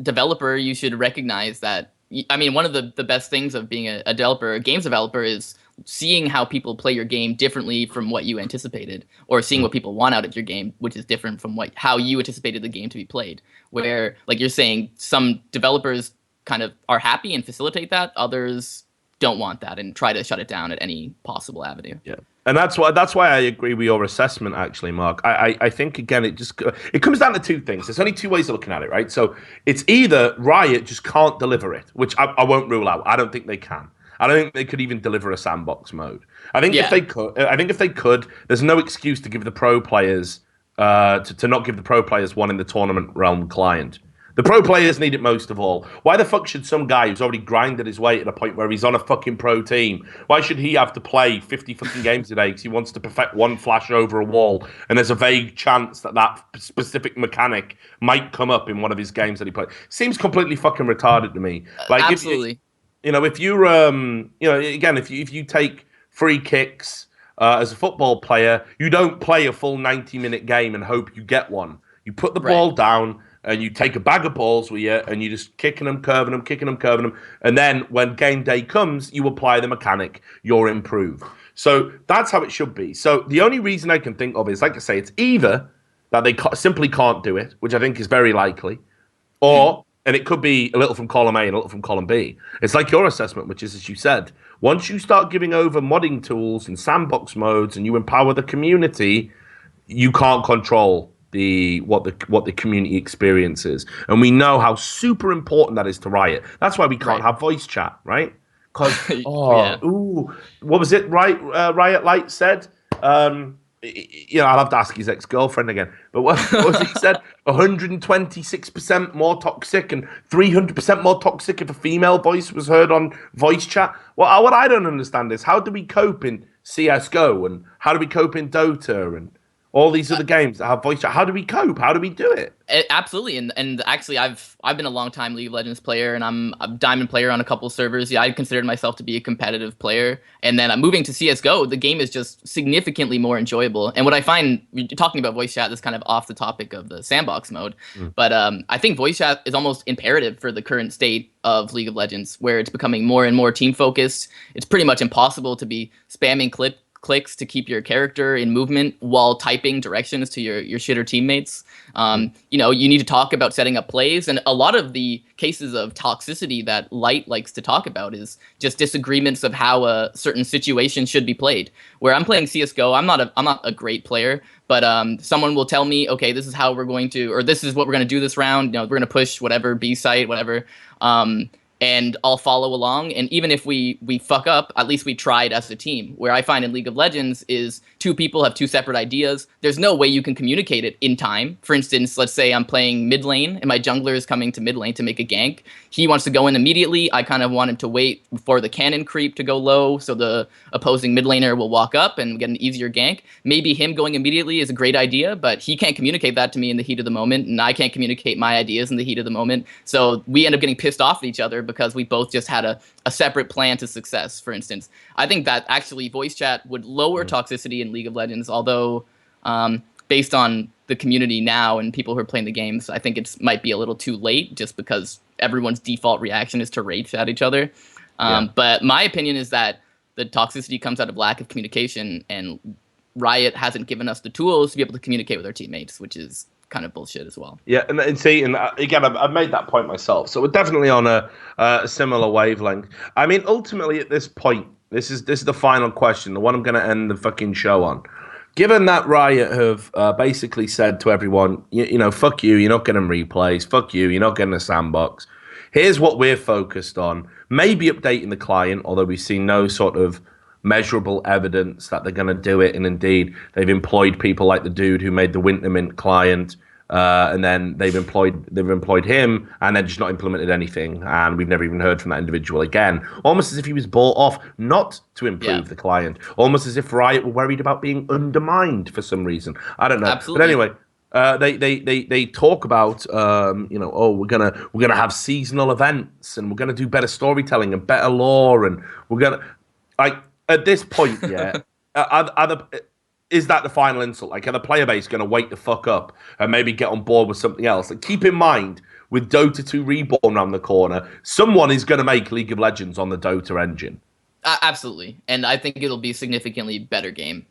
developer, you should recognize that. I mean, one of the best things of being a developer, a games developer, is seeing how people play your game differently from what you anticipated, or seeing what people want out of your game, which is different from how you anticipated the game to be played. Where, like you're saying, some developers kind of are happy and facilitate that, others don't want that and try to shut it down at any possible avenue. Yeah. And that's why I agree with your assessment, actually, Mark. I think, again, it comes down to two things. There's only two ways of looking at it, right? So it's either Riot just can't deliver it, which I won't rule out. I don't think they can. I don't think they could even deliver a sandbox mode. I think if they could, there's no excuse to give the pro players to not give the pro players one in the tournament realm client. The pro players need it most of all. Why the fuck should some guy who's already grinded his way to the point where he's on a fucking pro team, why should he have to play 50 fucking games a day because he wants to perfect one flash over a wall and there's a vague chance that specific mechanic might come up in one of his games that he plays? Seems completely fucking retarded to me. Like, absolutely. If you're, again, if you take free kicks as a football player, you don't play a full 90-minute game and hope you get one. You put the ball down and you take a bag of balls with you and you just kicking them, curving them. And then when game day comes, you apply the mechanic, you're improved. So that's how it should be. So the only reason I can think of is, like I say, it's either that they simply can't do it, which I think is very likely, or and it could be a little from column A and a little from column B. It's like your assessment, which is, as you said, once you start giving over modding tools and sandbox modes and you empower the community, you can't control what the community experiences. And we know how super important that is to Riot. That's why we can't have voice chat, right? Because, what was it? Riot Light said? I'll have to ask his ex-girlfriend again. But what was he said? 126% more toxic and 300% more toxic if a female voice was heard on voice chat. Well, what I don't understand is, how do we cope in CSGO and how do we cope in Dota and all these other games that have voice chat? How do we cope? How do we do it? Absolutely, and actually, I've been a long time League of Legends player, and I'm a diamond player on a couple servers. Yeah, I considered myself to be a competitive player, and then I'm moving to CS:GO. The game is just significantly more enjoyable. And what I find, talking about voice chat, is kind of off the topic of the sandbox mode, but I think voice chat is almost imperative for the current state of League of Legends, where it's becoming more and more team focused. It's pretty much impossible to be spamming clicks to keep your character in movement while typing directions to your shitter teammates. You need to talk about setting up plays, and a lot of the cases of toxicity that Light likes to talk about is just disagreements of how a certain situation should be played. Where I'm playing CS:GO, I'm not a great player, but someone will tell me, okay, this is how we're going to, or this is what we're going to do this round. We're going to push whatever B site, whatever. And I'll follow along. And even if we fuck up, at least we tried as a team. Where I find in League of Legends is two people have two separate ideas. There's no way you can communicate it in time. For instance, let's say I'm playing mid lane and my jungler is coming to mid lane to make a gank. He wants to go in immediately. I kind of want him to wait for the cannon creep to go low so the opposing mid laner will walk up and get an easier gank. Maybe him going immediately is a great idea, but he can't communicate that to me in the heat of the moment, and I can't communicate my ideas in the heat of the moment. So we end up getting pissed off at each other because we both just had a separate plan to success, for instance. I think that actually voice chat would lower toxicity in League of Legends, although based on the community now and people who are playing the games, I think it might be a little too late just because everyone's default reaction is to rage at each other. But my opinion is that the toxicity comes out of lack of communication, and Riot hasn't given us the tools to be able to communicate with our teammates, which is kind of bullshit as well. Yeah, and again, I've made that point myself, so we're definitely on a similar wavelength. I mean, ultimately at this point, this is the final question, the one I'm going to end the fucking show on. Given that Riot have basically said to everyone, fuck you, you're not getting replays, fuck you, you're not getting a sandbox. Here's what we're focused on. Maybe updating the client, although we've seen no sort of measurable evidence that they're going to do it. And indeed, they've employed people like the dude who made the Wintermint client, and then they've employed him, and then just not implemented anything. And we've never even heard from that individual again. Almost as if he was bought off not to improve the client. Almost as if Riot were worried about being undermined for some reason. I don't know. Absolutely. But anyway, they talk about we're gonna have seasonal events, and we're gonna do better storytelling and better lore, and we're gonna at this point, is that the final insult? Like, are the player base going to wake the fuck up and maybe get on board with something else? Like, keep in mind, with Dota 2 Reborn around the corner, someone is going to make League of Legends on the Dota engine. Absolutely, and I think it'll be a significantly better game.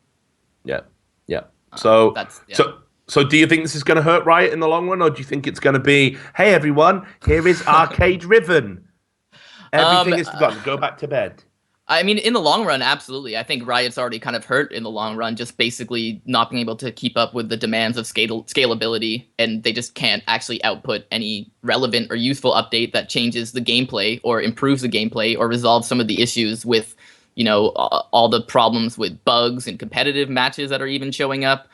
Yeah. So do you think this is going to hurt Riot in the long run, or do you think it's going to be, hey everyone, here is Arcade Riven, everything is forgotten, go back to bed? I mean, in the long run, absolutely. I think Riot's already kind of hurt in the long run, just basically not being able to keep up with the demands of scalability, and they just can't actually output any relevant or useful update that changes the gameplay or improves the gameplay or resolves some of the issues with, all the problems with bugs and competitive matches that are even showing up.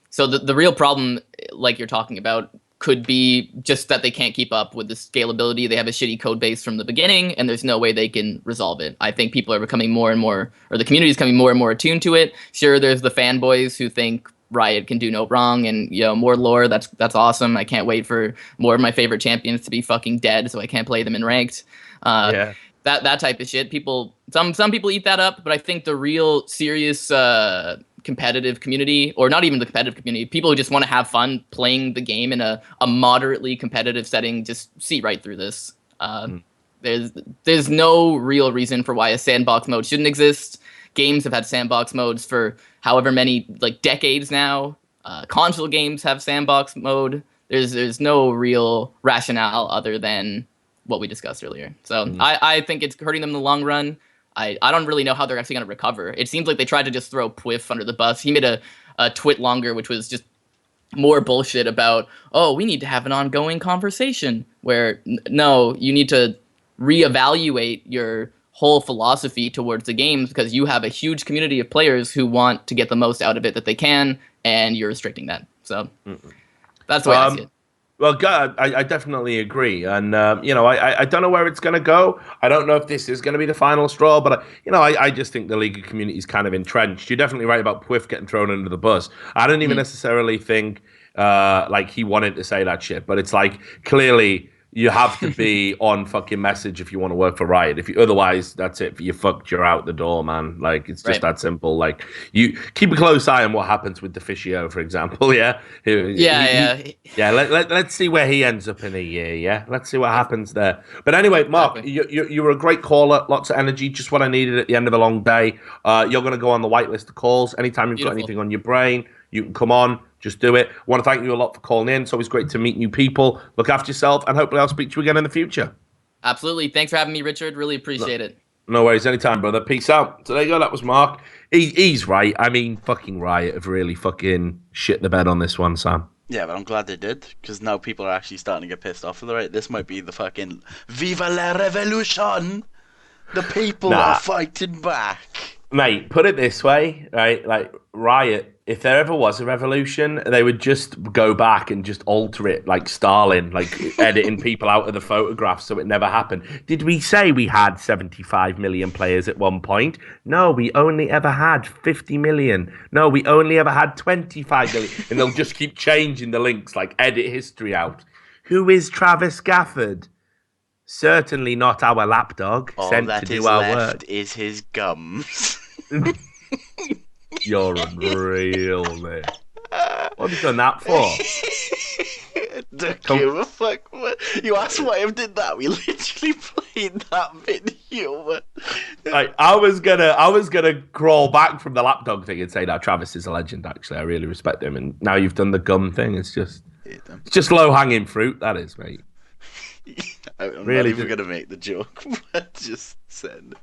So the real problem, like you're talking about, could be just that they can't keep up with the scalability. They have a shitty code base from the beginning, and there's no way they can resolve it. I think people are becoming more and more, or the community is becoming more and more attuned to it. Sure, there's the fanboys who think Riot can do no wrong, and more lore. That's awesome. I can't wait for more of my favorite champions to be fucking dead, so I can't play them in ranked. That type of shit. Some people eat that up, but I think the real serious competitive community, or not even the competitive community, people who just want to have fun playing the game in a moderately competitive setting, just see right through this. There's no real reason for why a sandbox mode shouldn't exist. Games have had sandbox modes for however many decades now. console games have sandbox mode. There's no real rationale other than what we discussed earlier. So I think it's hurting them in the long run. I don't really know how they're actually going to recover. It seems like they tried to just throw Pwiff under the bus. He made a twit longer, which was just more bullshit about, oh, we need to have an ongoing conversation, where no, you need to reevaluate your whole philosophy towards the games because you have a huge community of players who want to get the most out of it that they can, and you're restricting that. So that's the way I see it. Well, God, I definitely agree, and I don't know where it's going to go. I don't know if this is going to be the final straw, but I just think the league community is kind of entrenched. You're definitely right about Pwiff getting thrown under the bus. I don't even necessarily think like he wanted to say that shit, but it's like clearly you have to be on fucking message if you want to work for Riot. If you otherwise, that's it. You fucked. You're out the door, man. Like it's just that simple. Like you keep a close eye on what happens with Deficio, for example. Yeah, Let's see where he ends up in a year. Yeah, let's see what happens there. But anyway, Mark, you were a great caller. Lots of energy. Just what I needed at the end of a long day. You're going to go on the whitelist of calls anytime you've got anything on your brain. You can come on. Just do it. I want to thank you a lot for calling in. It's always great to meet new people. Look after yourself, and hopefully I'll speak to you again in the future. Absolutely. Thanks for having me, Richard. Really appreciate it. No worries. Anytime, brother. Peace out. So there you go. That was Mark. He's right. I mean, fucking Riot have really fucking shit the bed on this one, Sam. Yeah, but I'm glad they did, because now people are actually starting to get pissed off with the Riot. This might be the fucking Viva la Revolution. The people are fighting back. Mate, put it this way, right? Like, Riot, if there ever was a revolution, they would just go back and just alter it like Stalin, like editing people out of the photographs so it never happened. Did we say we had 75 million players at one point? No, we only ever had 50 million. No, we only ever had 25 million. And they'll just keep changing the links, like edit history out. Who is Travis Gafford? Certainly not our lapdog sent to do our work. All that is is his gums. You're unreal, mate. What have you done that for? Don't give a fuck. You asked why I did that. We literally played that video. Like, I was gonna crawl back from the lapdog thing and say that Travis is a legend. Actually, I really respect him. And now you've done the gum thing. It's just low hanging fruit. That is, mate. I'm really not even gonna make the joke, but just said.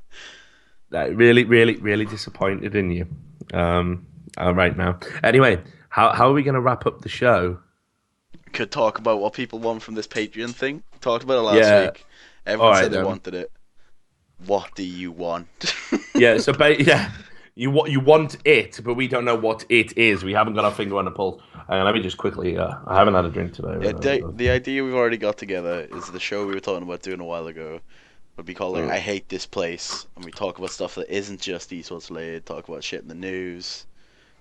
Really, really, really disappointed in you right now. Anyway, how are we going to wrap up the show? Could talk about what people want from this Patreon thing. Talked about it last week. Everyone said they wanted it. What do you want? You want it, but we don't know what it is. We haven't got our finger on the pulse. Let me just quickly. I haven't had a drink today. The idea we've already got together is the show we were talking about doing a while ago. Would be called I Hate This Place, and we talk about stuff that isn't just esports related. Talk about shit in the news,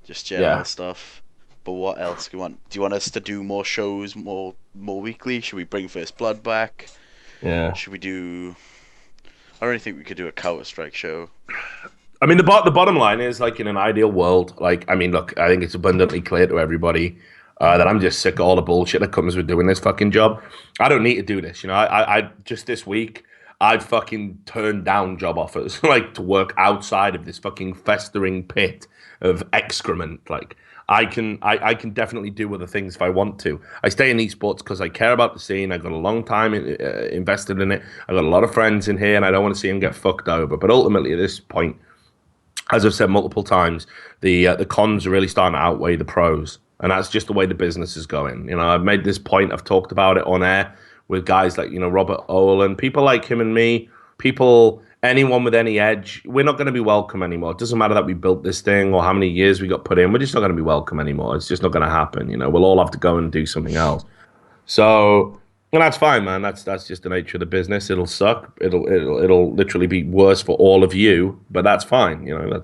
just general stuff. But what else do you want? Do you want us to do more shows, more weekly? Should we bring First Blood back? Yeah. Should we do? I don't really think we could do a Counter-Strike show. I mean, the bottom line is, like, in an ideal world, like, I mean, look, I think it's abundantly clear to everybody that I'm just sick of all the bullshit that comes with doing this fucking job. I don't need to do this, you know. I just this week, I've fucking turned down job offers, like, to work outside of this fucking festering pit of excrement. Like, I can definitely do other things if I want to. I stay in esports because I care about the scene. I've got a long time invested in it. I've got a lot of friends in here, and I don't want to see them get fucked over. But ultimately, at this point, as I've said multiple times, the cons are really starting to outweigh the pros, and that's just the way the business is going. You know, I've made this point. I've talked about it on air with guys like, you know, Robert Owen, people like him and me, anyone with any edge. We're not going to be welcome anymore. It doesn't matter that we built this thing or how many years we got put in. We're just not going to be welcome anymore. It's just not going to happen. You know, we'll all have to go and do something else. So, and that's fine, man. That's just the nature of the business. It'll suck. It'll literally be worse for all of you, but that's fine. You know,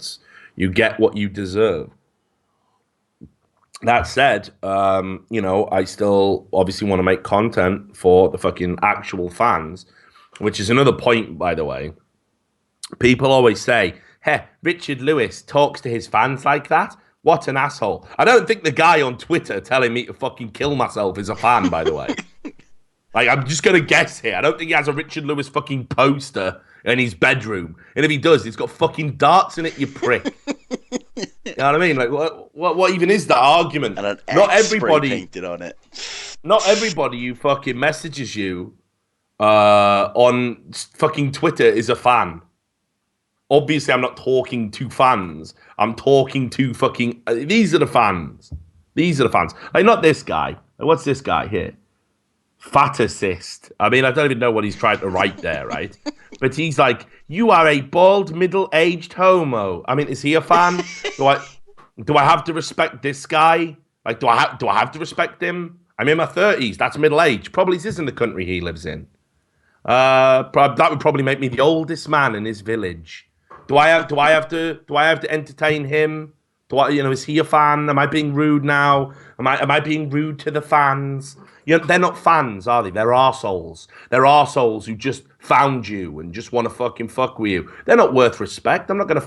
you get what you deserve. That said, you know, I still obviously want to make content for the fucking actual fans, which is another point, by the way. People always say, hey, Richard Lewis talks to his fans like that? What an asshole. I don't think the guy on Twitter telling me to fucking kill myself is a fan, by the way. Like, I'm just going to guess here. I don't think he has a Richard Lewis fucking poster in his bedroom. And if he does, he's got fucking darts in it, you prick. You know what I mean? Like, what even is that argument? And an not X everybody spray painted on it. Not everybody who fucking messages you on fucking Twitter is a fan. Obviously, I'm not talking to fans. I'm talking to fucking... these are the fans. These are the fans. Like, not this guy. Like, what's this guy here? Fat assist. I mean, I don't even know what he's trying to write there, right? But he's like, you are a bald, middle-aged homo. I mean, is he a fan? Do I have to respect this guy? Like, do I have to respect him? I'm in my 30s. That's middle age. Probably this isn't the country he lives in. That would probably make me the oldest man in his village. Do I have to entertain him? Is he a fan? Am I being rude now? Am I being rude to the fans? They're not fans, are they? They're arseholes. They're arseholes who just found you and just want to fucking fuck with you. They're not worth respect. I'm not gonna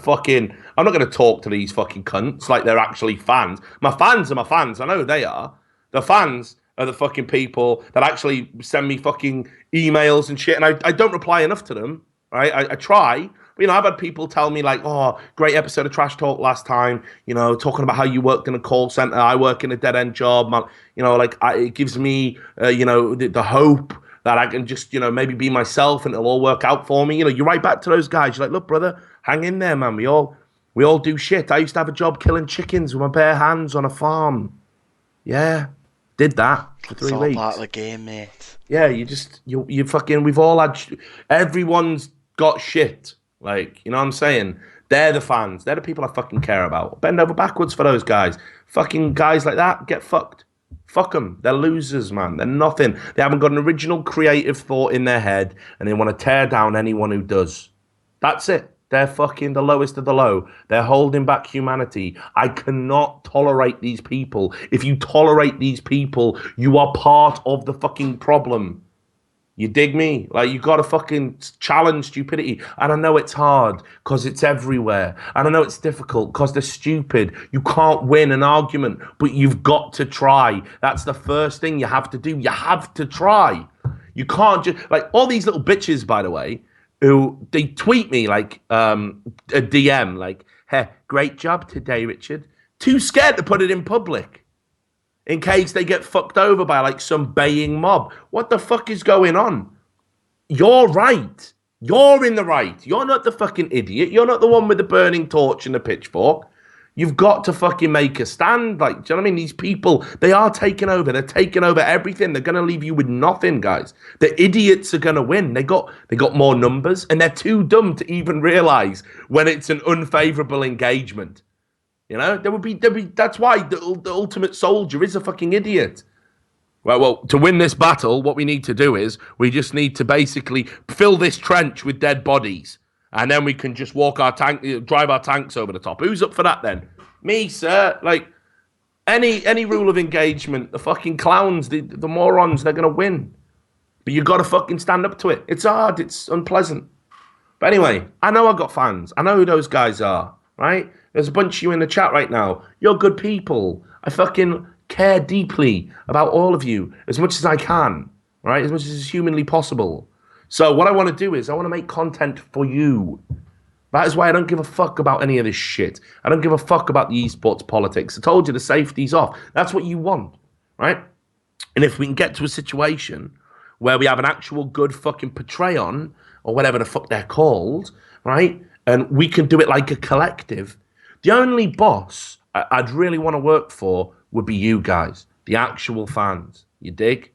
talk to these fucking cunts like they're actually fans. My fans are my fans. I know who they are. The fans are the fucking people that actually send me fucking emails and shit, and I don't reply enough to them, right? I try. But, I've had people tell me like, oh, great episode of Trash Talk last time, talking about how you worked in a call center. I work in a dead-end job. It gives me, the hope that I can just, maybe be myself and it'll all work out for me. You write back to those guys. You're like, look, brother, hang in there, man. We all do shit. I used to have a job killing chickens with my bare hands on a farm. Yeah, did that for 3 weeks. It's all part of the game, mate. Yeah, you fucking, we've all had, everyone's got shit. Like, you know what I'm saying? They're the fans. They're the people I fucking care about. Bend over backwards for those guys. Fucking guys like that, get fucked. Fuck them. They're losers, man. They're nothing. They haven't got an original creative thought in their head, and they want to tear down anyone who does. That's it. They're fucking the lowest of the low. They're holding back humanity. I cannot tolerate these people. If you tolerate these people, you are part of the fucking problem. You dig me? Like, you got to fucking challenge stupidity. And I know it's hard because it's everywhere. And I know it's difficult because they're stupid. You can't win an argument, but you've got to try. That's the first thing you have to do. You have to try. You can't just... Like, all these little bitches, by the way, who they tweet me like a DM, like, hey, great job today, Richard. Too scared to put it in public. In case they get fucked over by like some baying mob. What the fuck is going on? You're right. You're in the right. You're not the fucking idiot. You're not the one with the burning torch and the pitchfork. You've got to fucking make a stand. Like, do you know what I mean? These people, they are taking over. They're taking over everything. They're going to leave you with nothing, guys. The idiots are going to win. They got more numbers, and they're too dumb to even realize when it's an unfavorable engagement. There would be. That's why the ultimate soldier is a fucking idiot. Well, to win this battle, what we need to do is we just need to basically fill this trench with dead bodies, and then we can just drive our tanks over the top. Who's up for that then? Me, sir. Like any rule of engagement, the fucking clowns, the morons, they're gonna win. But you got to fucking stand up to it. It's hard. It's unpleasant. But anyway, I know I got fans. I know who those guys are. Right? There's a bunch of you in the chat right now. You're good people. I fucking care deeply about all of you as much as I can, right? As much as is humanly possible. So what I want to do is I want to make content for you. That is why I don't give a fuck about any of this shit. I don't give a fuck about the esports politics. I told you the safety's off. That's what you want, right? And if we can get to a situation where we have an actual good fucking Patreon or whatever the fuck they're called, right? And we can do it like a collective. The only boss I'd really want to work for would be you guys, the actual fans. You dig?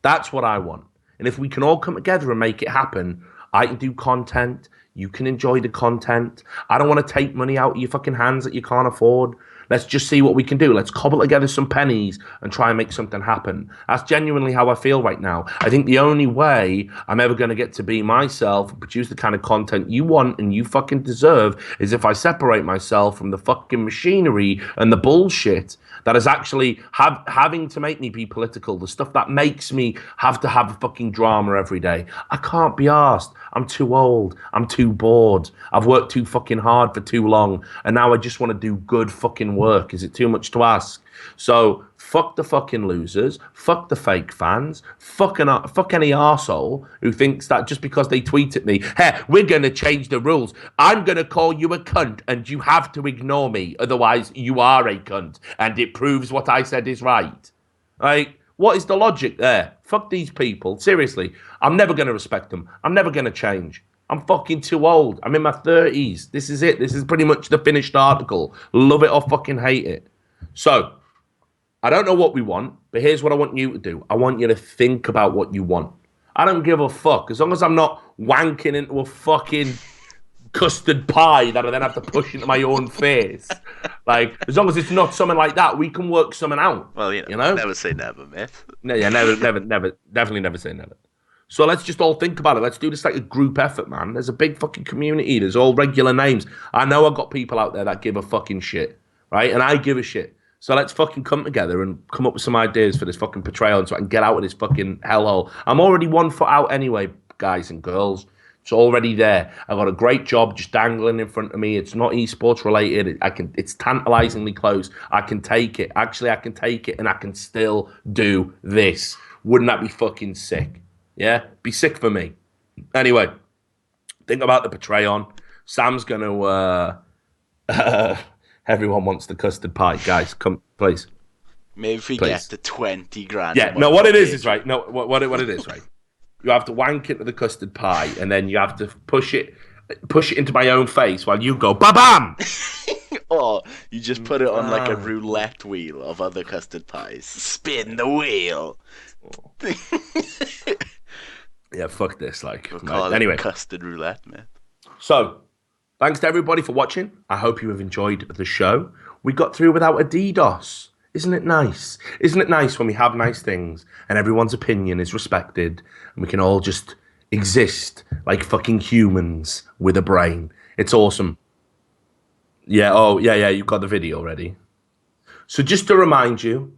That's what I want. And if we can all come together and make it happen, I can do content. You can enjoy the content. I don't want to take money out of your fucking hands that you can't afford. Let's just see what we can do. Let's cobble together some pennies and try and make something happen. That's genuinely how I feel right now. I think the only way I'm ever going to get to be myself and produce the kind of content you want and you fucking deserve is if I separate myself from the fucking machinery and the bullshit that is actually having to make me be political, the stuff that makes me have to have a fucking drama every day. I can't be arsed. I'm too old. I'm too bored. I've worked too fucking hard for too long, and now I just want to do good fucking work. Is it too much to ask? So Fuck the fucking losers. Fuck the fake fans. Fuck any arsehole who thinks that just because they tweet at me, hey, we're going to change the rules. I'm going to call you a cunt and you have to ignore me. Otherwise, you are a cunt. And it proves what I said is right. Like, what is the logic there? Fuck these people. Seriously, I'm never going to respect them. I'm never going to change. I'm fucking too old. I'm in my 30s. This is it. This is pretty much the finished article. Love it or fucking hate it. So, I don't know what we want, but here's what I want you to do. I want you to think about what you want. I don't give a fuck. As long as I'm not wanking into a fucking custard pie that I then have to push into my own face. Like, as long as it's not something like that, we can work something out. Well, you know? Never say never, mate. No, yeah, never, definitely never say never. So let's just all think about it. Let's do this like a group effort, man. There's a big fucking community. There's all regular names. I know I've got people out there that give a fucking shit, right? And I give a shit. So let's fucking come together and come up with some ideas for this fucking portrayal and so I can get out of this fucking hellhole. I'm already 1 foot out anyway, guys and girls. It's already there. I've got a great job just dangling in front of me. It's not esports related. It's tantalizingly close. I can take it. Actually, I can take it and I can still do this. Wouldn't that be fucking sick? Yeah? Be sick for me. Anyway, think about the portrayal. Sam's going to... Everyone wants the custard pie. Guys, come, please. Maybe if we get to 20 grand. Yeah, no, what it is right. No, what it is, right? You have to wank into the custard pie, and then you have to push it into my own face while you go, ba-bam! Or you just put it on like a roulette wheel of other custard pies. Spin the wheel. Yeah, fuck this. Like, we'll call it custard roulette, man. So, thanks to everybody for watching. I hope you have enjoyed the show. We got through without a DDoS. Isn't it nice? Isn't it nice when we have nice things and everyone's opinion is respected and we can all just exist like fucking humans with a brain? It's awesome. Yeah, you got the video already. So just to remind you,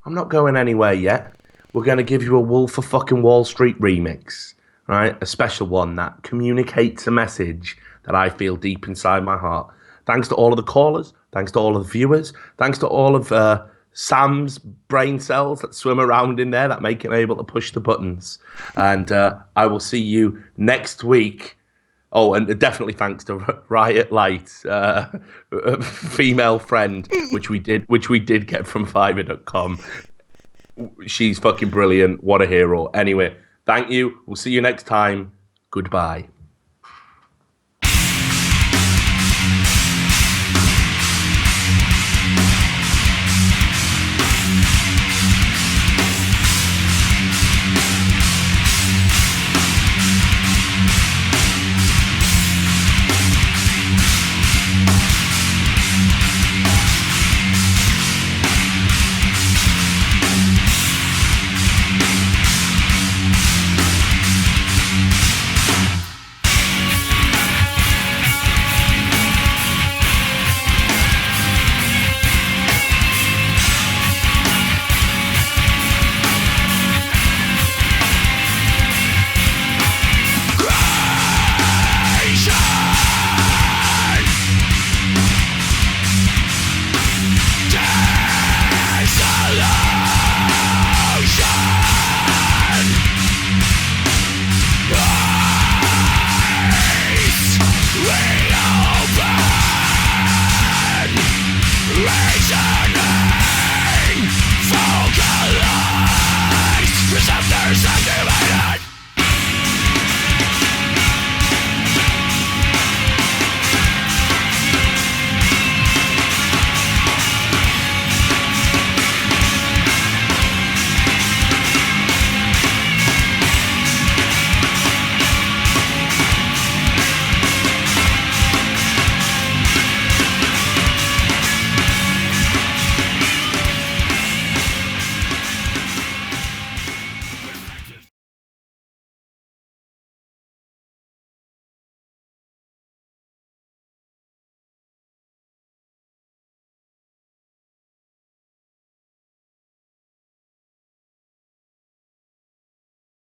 I'm not going anywhere yet. We're going to give you a Wolf of fucking Wall Street remix, right? A special one that communicates a message that I feel deep inside my heart. Thanks to all of the callers. Thanks to all of the viewers. Thanks to all of Sam's brain cells that swim around in there that make him able to push the buttons. And I will see you next week. Oh, and definitely thanks to Riot Light, female friend, which we did get from Fiverr.com. She's fucking brilliant. What a hero. Anyway, thank you. We'll see you next time. Goodbye.